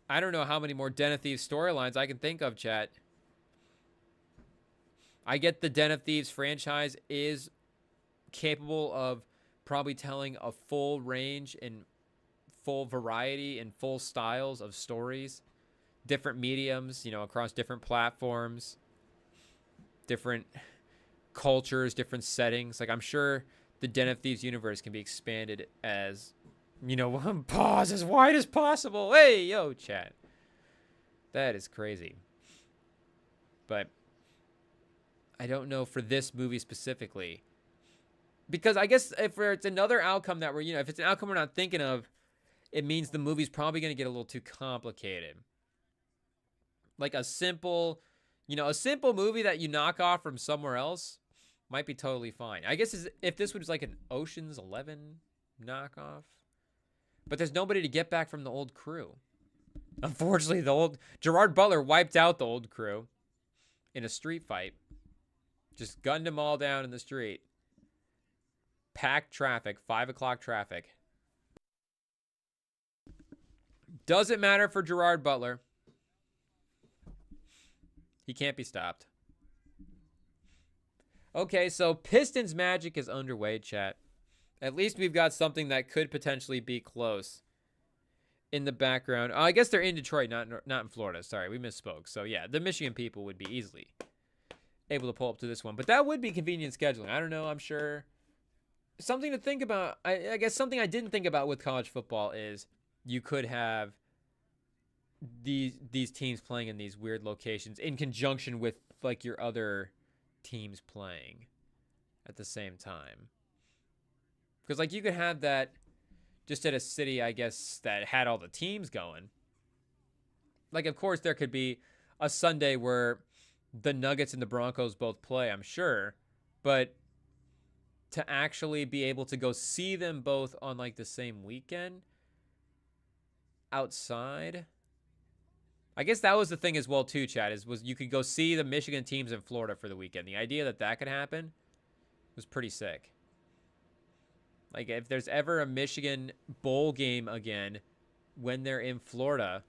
I don't know how many more Den of Thieves storylines I can think of, chat. I get the Den of Thieves franchise is capable of probably telling a full range and full variety and full styles of stories, different mediums, across different platforms, different cultures, different settings. Like I'm sure the Den of Thieves universe can be expanded as, pause as wide as possible. Hey, yo, chat. That is crazy. But I don't know for this movie specifically. Because I guess if it's another outcome that if it's an outcome we're not thinking of, it means the movie's probably going to get a little too complicated. Like a simple movie that you knock off from somewhere else might be totally fine. I guess if this was like an Ocean's 11 knockoff. But there's nobody to get back from the old crew. Unfortunately, the old Gerard Butler wiped out the old crew in a street fight. Just gunned them all down in the street. Packed traffic, 5 o'clock traffic. Doesn't matter for Gerard Butler. He can't be stopped. Okay, so Pistons magic is underway, chat. At least we've got something that could potentially be close in the background. Oh, I guess they're in Detroit, not in Florida. Sorry, we misspoke. So, yeah, the Michigan people would be easily able to pull up to this one. But that would be convenient scheduling. I don't know. I'm sure. Something to think about. I guess something I didn't think about with college football is you could have these teams playing in these weird locations in conjunction with, like, your other teams playing at the same time. Because, like, you could have that just at a city, I guess, that had all the teams going. Like, of course, there could be a Sunday where the Nuggets and the Broncos both play, I'm sure. But to actually be able to go see them both on, like, the same weekend outside. I guess that was the thing as well, too, Chad, was you could go see the Michigan teams in Florida for the weekend. The idea that could happen was pretty sick. Like, if there's ever a Michigan bowl game again when they're in Florida,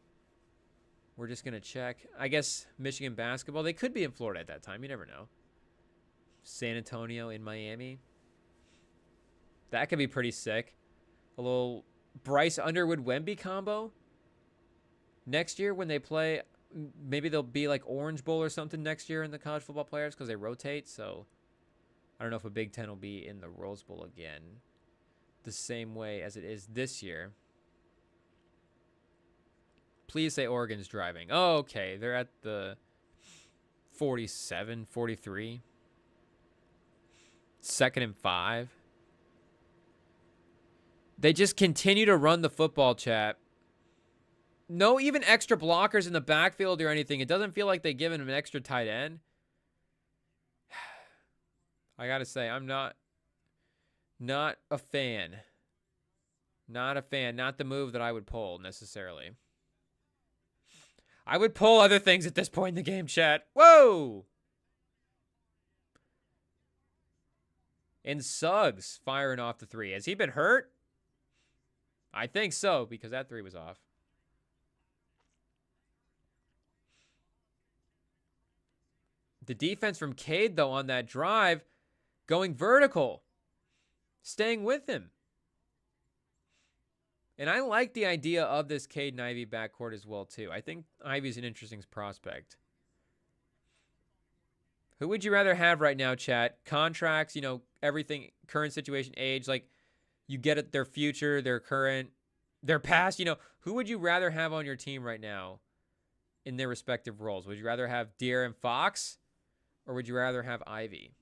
we're just going to check. I guess Michigan basketball, they could be in Florida at that time. You never know. San Antonio in Miami. That could be pretty sick. A little Bryce Underwood-Wemby combo. Next year when they play, maybe they'll be like Orange Bowl or something next year in the college football players because they rotate. So I don't know if a Big Ten will be in the Rose Bowl again the same way as it is this year. Please say Oregon's driving. Oh, okay. They're at the 47, 43. 2nd and 5. They just continue to run the football, chat. No even extra blockers in the backfield or anything. It doesn't feel like they give him an extra tight end. I got to say, I'm not a fan. Not a fan. Not the move that I would pull necessarily. I would pull other things at this point in the game, chat. Whoa! And Suggs firing off the 3. Has he been hurt? I think so, because that 3 was off. The defense from Cade, though, on that drive, going vertical. Staying with him. And I like the idea of this Cade and Ivy backcourt as well, too. I think Ivy's an interesting prospect. Who would you rather have right now, chat? Contracts, everything, current situation, age, like, you get it, their future, their current, their past, who would you rather have on your team right now in their respective roles? Would you rather have De'Aaron Fox or would you rather have Ivy?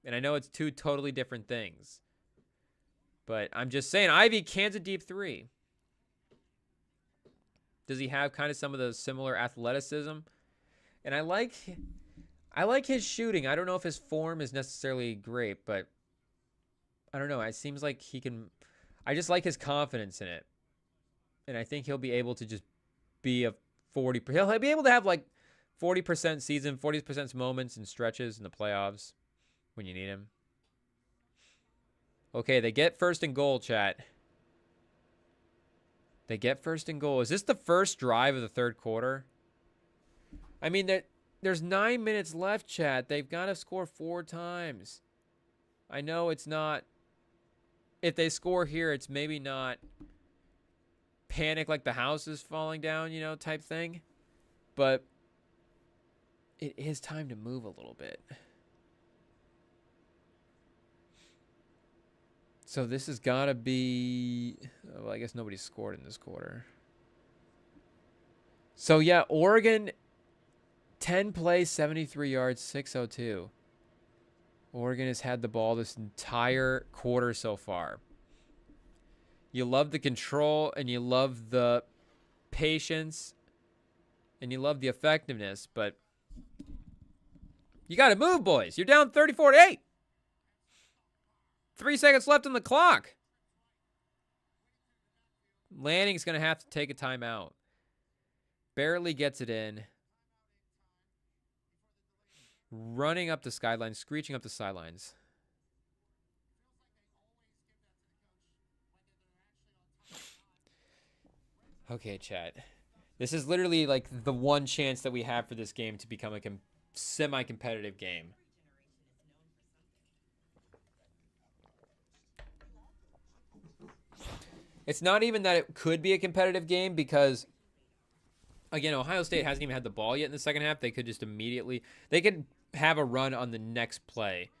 And I know it's two totally different things. But I'm just saying, Ivy cans a deep 3. Does he have kind of some of the similar athleticism? And I like his shooting. I don't know if his form is necessarily great, but I don't know. It seems like he can. I just like his confidence in it, and I think he'll be able to just be a 40. He'll be able to have like 40% season, 40% moments and stretches in the playoffs when you need him. Okay, they get first and goal, chat. They get first and goal. Is this the first drive of the third quarter? I mean, there's 9 minutes left, chat. They've got to score 4 times. I know it's not. If they score here, it's maybe not panic like the house is falling down, you know, type thing. But it is time to move a little bit. So this has got to be... Well, I guess nobody scored in this quarter. So, yeah, Oregon, 10 plays, 73 yards, 602. Oregon has had the ball this entire quarter so far. You love the control, and you love the patience, and you love the effectiveness, but you got to move, boys. You're down 34-8. 3 seconds left on the clock. Lanning's going to have to take a timeout. Barely gets it in. Running up the skyline, screeching up the sidelines. Okay, chat. This is literally like the one chance that we have for this game to become a semi-competitive game. It's not even that it could be a competitive game because, again, Ohio State hasn't even had the ball yet in the second half. They could just immediately... They could have a run on the next play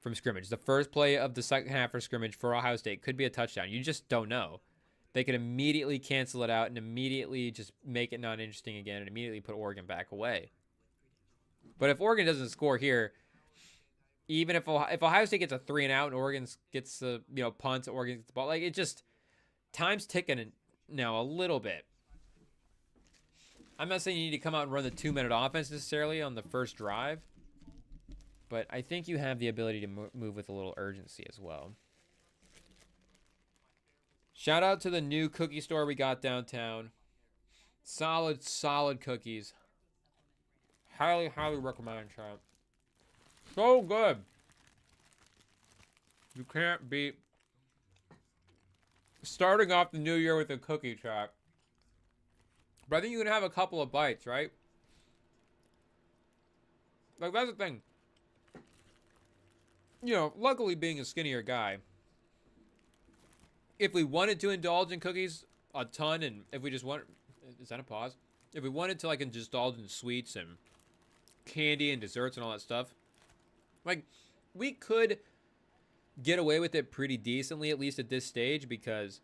from scrimmage. The first play of the second half for scrimmage for Ohio State could be a touchdown. You just don't know. They could immediately cancel it out and immediately just make it not interesting again and immediately put Oregon back away. But if Oregon doesn't score here, even if Ohio State gets a 3-and-out and Oregon gets the punts, Oregon gets the ball, like it just... Time's ticking now a little bit. I'm not saying you need to come out and run the 2-minute offense necessarily on the first drive, but I think you have the ability to move with a little urgency as well. Shout out to the new cookie store we got downtown. Solid, solid cookies. Highly, highly recommend, chat. So good. You can't beat starting off the new year with a cookie, chat. But I think you can have a couple of bites, right? Like, that's the thing. You know, luckily being a skinnier guy, if we wanted to indulge in cookies a ton, and if we just want... Is that a pause? If we wanted to, like, indulge in sweets and candy and desserts and all that stuff, like, we could get away with it pretty decently, at least at this stage, because,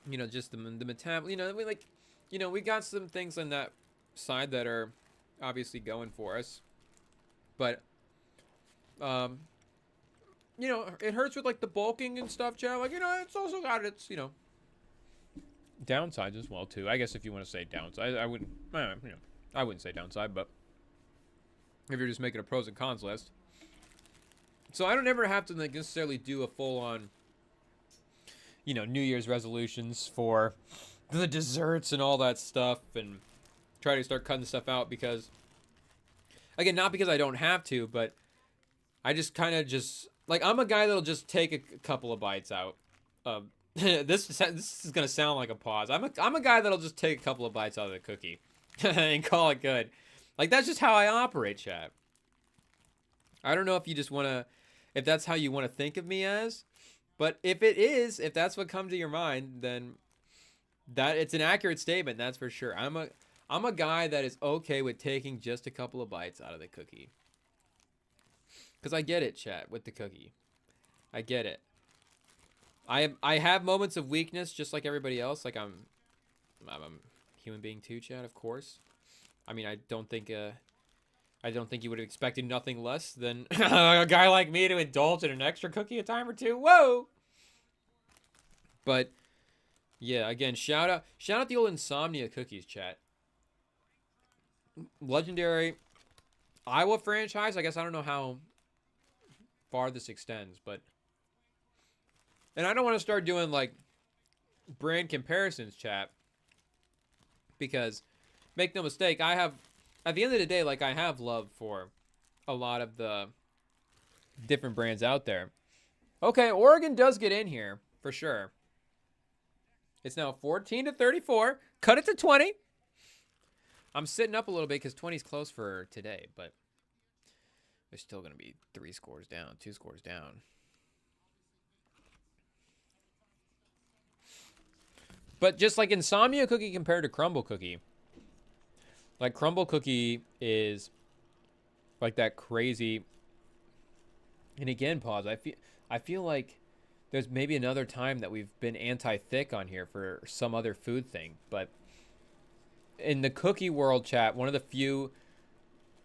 you know, just the metabolism, you know, we got some things on that side that are obviously going for us, but, you know, it hurts with, like, the bulking and stuff, chat. Like, you know, it's also got its, you know, downsides as well, too. I guess if you want to say downside, I wouldn't, you know, I wouldn't say downside, but if you're just making a pros and cons list. So I don't ever have to, like, necessarily do a full-on, you know, New Year's resolutions for the desserts and all that stuff and try to start cutting stuff out because, again, not because I don't have to, but I just kind of just, like, I'm a guy that'll just take a couple of bites out. This is going to sound like a pause. I'm a guy that'll just take a couple of bites out of the cookie and call it good. Like, that's just how I operate, chat. I don't know if you just want to, if that's how you want to think of me as, but if it is, if that's what comes to your mind, then that it's an accurate statement, that's for sure. I'm a guy that is okay with taking just a couple of bites out of the cookie. Because I get it, chat, with the cookie. I get it. I have moments of weakness just like everybody else. Like I'm a human being too, chat, of course. I mean, I don't think you would have expected nothing less than a guy like me to indulge in an extra cookie a time or two. Whoa! But yeah, again, shout out the old Insomnia cookies, chat. Legendary Iowa franchise. I guess I don't know how far this extends, but And I don't want to start doing like brand comparisons, chat, because make no mistake, I have, at the end of the day, like I have love for a lot of the different brands out there. Okay, Oregon does get in here for sure. It's now 14-34. Cut it to 20. I'm sitting up a little bit because 20 is close for today, but they're still going to be 3 scores down, 2 scores down. But just like Insomnia Cookie compared to Crumble Cookie, like Crumble Cookie is like that crazy. And again, pause. I feel like there's maybe another time that we've been anti-thick on here for some other food thing, but in the cookie world, chat, one of the few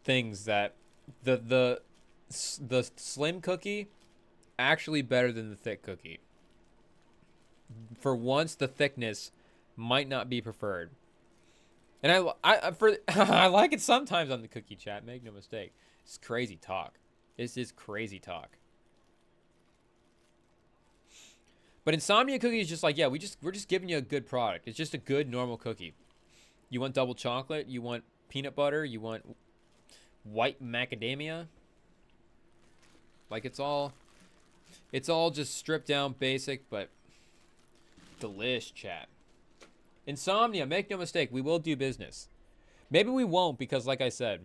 things that the slim cookie actually better than the thick cookie. For once, the thickness might not be preferred, and I like it sometimes on the cookie, chat. Make no mistake, it's crazy talk. This is crazy talk. But Insomnia Cookie is just like, yeah, we're just giving you a good product. It's just a good normal cookie. You want double chocolate, you want peanut butter, you want white macadamia. Like it's all just stripped down basic, but delish, chat. Insomnia, make no mistake, we will do business. Maybe we won't because, like I said,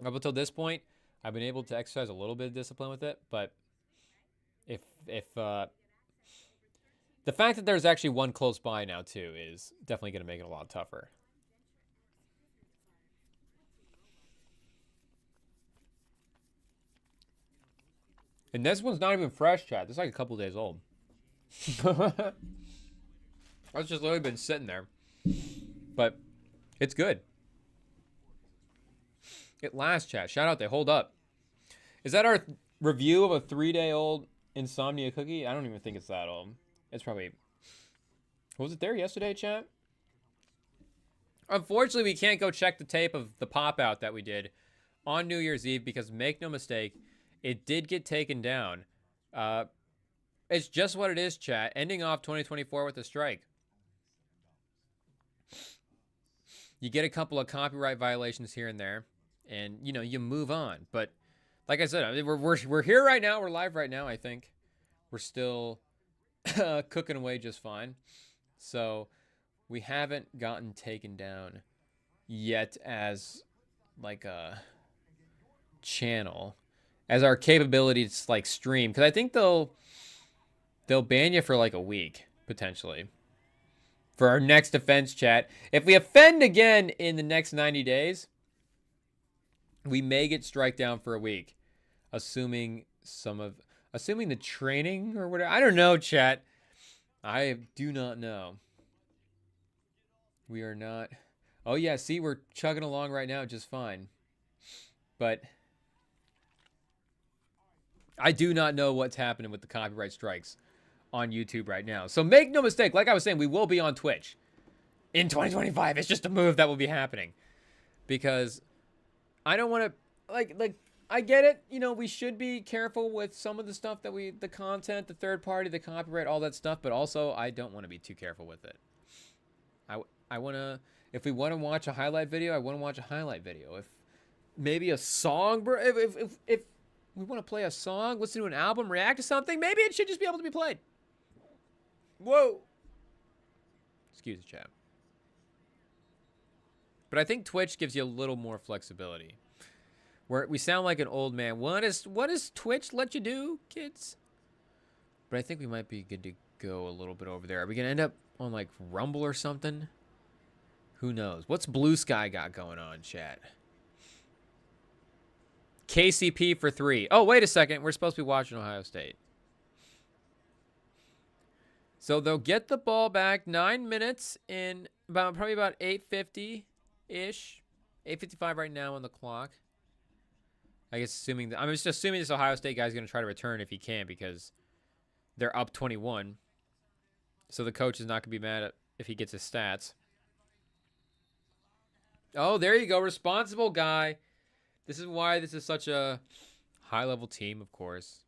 up until this point, I've been able to exercise a little bit of discipline with it. But if the fact that there's actually one close by now too is definitely going to make it a lot tougher. And this one's not even fresh, chat. This is like a couple days old. It's just literally been sitting there. But it's good. It lasts, chat. Shout out, they hold up. Is that our review of a 3-day-old Insomnia Cookie? I don't even think it's that old. It's probably... Was it there yesterday, chat? Unfortunately, we can't go check the tape of the pop-out that we did on New Year's Eve because, make no mistake, it did get taken down. It's just what it is, chat. Ending off 2024 with a strike. You get a couple of copyright violations here and there, and, you know, you move on. But, like I said, I mean, we're here right now. We're live right now, I think. We're still cooking away just fine. So we haven't gotten taken down yet as like a channel, as our capability to like stream, because I think they'll ban you for like a week potentially for our next offense, chat. If we offend again in the next 90 days, we may get strike down for a week, assuming the training or whatever. I don't know, chat. I do not know. We are not. Oh, yeah. See, we're chugging along right now just fine. But I do not know what's happening with the copyright strikes on YouTube right now. So make no mistake. Like I was saying, we will be on Twitch in 2025. It's just a move that will be happening. Because I don't want to... Like... I get it. You know, we should be careful with some of the stuff that the content, the third party, the copyright, all that stuff. But also, I don't want to be too careful with it. I want to, if we want to watch a highlight video, I want to watch a highlight video. If maybe a song, bro, if we want to play a song, listen to an album, react to something, maybe it should just be able to be played. Whoa. Excuse the chat. But I think Twitch gives you a little more flexibility. Where we sound like an old man. What does Twitch let you do, kids? But I think we might be good to go a little bit over there. Are we going to end up on, like, Rumble or something? Who knows? What's Blue Sky got going on, chat? KCP for 3. Oh, wait a second. We're supposed to be watching Ohio State. So they'll get the ball back 9 minutes in probably about 8:50-ish. 8:55 right now on the clock. I guess I'm just assuming this Ohio State guy's going to try to return if he can because they're up 21. So the coach is not going to be mad if he gets his stats. Oh, there you go. Responsible guy. This is why this is such a high-level team, of course.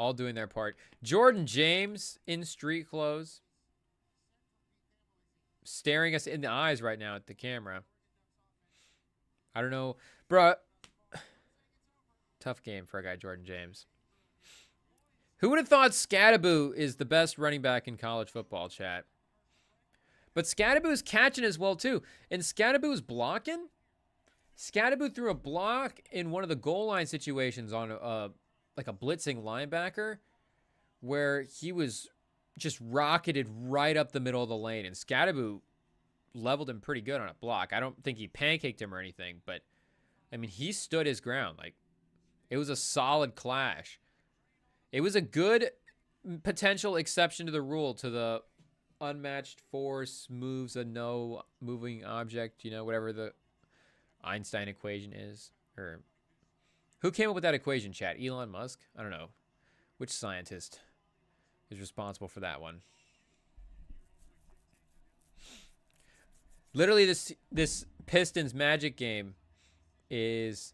all doing their part. Jordan James in street clothes, staring us in the eyes right now at the camera. I don't know, bruh. Tough game for a guy, Jordan James. Who would have thought Scadaboo is the best running back in college football, chat? But Scadaboo's catching as well, too. And Scadaboo's blocking. Scadaboo threw a block in one of the goal line situations on like a blitzing linebacker where he was just rocketed right up the middle of the lane. And Scadaboo leveled him pretty good on a block. I don't think he pancaked him or anything, but, I mean, he stood his ground. Like, it was a solid clash. It was a good potential exception to the rule, to the unmatched force moves a no moving object, whatever the Einstein equation is. Or who came up with that equation, chat? Elon Musk? I don't know. Which scientist is responsible for that one? Literally, this Pistons Magic game is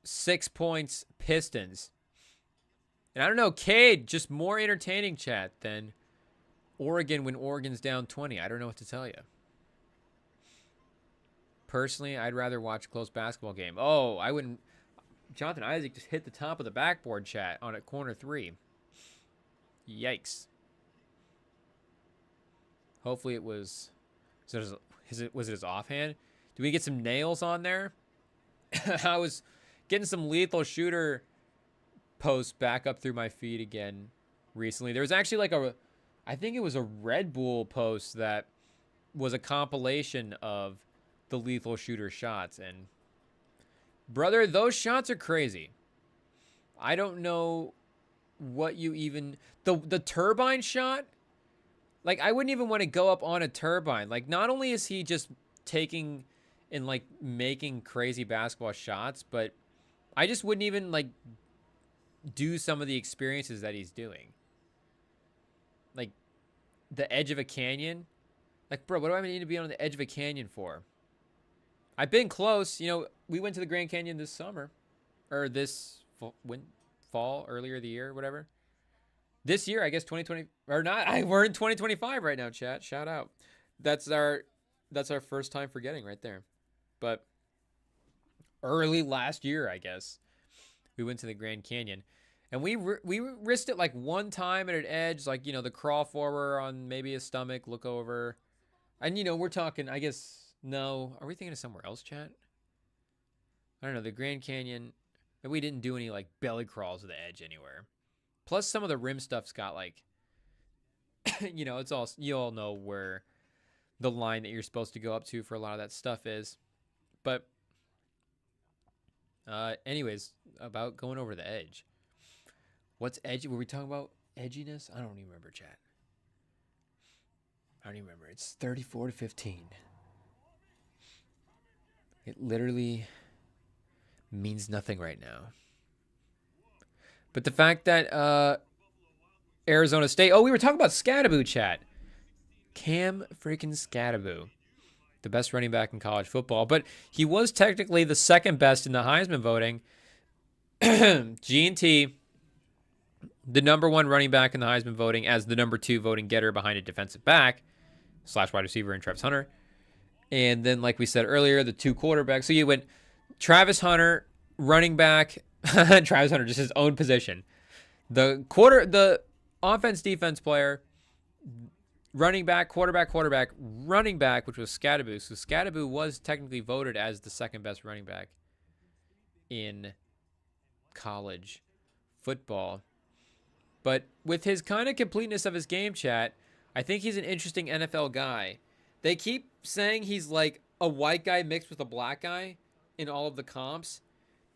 6 points Pistons. And I don't know, Cade, just more entertaining, chat, than Oregon when Oregon's down 20. I don't know what to tell you. Personally, I'd rather watch a close basketball game. Oh, I wouldn't. Jonathan Isaac just hit the top of the backboard, chat, on a corner three. Yikes. Hopefully it was... Was it his offhand? Did we get some nails on there? I was getting some lethal shooter posts back up through my feed again recently. There was actually I think it was a Red Bull post that was a compilation of the lethal shooter shots. And brother, those shots are crazy. I don't know what you even... The turbine shot... Like, I wouldn't even want to go up on a turbine. Like, not only is he just taking and, like, making crazy basketball shots, but I just wouldn't even, like, do some of the experiences that he's doing. Like, the edge of a canyon. Like, bro, what do I need to be on the edge of a canyon for? I've been close. We went to the Grand Canyon this summer. Or this fall, earlier the year, whatever. This year, I guess 2020 or not. We're in 2025 right now, chat. Shout out. That's our first time forgetting right there. But early last year, I guess, we went to the Grand Canyon, and we risked it like one time at an edge, like the crawl forward on maybe a stomach, look over, and we're talking. I guess no. Are we thinking of somewhere else, chat? I don't know. The Grand Canyon. We didn't do any like belly crawls to the edge anywhere. Plus, some of the rim stuff's got like, it's all, you all know where the line that you're supposed to go up to for a lot of that stuff is. But, anyways, about going over the edge. What's edgy? Were we talking about edginess? I don't even remember, chat. I don't even remember. It's 34-15. It literally means nothing right now. But the fact that Arizona State... Oh, we were talking about Scadaboo, chat. Cam freaking Scadaboo. The best running back in college football. But he was technically the second best in the Heisman voting. G&T, the number one running back in the Heisman voting, as the number two voting getter behind a defensive back / wide receiver in Travis Hunter. And then, like we said earlier, the two quarterbacks. So you went Travis Hunter, running back... Travis Hunter, just his own position. The offense, defense player, running back, quarterback, running back, which was Scadaboo. So Scadaboo was technically voted as the second best running back in college football. But with his kind of completeness of his game, chat, I think he's an interesting NFL guy. They keep saying he's like a white guy mixed with a black guy in all of the comps.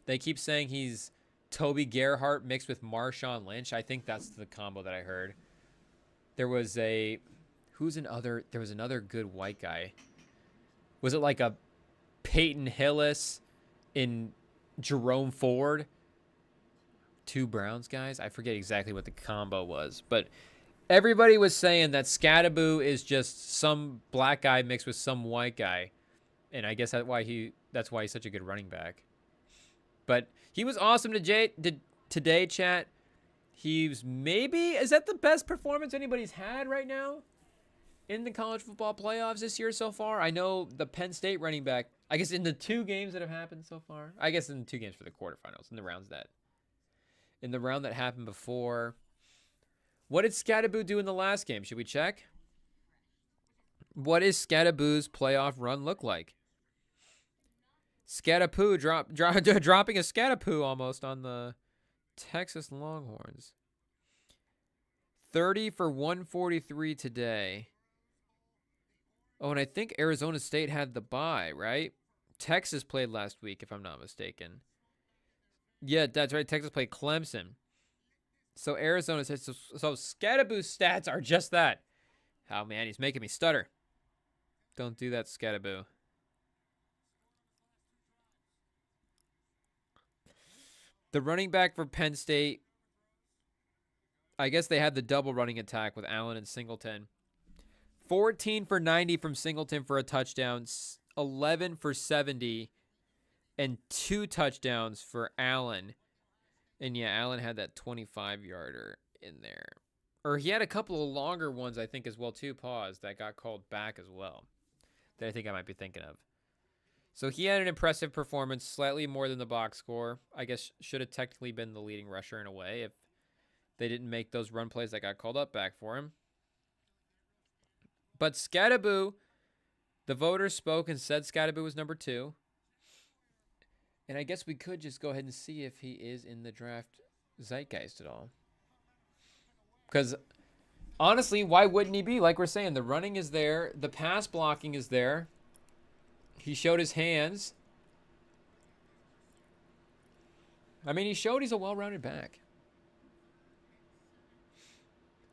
They keep saying he's Toby Gerhart mixed with Marshawn Lynch. I think that's the combo that I heard. There was another good white guy. Was it like a Peyton Hillis in Jerome Ford? Two Browns guys? I forget exactly what the combo was. But everybody was saying that Scadaboo is just some black guy mixed with some white guy. And I guess that's why he's such a good running back. But he was awesome today, chat. He's maybe, is that the best performance anybody's had right now in the college football playoffs this year so far? I know the Penn State running back, I guess in the 2 games that have happened so far, I guess in the 2 games for the quarterfinals, in the round that happened before. What did Scatterboo do in the last game? Should we check? What does Scatterboo's playoff run look like? Scatterboo dropping a Scatterboo almost on the Texas Longhorns. 30 for 143 today. Oh, and I think Arizona State had the bye, right? Texas played last week, if I'm not mistaken. Yeah, that's right. Texas played Clemson. So Arizona State. So Scatterboo's stats are just that. Oh, man, he's making me stutter. Don't do that, Scatterboo. The running back for Penn State, I guess they had the double running attack with Allen and Singleton. 14 for 90 from Singleton for a touchdown, 11 for 70, and 2 touchdowns for Allen. And yeah, Allen had that 25-yarder in there. Or he had a couple of longer ones, I think, as well, too, that got called back as well, that I think I might be thinking of. So he had an impressive performance, slightly more than the box score. I guess should have technically been the leading rusher in a way if they didn't make those run plays that got called up back for him. But Scatterboo, the voters spoke and said Scatterboo was number 2. And I guess we could just go ahead and see if he is in the draft zeitgeist at all. Because honestly, why wouldn't he be? Like we're saying, the running is there. The pass blocking is there. He showed his hands. I mean, he showed he's a well-rounded back.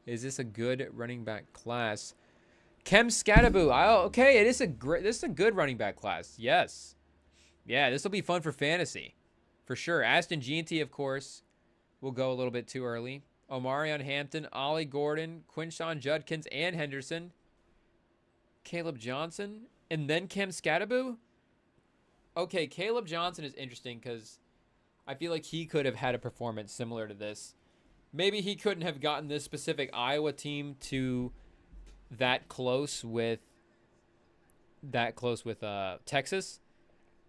Is this a good running back class? Kem Scatterboo. Oh, okay, this is a good running back class. Yes. Yeah, this will be fun for fantasy. For sure. Aston Jeanty, of course, will go a little bit too early. Omarion Hampton, Ollie Gordon, Quinshawn Judkins, and Henderson. Caleb Johnson. And then Kem Scatterboo? Okay, Caleb Johnson is interesting because I feel like he could have had a performance similar to this. Maybe he couldn't have gotten this specific Iowa team to that close with Texas.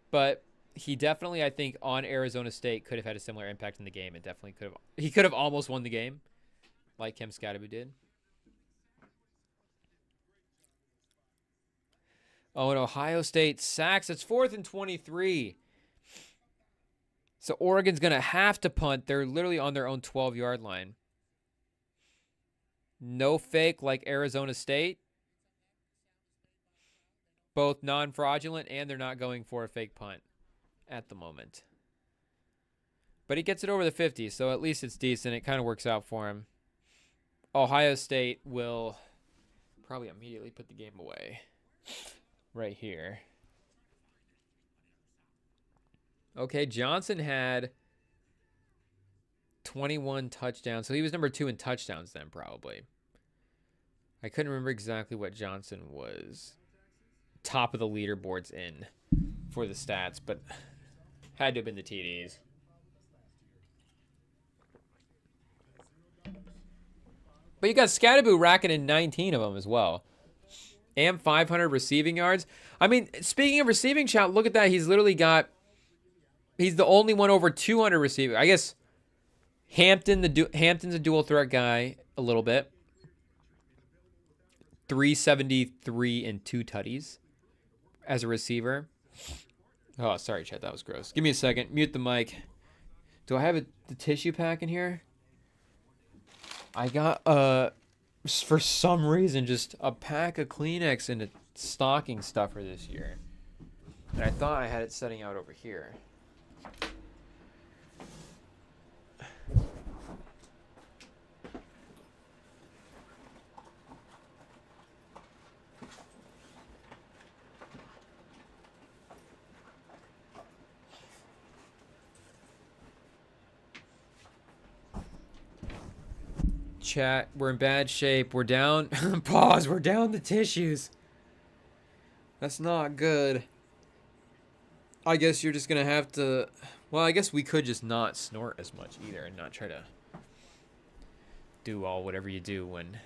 But he definitely, I think, on Arizona State could have had a similar impact in the game. It definitely could have. He could have almost won the game like Kem Scatterboo did. Oh, and Ohio State sacks. It's 4th and 23. So Oregon's going to have to punt. They're literally on their own 12-yard line. No fake like Arizona State. Both non-fraudulent, and they're not going for a fake punt at the moment. But he gets it over the 50, so at least it's decent. It kind of works out for him. Ohio State will probably immediately put the game away. Right here. Okay, Johnson had 21 touchdowns. So he was number 2 in touchdowns then, probably. I couldn't remember exactly what Johnson was top of the leaderboards in for the stats, but had to have been the TDs. But you got Scatterboo racking in 19 of them as well. And 500 receiving yards. I mean, speaking of receiving, shout, look at that. He's literally got, he's the only one over 200 receiving. I guess Hampton's a dual threat guy a little bit. 373 and 2 tutties as a receiver. Oh, sorry, Chet. That was gross. Give me a second. Mute the mic. Do I have the tissue pack in here? I got, for some reason, just a pack of Kleenex and a stocking stuffer this year. And I thought I had it setting out over here. Chat, we're in bad shape. We're down. Pause. We're down the tissues. That's not good. I guess you're just going to have to... Well, I guess we could just not snort as much either and not try to do all whatever you do when,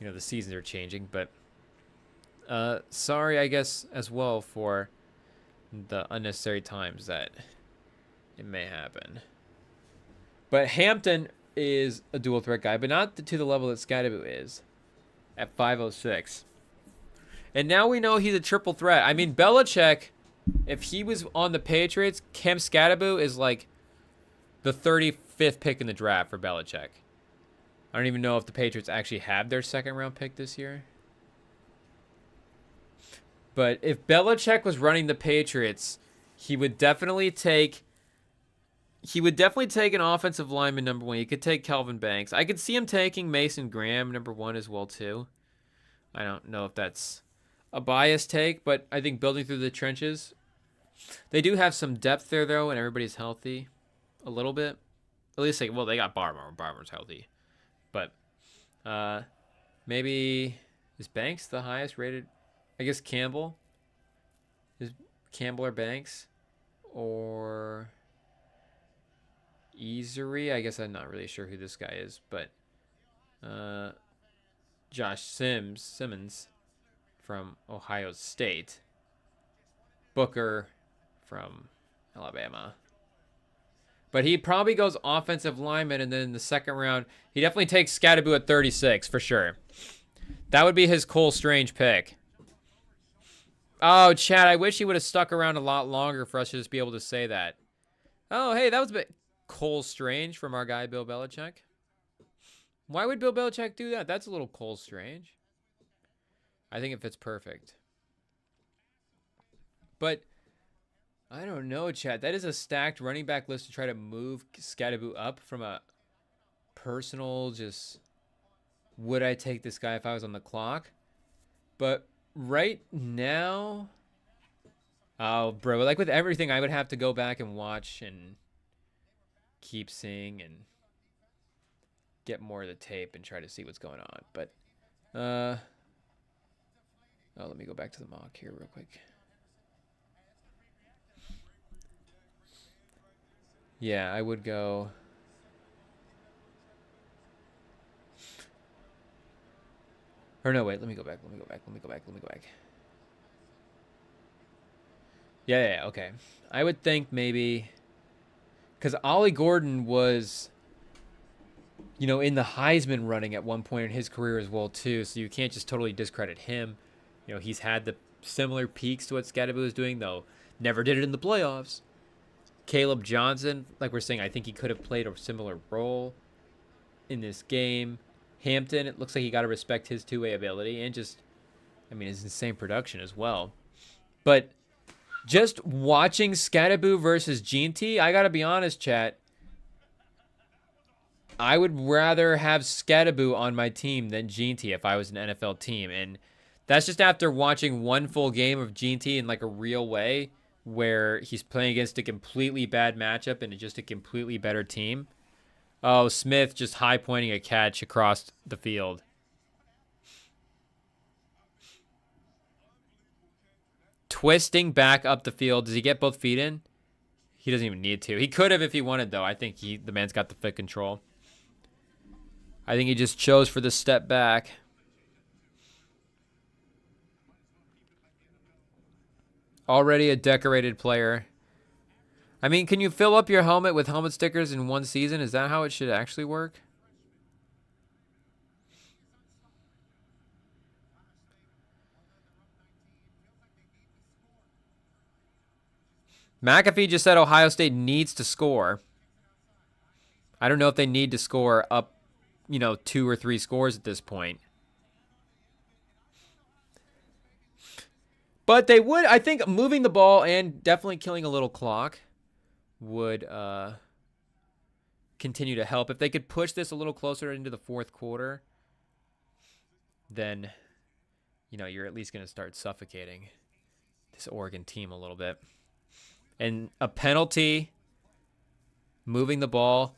the seasons are changing. But sorry, I guess, as well for the unnecessary times that it may happen. But Hampton is a dual threat guy, but not to the level that Scadaboo is at 506. And now we know he's a triple threat. I mean, Belichick, if he was on the Patriots, Cam Scadaboo is like the 35th pick in the draft for Belichick. I don't even know if the Patriots actually have their second round pick this year. But if Belichick was running the Patriots, he would definitely take an offensive lineman number 1. He could take Kelvin Banks. I could see him taking Mason Graham number 1 as well too. I don't know if that's a biased take, but I think building through the trenches, they do have some depth there though, and everybody's healthy a little bit. At least they got Barmore. Barmore's healthy, but maybe is Banks the highest rated? I guess Campbell. Is Campbell or Banks? Or Easery? I guess I'm not really sure who this guy is, but Josh Simmons from Ohio State. Booker from Alabama. But he probably goes offensive lineman, and then in the second round, he definitely takes Scadaboo at 36 for sure. That would be his Cole Strange pick. Oh, Chad, I wish he would have stuck around a lot longer for us to just be able to say that. Oh, hey, that was a bit Cole Strange from our guy, Bill Belichick. Why would Bill Belichick do that? That's a little Cole Strange. I think it fits perfect. But I don't know, Chad. That is a stacked running back list to try to move Scadaboo up from a personal just, would I take this guy if I was on the clock? But right now, oh, bro, like with everything, I would have to go back and watch and keep seeing and get more of the tape and try to see what's going on. But, oh, let me go back to the mock here real quick. Yeah, I would go. Or no, wait, let me go back. Yeah, okay. I would think maybe, because Ollie Gordon was, in the Heisman running at one point in his career as well, too, so you can't just totally discredit him. He's had the similar peaks to what Scadaboo is doing, though never did it in the playoffs. Caleb Johnson, like we're saying, I think he could have played a similar role in this game. Hampton, it looks like you got to respect his two-way ability and just, his insane production as well. But just watching Scadaboo versus Jeanty, I got to be honest, chat. I would rather have Scadaboo on my team than Jeanty if I was an NFL team. And that's just after watching one full game of Jeanty in like a real way, where he's playing against a completely bad matchup and just a completely better team. Oh, Smith just high-pointing a catch across the field. Twisting back up the field. Does he get both feet in? He doesn't even need to. He could have if he wanted, though. I think the man's got the foot control. I think he just chose for the step back. Already a decorated player. Can you fill up your helmet with helmet stickers in one season? Is that how it should actually work? McAfee just said Ohio State needs to score. I don't know if they need to score up, 2 or 3 scores at this point. But they would, I think, moving the ball and definitely killing a little clock would continue to help. If they could push this a little closer into the fourth quarter, then, you're at least going to start suffocating this Oregon team a little bit. And a penalty, moving the ball.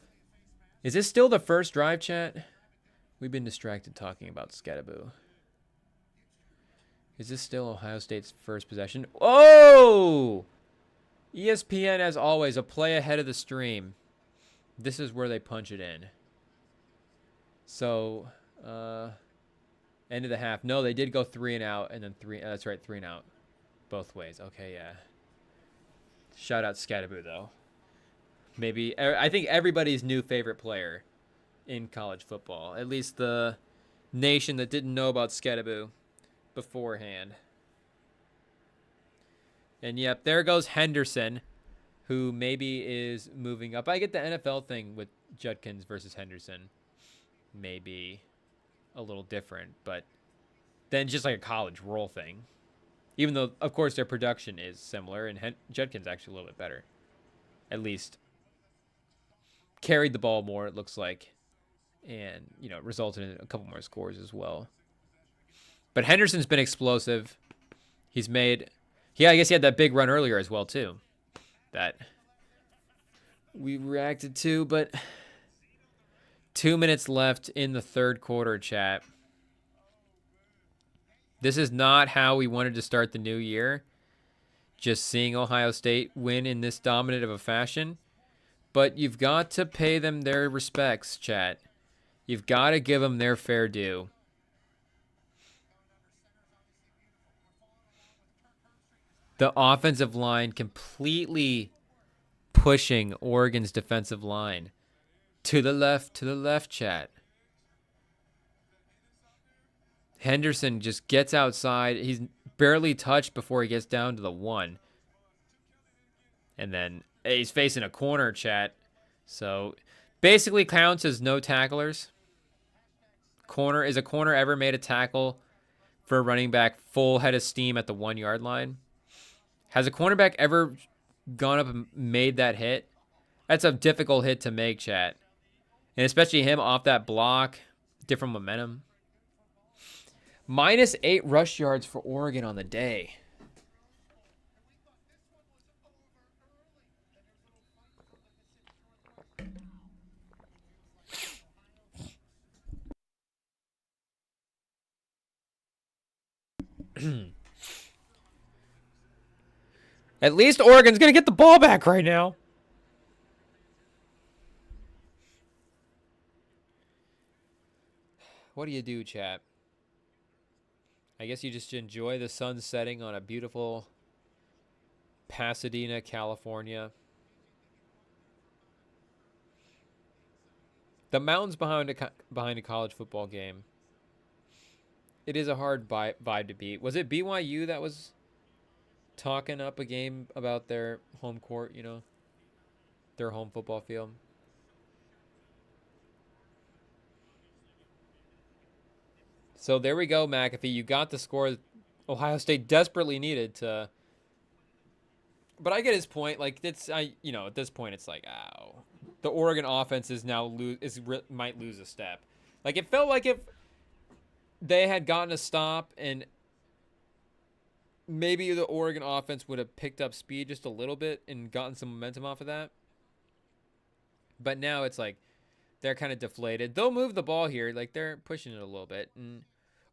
Is this still the first drive, chat? We've been distracted talking about Scadaboo. Is this still Ohio State's first possession? Oh! ESPN, as always, a play ahead of the stream. This is where they punch it in. So, end of the half. No, they did go 3 and out, and then 3. That's right, 3 and out, both ways. Okay, yeah. Shout out Scattaboo though. Maybe I think everybody's new favorite player in college football. At least the nation that didn't know about Scattaboo beforehand. And yep, there goes Henderson, who maybe is moving up. I get the NFL thing with Judkins versus Henderson. Maybe a little different, but then just like a college role thing. Even though, of course, their production is similar, and Judkins actually a little bit better. At least carried the ball more, it looks like, and resulted in a couple more scores as well. But Henderson's been explosive. He's made, I guess he had that big run earlier as well too, that we reacted to. But 2 minutes left in the third quarter, chat. This is not how we wanted to start the new year. Just seeing Ohio State win in this dominant of a fashion. But you've got to pay them their respects, chat. You've got to give them their fair due. The offensive line completely pushing Oregon's defensive line. To the left, chat. Henderson just gets outside. He's barely touched before he gets down to the 1. And then he's facing a corner, chat. So basically counts as no tacklers. Is a corner ever made a tackle for a running back full head of steam at the 1 yard line? Has a cornerback ever gone up and made that hit? That's a difficult hit to make, chat. And especially him off that block. Different momentum. -8 rush yards for Oregon on the day. At least Oregon's going to get the ball back right now. What do you do, chat? I guess you just enjoy the sun setting on a beautiful Pasadena, California. The mountains behind a college football game. It is a hard vibe to beat. Was it BYU that was talking up a game about their home court, their home football field? So there we go, McAfee. You got the score Ohio State desperately needed to. But I get his point. Like at this point, it's like, ow, the Oregon offense is now might lose a step. Like it felt like if they had gotten a stop and maybe the Oregon offense would have picked up speed just a little bit and gotten some momentum off of that. But now it's like they're kind of deflated. They'll move the ball here. Like they're pushing it a little bit. And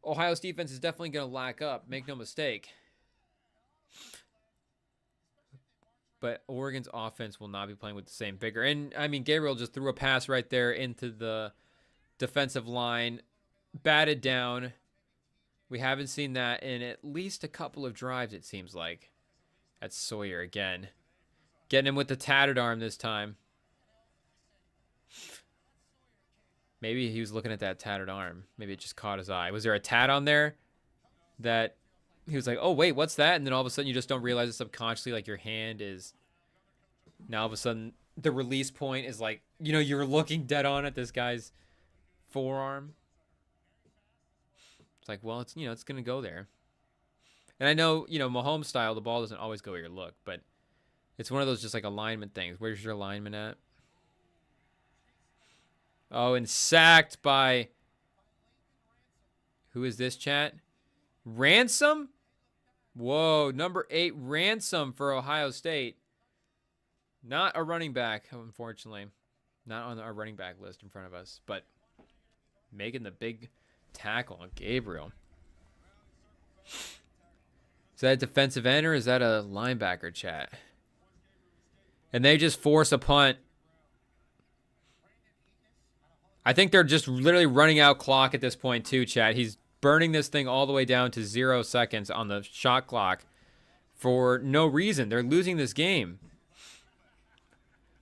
Ohio's defense is definitely going to lack up. Make no mistake. But Oregon's offense will not be playing with the same vigor. And, I mean, Gabriel just threw a pass right there into the defensive line. Batted down. We haven't seen that in at least a couple of drives, it seems like. That's Sawyer again. Getting him with the tattered arm this time. Maybe he was looking at that tattered arm. Maybe it just caught his eye. Was there a tat on there that he was like, oh, wait, what's that? And then all of a sudden you just don't realize it subconsciously, like your hand is... Now all of a sudden the release point is like, you're looking dead on at this guy's forearm. It's like, well, it's going to go there. And I know, Mahomes style, the ball doesn't always go where you look, but it's one of those just like alignment things. Where's your alignment at? Oh, and sacked by... Who is this, chat? Ransom? Whoa, number 8, Ransom for Ohio State. Not a running back, unfortunately. Not on our running back list in front of us, but making the big tackle on Gabriel. Is that a defensive end or is that a linebacker, chat? And they just force a punt. I think they're just literally running out clock at this point too, chat. He's burning this thing all the way down to 0 seconds on the shot clock for no reason. They're losing this game.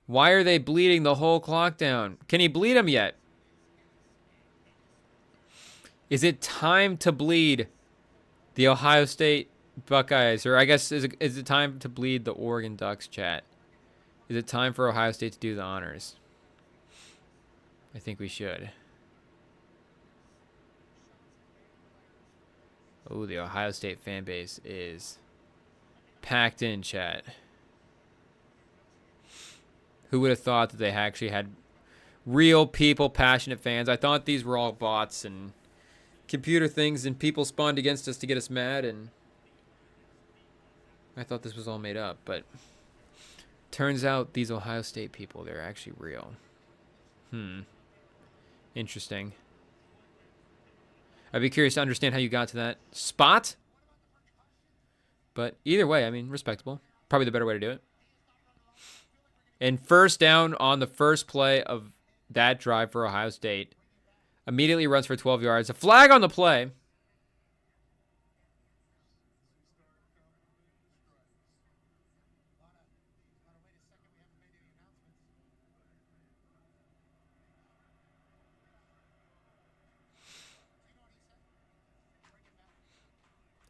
Why are they bleeding the whole clock down? Can he bleed him yet? Is it time to bleed the Ohio State Buckeyes? Or I guess, is it time to bleed the Oregon Ducks, chat? Is it time for Ohio State to do the honors? I think we should. Oh, the Ohio State fan base is packed in, chat. Who would have thought that they actually had real people, passionate fans? I thought these were all bots and computer things, and people spawned against us to get us mad, and I thought this was all made up, but turns out these Ohio State people, they're actually real. Interesting. I'd be curious to understand how you got to that spot. But either way, I mean, respectable. Probably the better way to do it. And first down on the first play of that drive for Ohio State. Immediately runs for 12 yards. A flag on the play.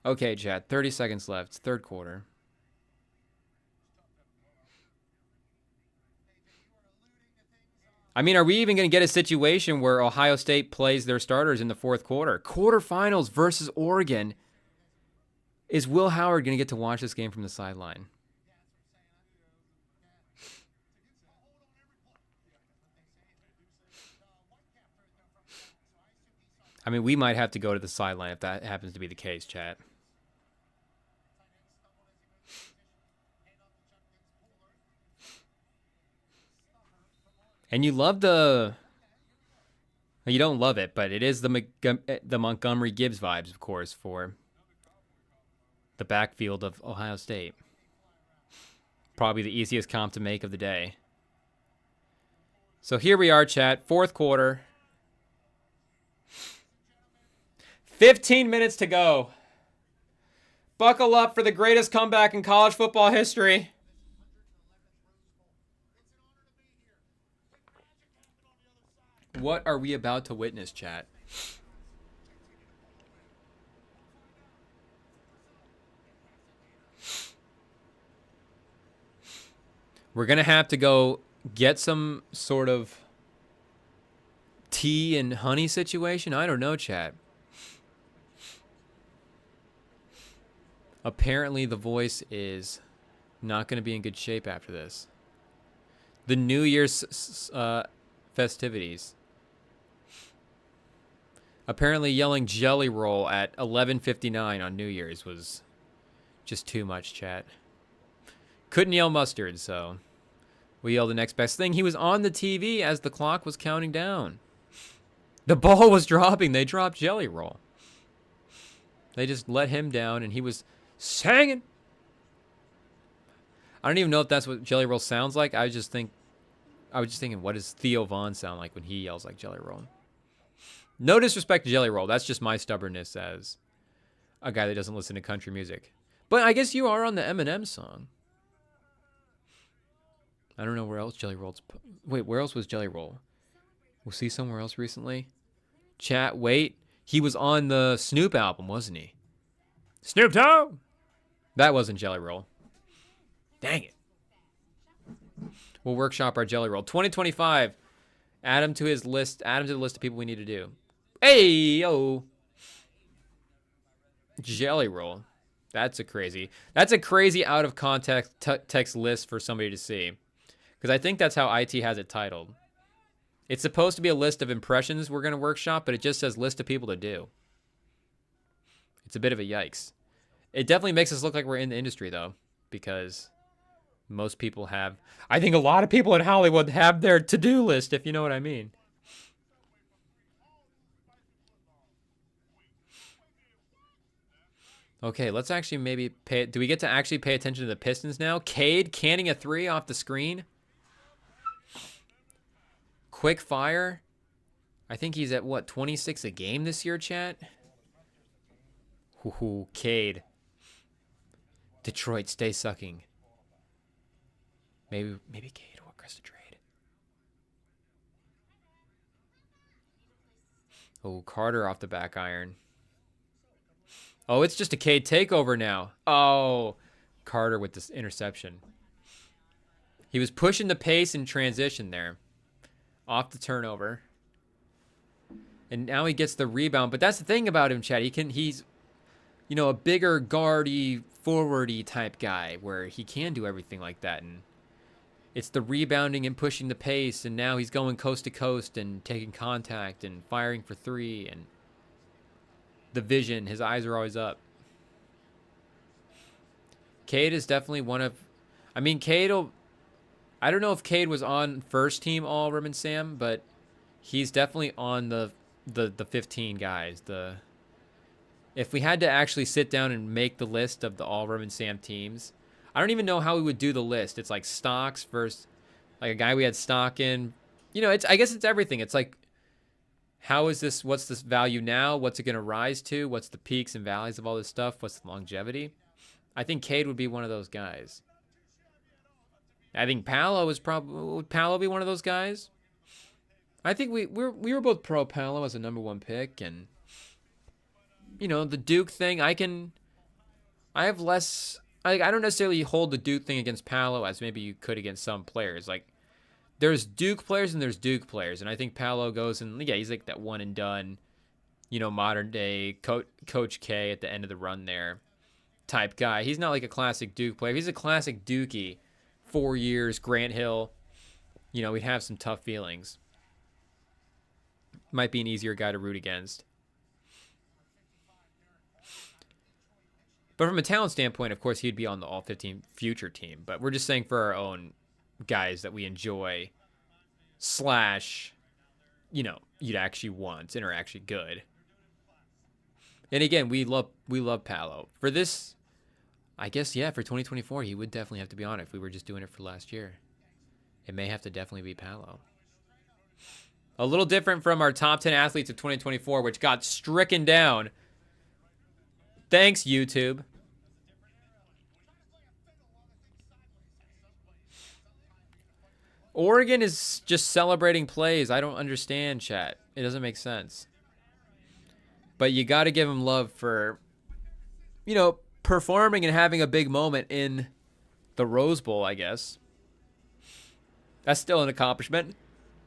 Okay, chat. 30 seconds left. Third quarter. I mean, are we even going to get a situation where Ohio State plays their starters in the fourth quarter? Quarterfinals versus Oregon. Is Will Howard going to get to watch this game from the sideline? I mean, we might have to go to the sideline if that happens to be the case, chat. And you love the... You don't love it, but it is the Montgomery Gibbs vibes, of course, for the backfield of Ohio State. Probably the easiest comp to make of the day. So here we are, chat. Fourth quarter. 15 minutes to go. Buckle up for the greatest comeback in college football history. What are we about to witness, chat? We're going to have to go get some sort of tea and honey situation. I don't know, chat. Apparently, the voice is not going to be in good shape after this. The New Year's festivities. Apparently, yelling Jelly Roll at 11:59 on New Year's was just too much, chat. Couldn't yell mustard, so we yelled the next best thing. He was on the TV as the clock was counting down. The ball was dropping. They dropped Jelly Roll. They just let him down, and he was singing. I don't even know if that's what Jelly Roll sounds like. I was just thinking, what does Theo Vaughn sound like when he yells like Jelly Roll? No disrespect to Jelly Roll. That's just my stubbornness as a guy that doesn't listen to country music. But I guess you are on the Eminem song. I don't know where else Jelly Roll's... Wait, where else was Jelly Roll? Was he somewhere else recently? Chat, wait. He was on the Snoop album, wasn't he? Snoop Dogg! That wasn't Jelly Roll. Dang it. We'll workshop our Jelly Roll. 2025. Add him to his list. Add him to the list of people we need to do. Hey, yo. Jelly Roll. That's a crazy out of context text list for somebody to see. Because I think that's how IT has it titled. It's supposed to be a list of impressions we're going to workshop, but it just says list of people to do. It's a bit of a yikes. It definitely makes us look like we're in the industry, though, because most people have... I think a lot of people in Hollywood have their to-do list, if you know what I mean. Okay, let's actually maybe pay... Do we get to actually pay attention to the Pistons now? Cade canning a three off the screen. Quick fire. I think he's at what, 26 a game this year, chat? Hoo Cade. Detroit, stay sucking. Maybe Cade will request a trade. Oh, Carter off the back iron. Oh, it's just a Cade takeover now. Oh, Carter with this interception. He was pushing the pace in transition there. Off the turnover. And now he gets the rebound. But that's the thing about him, Chad. He's, you know, a bigger guardy, forwardy type guy where he can do everything like that. And it's the rebounding and pushing the pace. And now he's going coast to coast and taking contact and firing for three. And the vision, his eyes are always up. Cade is definitely one of, I mean, I don't know if Cade was on first team all Rim and Sam, but he's definitely on the 15 guys. If we had to actually sit down and make the list of the all Rim and Sam teams, I don't even know how we would do the list. It's like stocks versus like a guy we had stock in. You know, I guess it's everything. It's like, what's this value now? What's it going to rise to? What's the peaks and valleys of all this stuff? What's the longevity? I think Cade would be one of those guys. I think would Paolo be one of those guys? I think we were both pro Paolo as a number one pick, and you know, the Duke thing, I don't necessarily hold the Duke thing against Paolo as maybe you could against some players. Like, there's Duke players and there's Duke players, and I think Paolo goes and yeah, he's like that one and done, you know, modern day Coach K at the end of the run there type guy. He's not like a classic Duke player. He's a classic Dookie. 4 years, Grant Hill. You know, we'd have some tough feelings. Might be an easier guy to root against. But from a talent standpoint, of course, he'd be on the All-15 future team. But we're just saying for our own guys that we enjoy / you know, you'd actually want and are actually good. And again, we love Paolo. For this, I guess, yeah, for 2024, he would definitely have to be on it if we were just doing it for last year. It may have to definitely be Paolo. A little different from our top 10 athletes of 2024, which got stricken down. Thanks, YouTube. Oregon is just celebrating plays. I don't understand, chat. It doesn't make sense. But you got to give him love for, you know, performing and having a big moment in the Rose Bowl, I guess. That's still an accomplishment.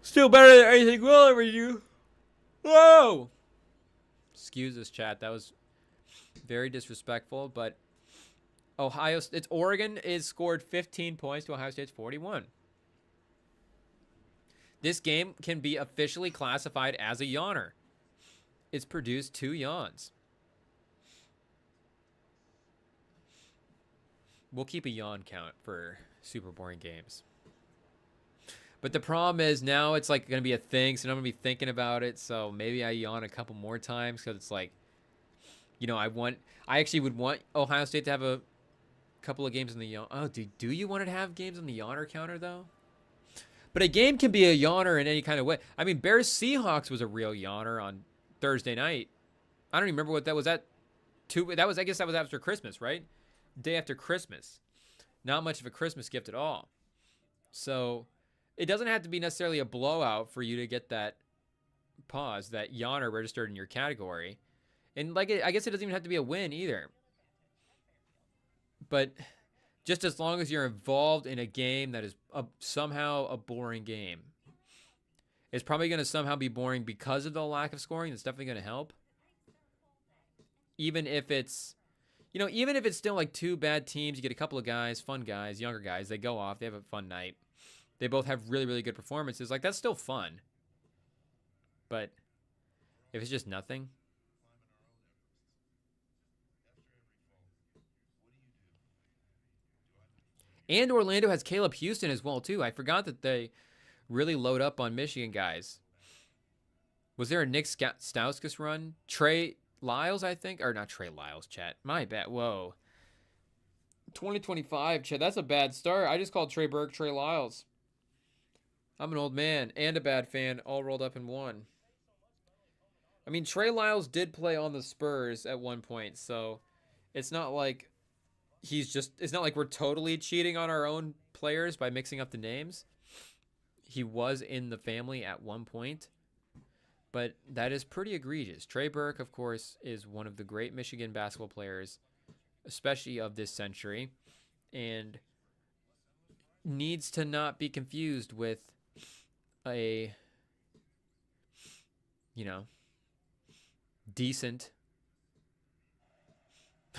Still better than anything we'll ever do. Whoa! Excuse us, chat. That was very disrespectful, but Oregon is scored 15 points to Ohio State's 41. This game can be officially classified as a yawner. It's produced 2 yawns. We'll keep a yawn count for super boring games. But the problem is now it's like going to be a thing, so I'm going to be thinking about it. So maybe I yawn a couple more times because it's like, you know, I actually would want Ohio State to have a couple of games in the yawn. Oh, do you want to have games on the yawner counter though? But a game can be a yawner in any kind of way. I mean, Bears Seahawks was a real yawner on Thursday night. I don't even remember what that was. I guess that was after Christmas, right? Day after Christmas. Not much of a Christmas gift at all. So it doesn't have to be necessarily a blowout for you to get that pause, that yawner registered in your category. And I guess it doesn't even have to be a win either. But just as long as you're involved in a game that is somehow a boring game. It's probably going to somehow be boring because of the lack of scoring. That's definitely going to help. Even if it's still like 2 bad teams, you get a couple of guys, fun guys, younger guys, they go off, they have a fun night. They both have really, really good performances. Like, that's still fun. But if it's just nothing. And Orlando has Caleb Houston as well, too. I forgot that they really load up on Michigan guys. Was there a Nick Stauskas run? Trey Lyles, I think? Or not Trey Lyles, chat. My bad. Whoa. 2025, chat. That's a bad start. I just called Trey Burke Trey Lyles. I'm an old man and a bad fan all rolled up in one. I mean, Trey Lyles did play on the Spurs at one point, so it's not like it's not like we're totally cheating on our own players by mixing up the names. He was in the family at one point, but that is pretty egregious. Trey Burke, of course, is one of the great Michigan basketball players, especially of this century, and needs to not be confused with a, decent.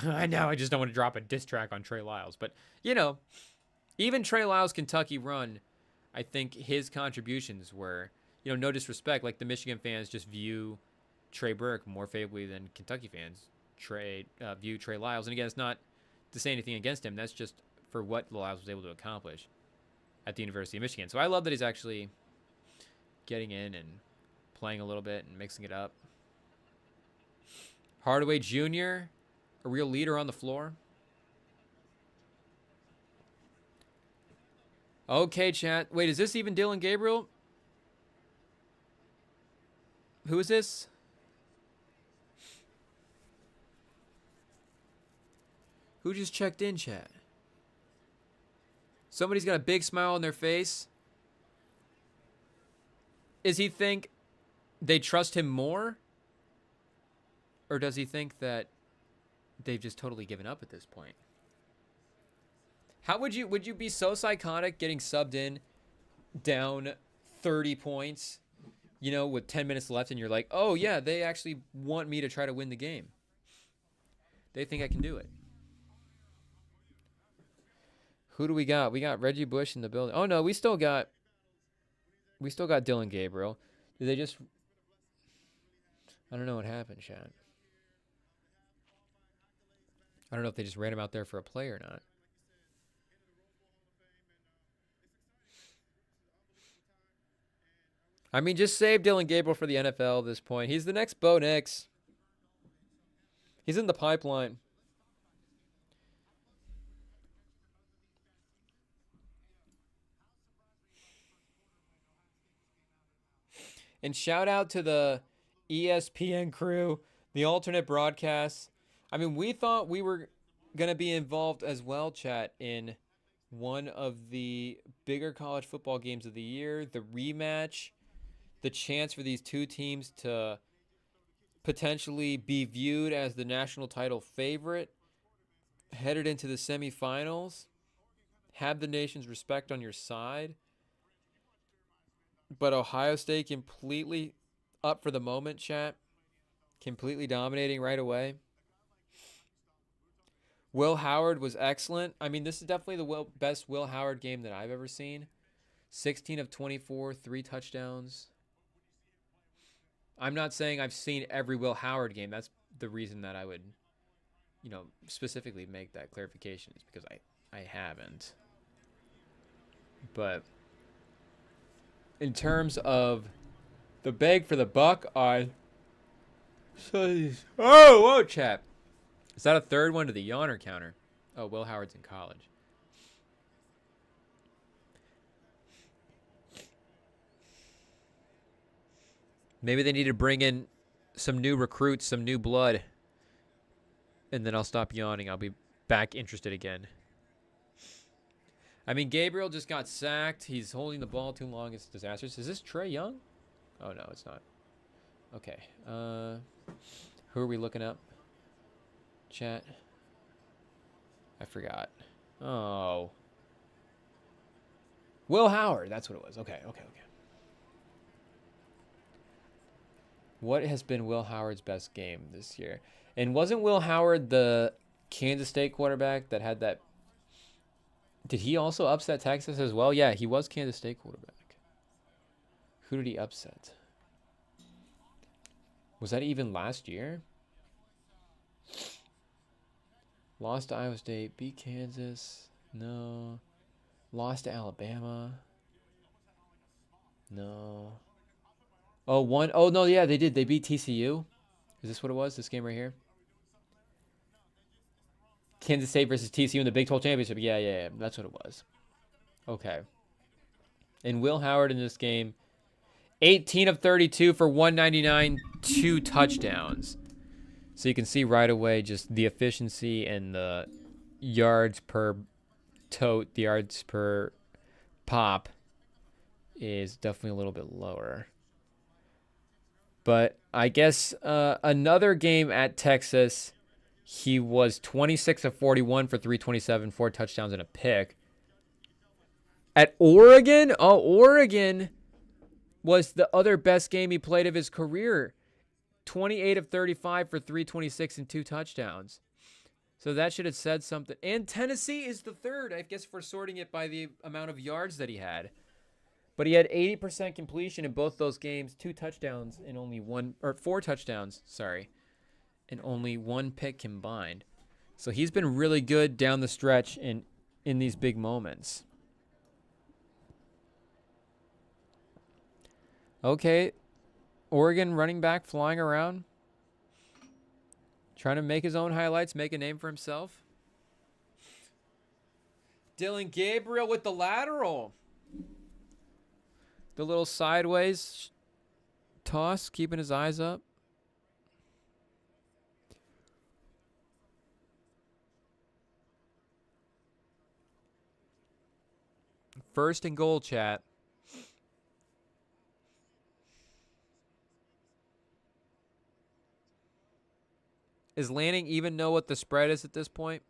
I know I just don't want to drop a diss track on Trey Lyles, but even Trey Lyles' Kentucky run, I think his contributions were, no disrespect, like the Michigan fans just view Trey Burke more favorably than Kentucky fans view Trey Lyles. And again, it's not to say anything against him. That's just for what Lyles was able to accomplish at the University of Michigan. So I love that he's actually getting in and playing a little bit and mixing it up. Hardaway Jr., a real leader on the floor. Okay, chat. Wait, is this even Dylan Gabriel? Who is this? Who just checked in, chat? Somebody's got a big smile on their face. Does he think they trust him more? Or does he think that they've just totally given up at this point? How would you be so psychotic getting subbed in down 30 points, with 10 minutes left, and you're like, oh yeah, they actually want me to try to win the game. They think I can do it. Who do we got? We got Reggie Bush in the building. Oh no, we still got Dylan Gabriel. Did they just? I don't know what happened, Chad. I don't know if they just ran him out there for a play or not. I mean, just save Dylan Gabriel for the NFL at this point. He's the next Bo Nix. He's in the pipeline. And shout out to the ESPN crew, the alternate broadcasts. I mean, we thought we were going to be involved as well, chat, in one of the bigger college football games of the year, the rematch, the chance for these two teams to potentially be viewed as the national title favorite, headed into the semifinals, have the nation's respect on your side. But Ohio State completely up for the moment, chat. Completely dominating right away. Will Howard was excellent. I mean, this is definitely the best Will Howard game that I've ever seen. 16 of 24, 3 touchdowns. I'm not saying I've seen every Will Howard game. That's the reason that I would, specifically make that clarification, is because I haven't. But in terms of the bang for the buck, whoa, chap. Is that a third one to the yawner counter? Oh, Will Howard's in college. Maybe they need to bring in some new recruits, some new blood. And then I'll stop yawning. I'll be back interested again. I mean, Gabriel just got sacked. He's holding the ball too long. It's disastrous. Is this Trey Young? Oh, no, it's not. Okay. Who are we looking up? Chat. I forgot. Oh. Will Howard. That's what it was. Okay. What has been Will Howard's best game this year? And wasn't Will Howard the Kansas State quarterback that had that? Did he also upset Texas as well? Yeah, he was Kansas State quarterback. Who did he upset? Was that even last year? Lost to Iowa State, beat Kansas. No. Lost to Alabama. No. Oh, one. Oh, no, yeah, they did. They beat TCU. Is this what it was? This game right here? Kansas State versus TCU in the Big 12 Championship. Yeah. That's what it was. Okay. And Will Howard in this game, 18 of 32 for 199, 2 touchdowns. So you can see right away just the efficiency and the yards per tote, the yards per pop is definitely a little bit lower. But I guess another game at Texas, he was 26 of 41 for 327, 4 touchdowns and a pick. At Oregon, Oregon was the other best game he played of his career. 28 of 35 for 326 and 2 touchdowns. So that should have said something. And Tennessee is the third, I guess, for sorting it by the amount of yards that he had. But he had 80% completion in both those games, 2 touchdowns and only 4 touchdowns, sorry, and only 1 pick combined. So he's been really good down the stretch in these big moments. Okay, Oregon running back flying around, trying to make his own highlights, make a name for himself. Dylan Gabriel with the lateral. The little sideways toss, keeping his eyes up. First and goal, chat. Is Lanning even know what the spread is at this point?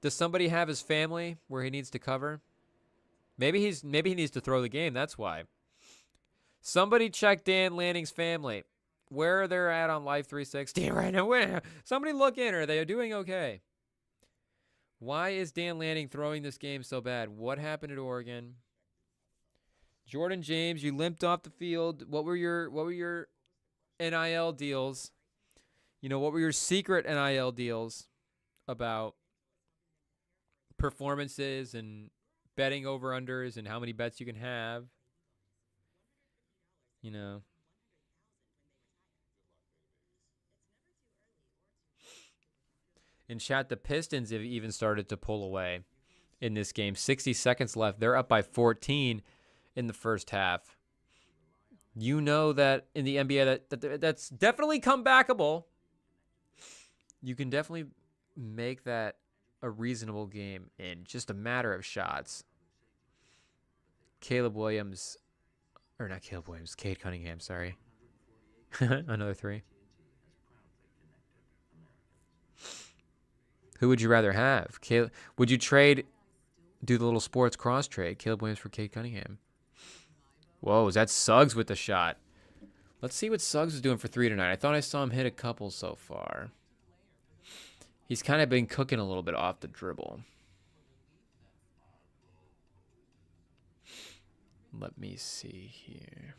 Does somebody have his family where he needs to cover? Maybe he needs to throw the game. That's why. Somebody check Dan Lanning's family. Where they're at on Life 360 right now. Where? Somebody look in. Are they doing okay? Why is Dan Lanning throwing this game so bad? What happened at Oregon? Jordan James, you limped off the field. What were your NIL deals? You know, what were your secret NIL deals about performances and betting over-unders and how many bets you can have? You know. In chat, the Pistons have even started to pull away in this game. 60 seconds left. They're up by 14 in the first half. You know that in the NBA that's definitely comebackable. You can definitely make that a reasonable game in just a matter of shots. Cade Cunningham, sorry. Another 3. Who would you rather have? Would you do the little sports cross trade, Caleb Williams for Cade Cunningham? Whoa, is that Suggs with the shot? Let's see what Suggs is doing for 3 tonight. I thought I saw him hit a couple so far. He's kind of been cooking a little bit off the dribble. Let me see here.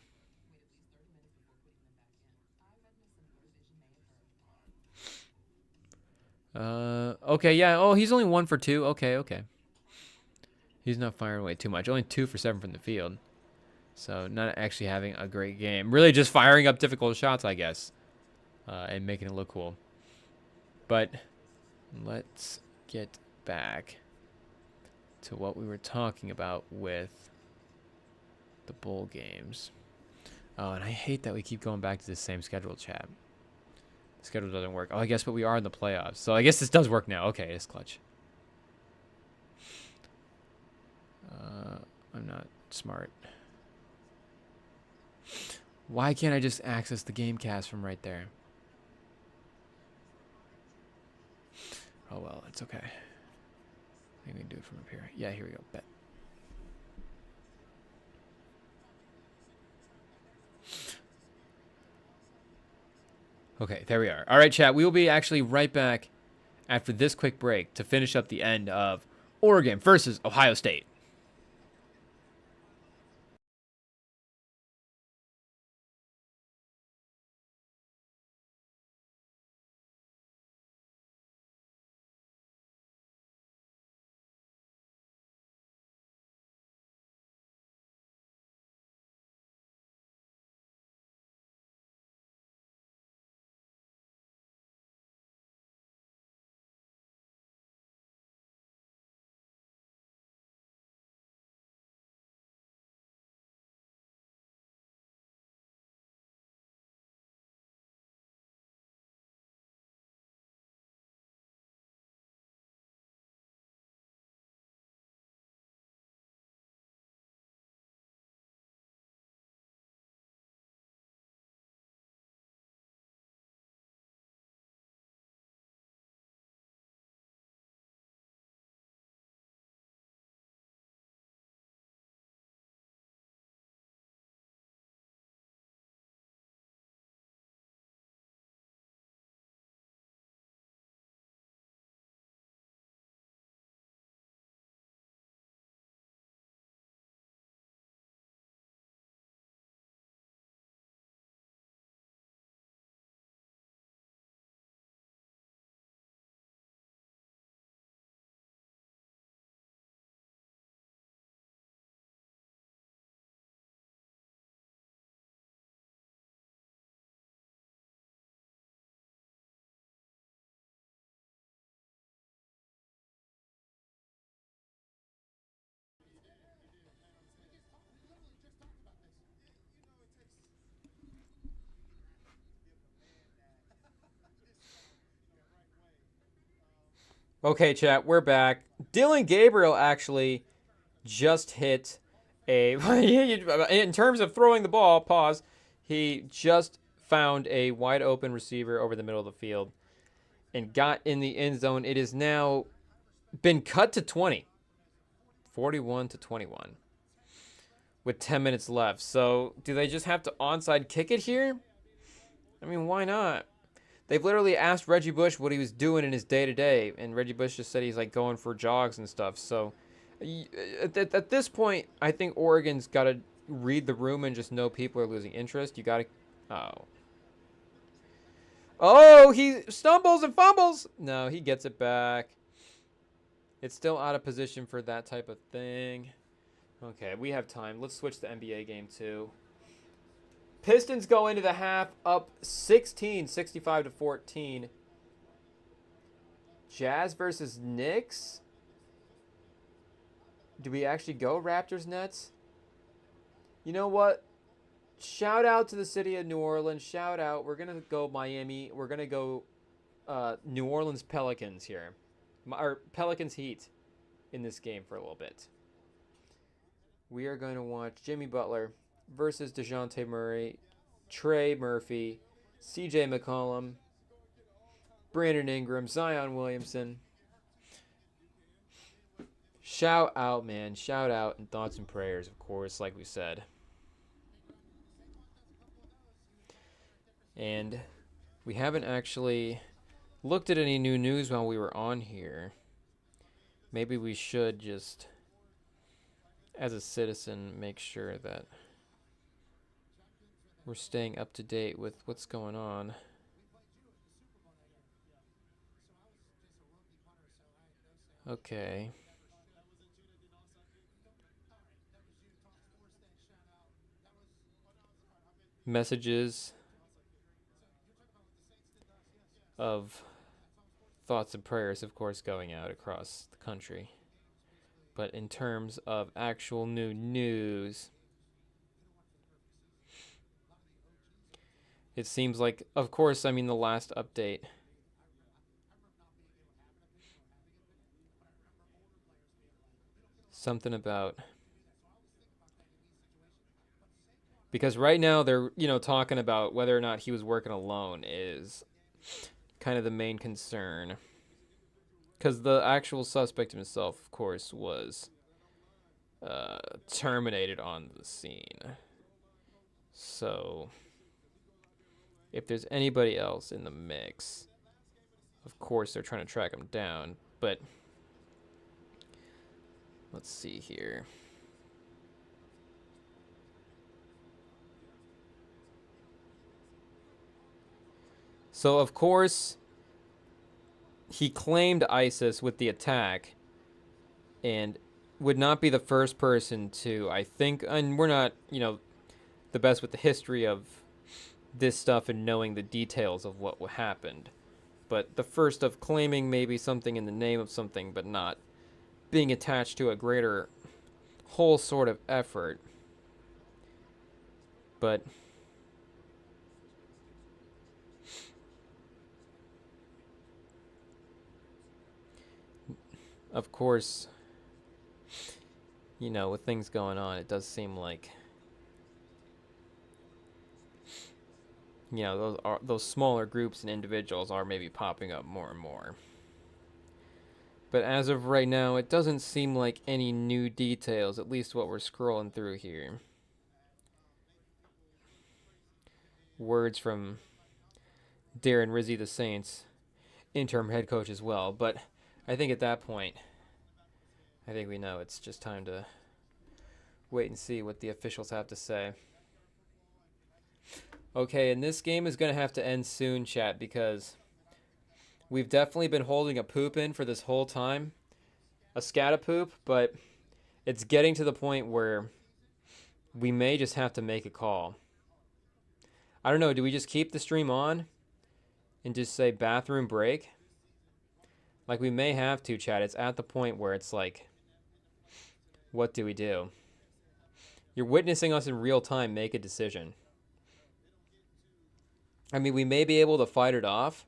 Okay, yeah. Oh, he's only 1 for 2. Okay. He's not firing away too much. Only 2 for 7 from the field. So not actually having a great game. Really just firing up difficult shots, I guess. And making it look cool. But let's get back to what we were talking about with the bowl games. Oh, and I hate that we keep going back to the same schedule, chat. The schedule doesn't work. Oh, I guess, but we are in the playoffs. So I guess this does work now. Okay, it's clutch. I'm not smart. Why can't I just access the Gamecast from right there? Oh, well, it's okay. I think we can do it from up here. Yeah, here we go. Bet. Okay, there we are. All right, chat. We will be actually right back after this quick break to finish up the end of Oregon versus Ohio State. Okay, chat, we're back. Dylan Gabriel actually just hit a. In terms of throwing the ball, pause. He just found a wide open receiver over the middle of the field and got in the end zone. It has now been cut to 20, 41-21, with 10 minutes left. So, do they just have to onside kick it here? I mean, why not? They've literally asked Reggie Bush what he was doing in his day-to-day, and Reggie Bush just said he's like going for jogs and stuff. So at this point, I think Oregon's got to read the room and just know people are losing interest. You got to... Oh, he stumbles and fumbles. No, he gets it back. It's still out of position for that type of thing. Okay, we have time. Let's switch to NBA game 2. Pistons go into the half up 16, 65-14. Jazz versus Knicks. Do we actually go Raptors Nets? You know what? Shout out to the city of New Orleans. Shout out. We're going to go Miami. We're going to go New Orleans Pelicans here. Or Pelicans Heat in this game for a little bit. We are going to watch Jimmy Butler versus DeJounte Murray, Trey Murphy, CJ McCollum, Brandon Ingram, Zion Williamson. Shout out, man. Shout out and thoughts and prayers, of course, like we said. And we haven't actually looked at any new news while we were on here. Maybe we should just, as a citizen, make sure that we're staying up to date with what's going on. Okay. Messages of thoughts and prayers, of course, going out across the country. But in terms of actual new news, it seems like, of course, I mean, the last update something about, because right now they're, talking about whether or not he was working alone is kind of the main concern. Because the actual suspect himself, of course, was terminated on the scene. So if there's anybody else in the mix, of course they're trying to track him down. But let's see here. So, of course, he claimed ISIS with the attack and would not be the first person to, I think, and we're not, the best with the history of this stuff and knowing the details of what happened. But the first of claiming maybe something in the name of something, but not being attached to a greater whole sort of effort. But of course, with things going on, it does seem like, those smaller groups and individuals are maybe popping up more and more. But as of right now, it doesn't seem like any new details, at least what we're scrolling through here. Words from Darren Rizzi, the Saints, interim head coach as well. But I think at that point, I think we know it's just time to wait and see what the officials have to say. Okay, and this game is going to have to end soon, chat, because we've definitely been holding a poop in for this whole time. A scatta poop, but it's getting to the point where we may just have to make a call. I don't know, do we just keep the stream on and just say bathroom break? Like, we may have to, chat. It's at the point where it's like, what do we do? You're witnessing us in real time make a decision. I mean, we may be able to fight it off,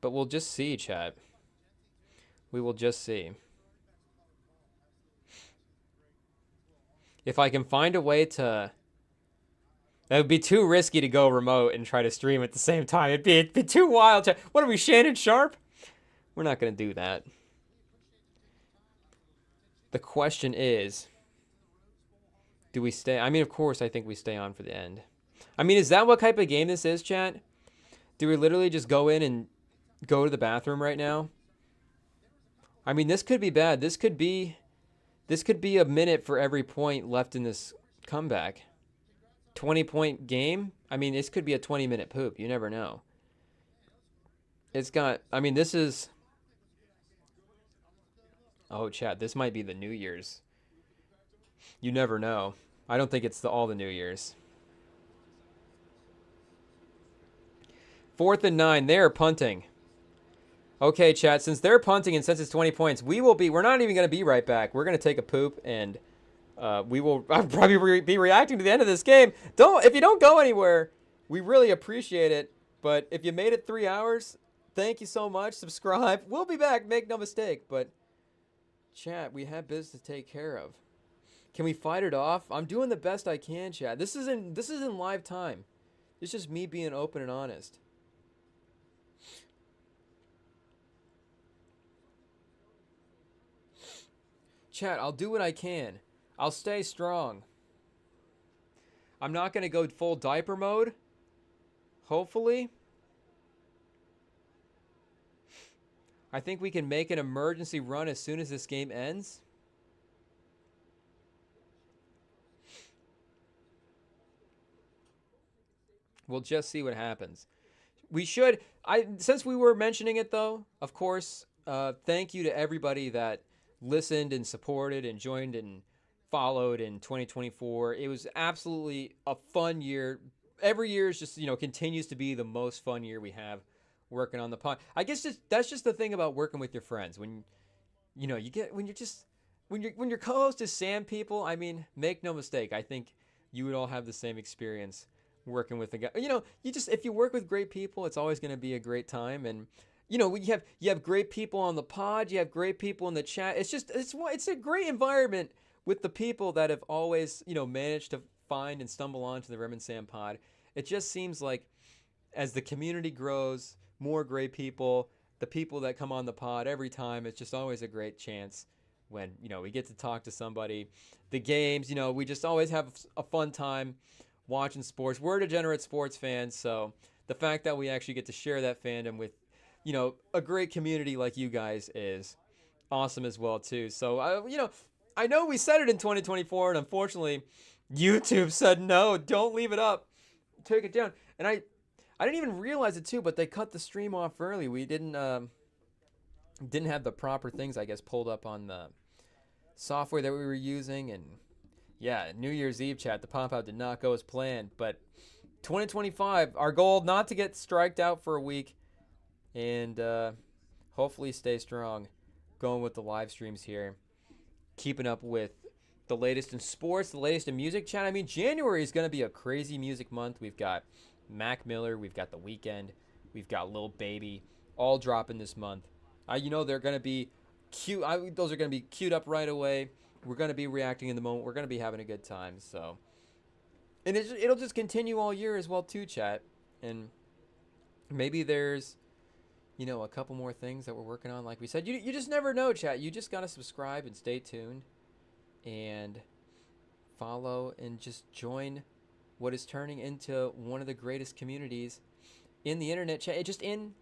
but we'll just see, chat. We will just see. If I can find a way to... That would be too risky to go remote and try to stream at the same time. It'd be too wild. What are we, Shannon Sharp? We're not going to do that. The question is, do we stay? I mean, of course, I think we stay on for the end. I mean, is that what type of game this is, chat? Do we literally just go in and go to the bathroom right now? I mean, this could be bad. This could be a minute for every point left in this comeback. 20-point game? I mean, this could be a 20-minute poop. You never know. It's got... I mean, this is... Oh, chat, this might be the New Year's. You never know. I don't think it's all the New Year's. 4th and 9. They're punting. Okay, chat, since they're punting and since it's 20 points, we're not even going to be right back. We're going to take a poop and we will probably be reacting to the end of this game. If you don't go anywhere, we really appreciate it. But if you made it 3 hours, thank you so much. Subscribe. We'll be back, make no mistake. But chat, we have business to take care of. Can we fight it off? I'm doing the best I can, chat. This isn't live time. It's just me being open and honest. Chat, I'll do what I can. I'll stay strong. I'm not going to go full diaper mode. Hopefully. I think we can make an emergency run as soon as this game ends. We'll just see what happens. We should... Since we were mentioning it, though, of course, thank you to everybody that listened and supported and joined and followed in 2024. It was absolutely a fun year. Every year is just, continues to be the most fun year we have working on the pod. I guess that's just the thing about working with your friends. When your co-host is Sam people, I mean, make no mistake. I think you would all have the same experience working with a guy. If you work with great people, it's always going to be a great time. And you have great people on the pod, you have great people in the chat. It's a great environment with the people that have always, managed to find and stumble onto the Rem and Sam pod. It just seems like as the community grows, more great people, the people that come on the pod every time, it's just always a great chance when, we get to talk to somebody. The games, we just always have a fun time watching sports. We're degenerate sports fans, so the fact that we actually get to share that fandom with a great community like you guys is awesome as well, too. So, I know we said it in 2024, and unfortunately, YouTube said, no, don't leave it up. Take it down. And I didn't even realize it, too, but they cut the stream off early. We didn't have the proper things, I guess, pulled up on the software that we were using. And, yeah, New Year's Eve chat, the pop-out did not go as planned. But 2025, our goal, not to get striked out for a week. And hopefully stay strong going with the live streams here. Keeping up with the latest in sports, the latest in music, chat. I mean, January is going to be a crazy music month. We've got Mac Miller. We've got The Weeknd. We've got Lil Baby all dropping this month. They're going to be cute. Those are going to be queued up right away. We're going to be reacting in the moment. We're going to be having a good time. So, and it'll just continue all year as well, too, chat. And maybe there's... a couple more things that we're working on. Like we said, you just never know, chat. You just got to subscribe and stay tuned and follow and just join what is turning into one of the greatest communities in the internet, chat. Just in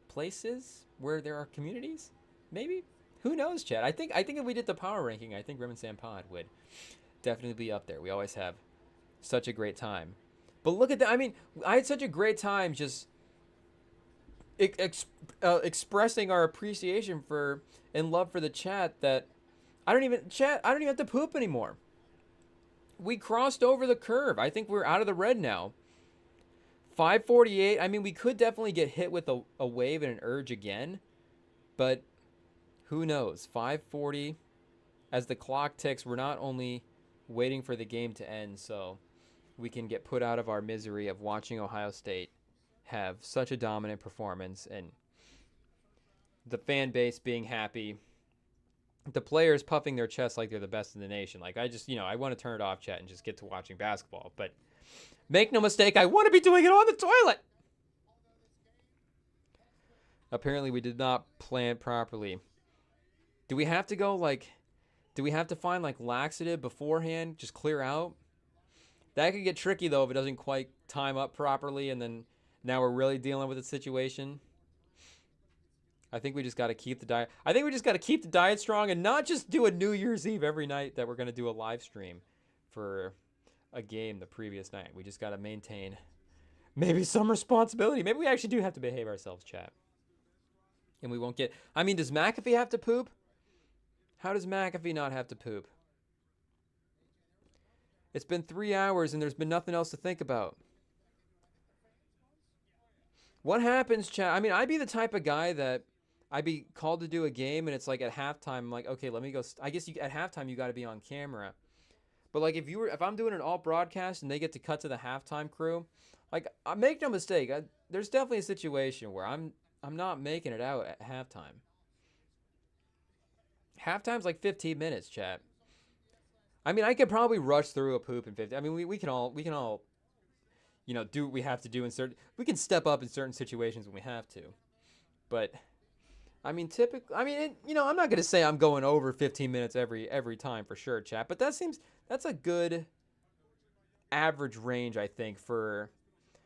places where there are communities, maybe. Who knows, chat? I think if we did the power ranking, I think Rem and Sam Pod would definitely be up there. We always have such a great time. But look at that. I mean, I had such a great time just expressing our appreciation for and love for the chat that I don't even have to poop anymore. We crossed over the curve. I think we're out of the red now. 548. I mean, we could definitely get hit with a wave and an urge again, but who knows? 540. As the clock ticks, we're not only waiting for the game to end so we can get put out of our misery of watching Ohio State have such a dominant performance and the fan base being happy, the players puffing their chests like they're the best in the nation. Like, I just, I want to turn it off, chat, and just get to watching basketball. But make no mistake, I want to be doing it on the toilet. Apparently, we did not plan properly. Do we have to go, like, do we have to find, like, laxative beforehand? Just clear out? That could get tricky, though, if it doesn't quite time up properly, and then now we're really dealing with the situation. I think we just got to keep the diet. I think we just got to keep the diet strong and not just do a New Year's Eve every night that we're going to do a live stream for a game the previous night. We just got to maintain maybe some responsibility. Maybe we actually do have to behave ourselves, chat. And we won't get... I mean, does McAfee have to poop? How does McAfee not have to poop? It's been 3 hours and there's been nothing else to think about. What happens, chat? I mean, I'd be the type of guy that I'd be called to do a game and it's like at halftime, I'm like, okay, let me go. I guess at halftime you got to be on camera. But like if I'm doing an all broadcast and they get to cut to the halftime crew, like I make no mistake, there's definitely a situation where I'm not making it out at halftime. Halftime's like 15 minutes, chat. I mean, I could probably rush through a poop in 50. I mean, we can all, do what we have to do in certain. We can step up in certain situations when we have to, but I mean, typically, I'm not gonna say I'm going over 15 minutes every time for sure, chat. But that's a good average range, I think, for.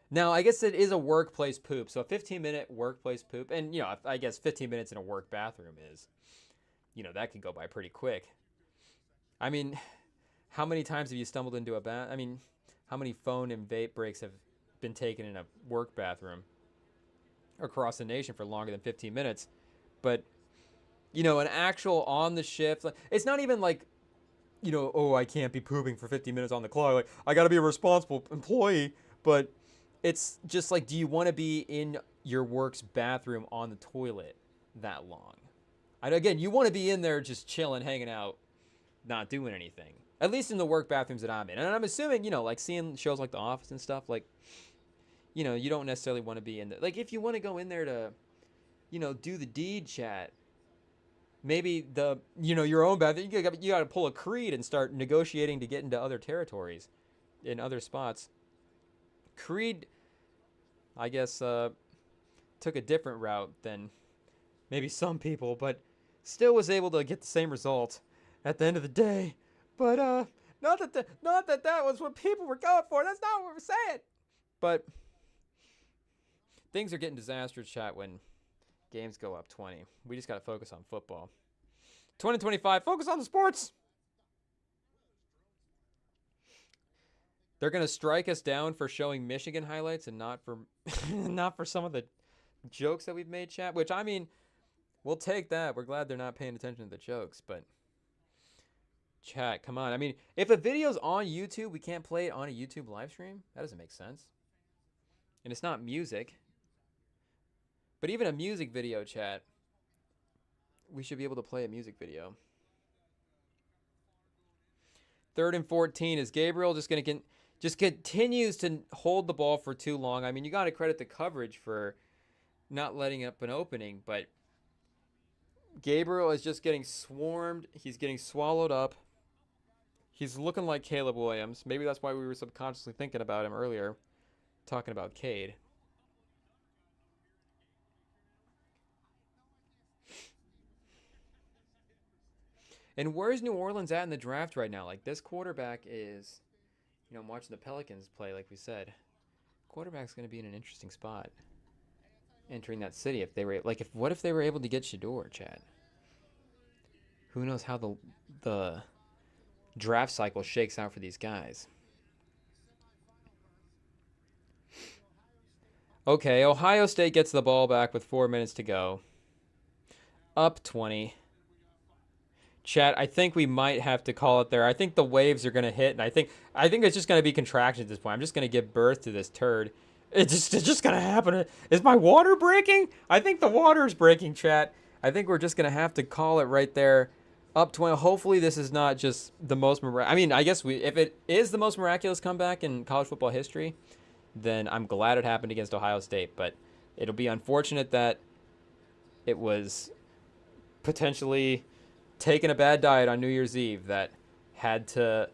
Now, I guess it is a workplace poop, so a 15-minute workplace poop, and I guess 15 minutes in a work bathroom is, that could go by pretty quick. I mean, how many times have you stumbled into a bath? I mean, how many phone and vape breaks have been taken in a work bathroom across the nation for longer than 15 minutes? But, an actual on the shift, like, it's not even like, oh, I can't be pooping for 15 minutes on the clock. Like, I got to be a responsible employee. But it's just like, do you want to be in your work's bathroom on the toilet that long? And again, you want to be in there just chilling, hanging out, not doing anything. At least in the work bathrooms that I'm in. And I'm assuming, like seeing shows like The Office and stuff, like, you don't necessarily want to be in there. Like, if you want to go in there to, do the deed, chat, maybe your own bathroom, you got to pull a Creed and start negotiating to get into other territories in other spots. Creed, I guess, took a different route than maybe some people, but still was able to get the same result at the end of the day. But not that that was what people were going for. That's not what we're saying. But things are getting disastrous, chat, when games go up 20. We just got to focus on football. 2025, focus on the sports. They're going to strike us down for showing Michigan highlights and not for not for some of the jokes that we've made, chat, which, I mean, we'll take that. We're glad they're not paying attention to the jokes, but chat, come on. I mean, if a video's on YouTube, we can't play it on a YouTube live stream? That doesn't make sense. And it's not music. But even a music video, chat, we should be able to play a music video. 3rd and 14. Is Gabriel just going to just continues to hold the ball for too long? I mean, you got to credit the coverage for not letting up an opening, but Gabriel is just getting swarmed. He's getting swallowed up. He's looking like Caleb Williams. Maybe that's why we were subconsciously thinking about him earlier, talking about Cade. And where's New Orleans at in the draft right now? Like, this quarterback is, I'm watching the Pelicans play, like we said. Quarterback's going to be in an interesting spot entering that city. If they were, what if they were able to get Shador, Chad? Who knows how the draft cycle shakes out for these guys. Okay, Ohio State gets the ball back with 4 minutes to go. Up 20. Chat, I think we might have to call it there. I think the waves are going to hit, and I think it's just going to be contraction at this point. I'm just going to give birth to this turd. It's just going to happen. Is my water breaking? I think the water is breaking, chat. I think we're just going to have to call it right there. Up 20. Hopefully this is not just the most miraculous. I mean, I guess if it is the most miraculous comeback in college football history, then I'm glad it happened against Ohio State. But it'll be unfortunate that it was potentially taking a bad diet on New Year's Eve that had to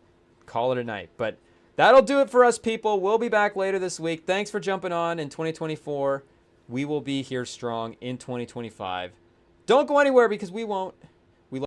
call it a night. But that'll do it for us, people. We'll be back later this week. Thanks for jumping on in 2024. We will be here strong in 2025. Don't go anywhere because we won't.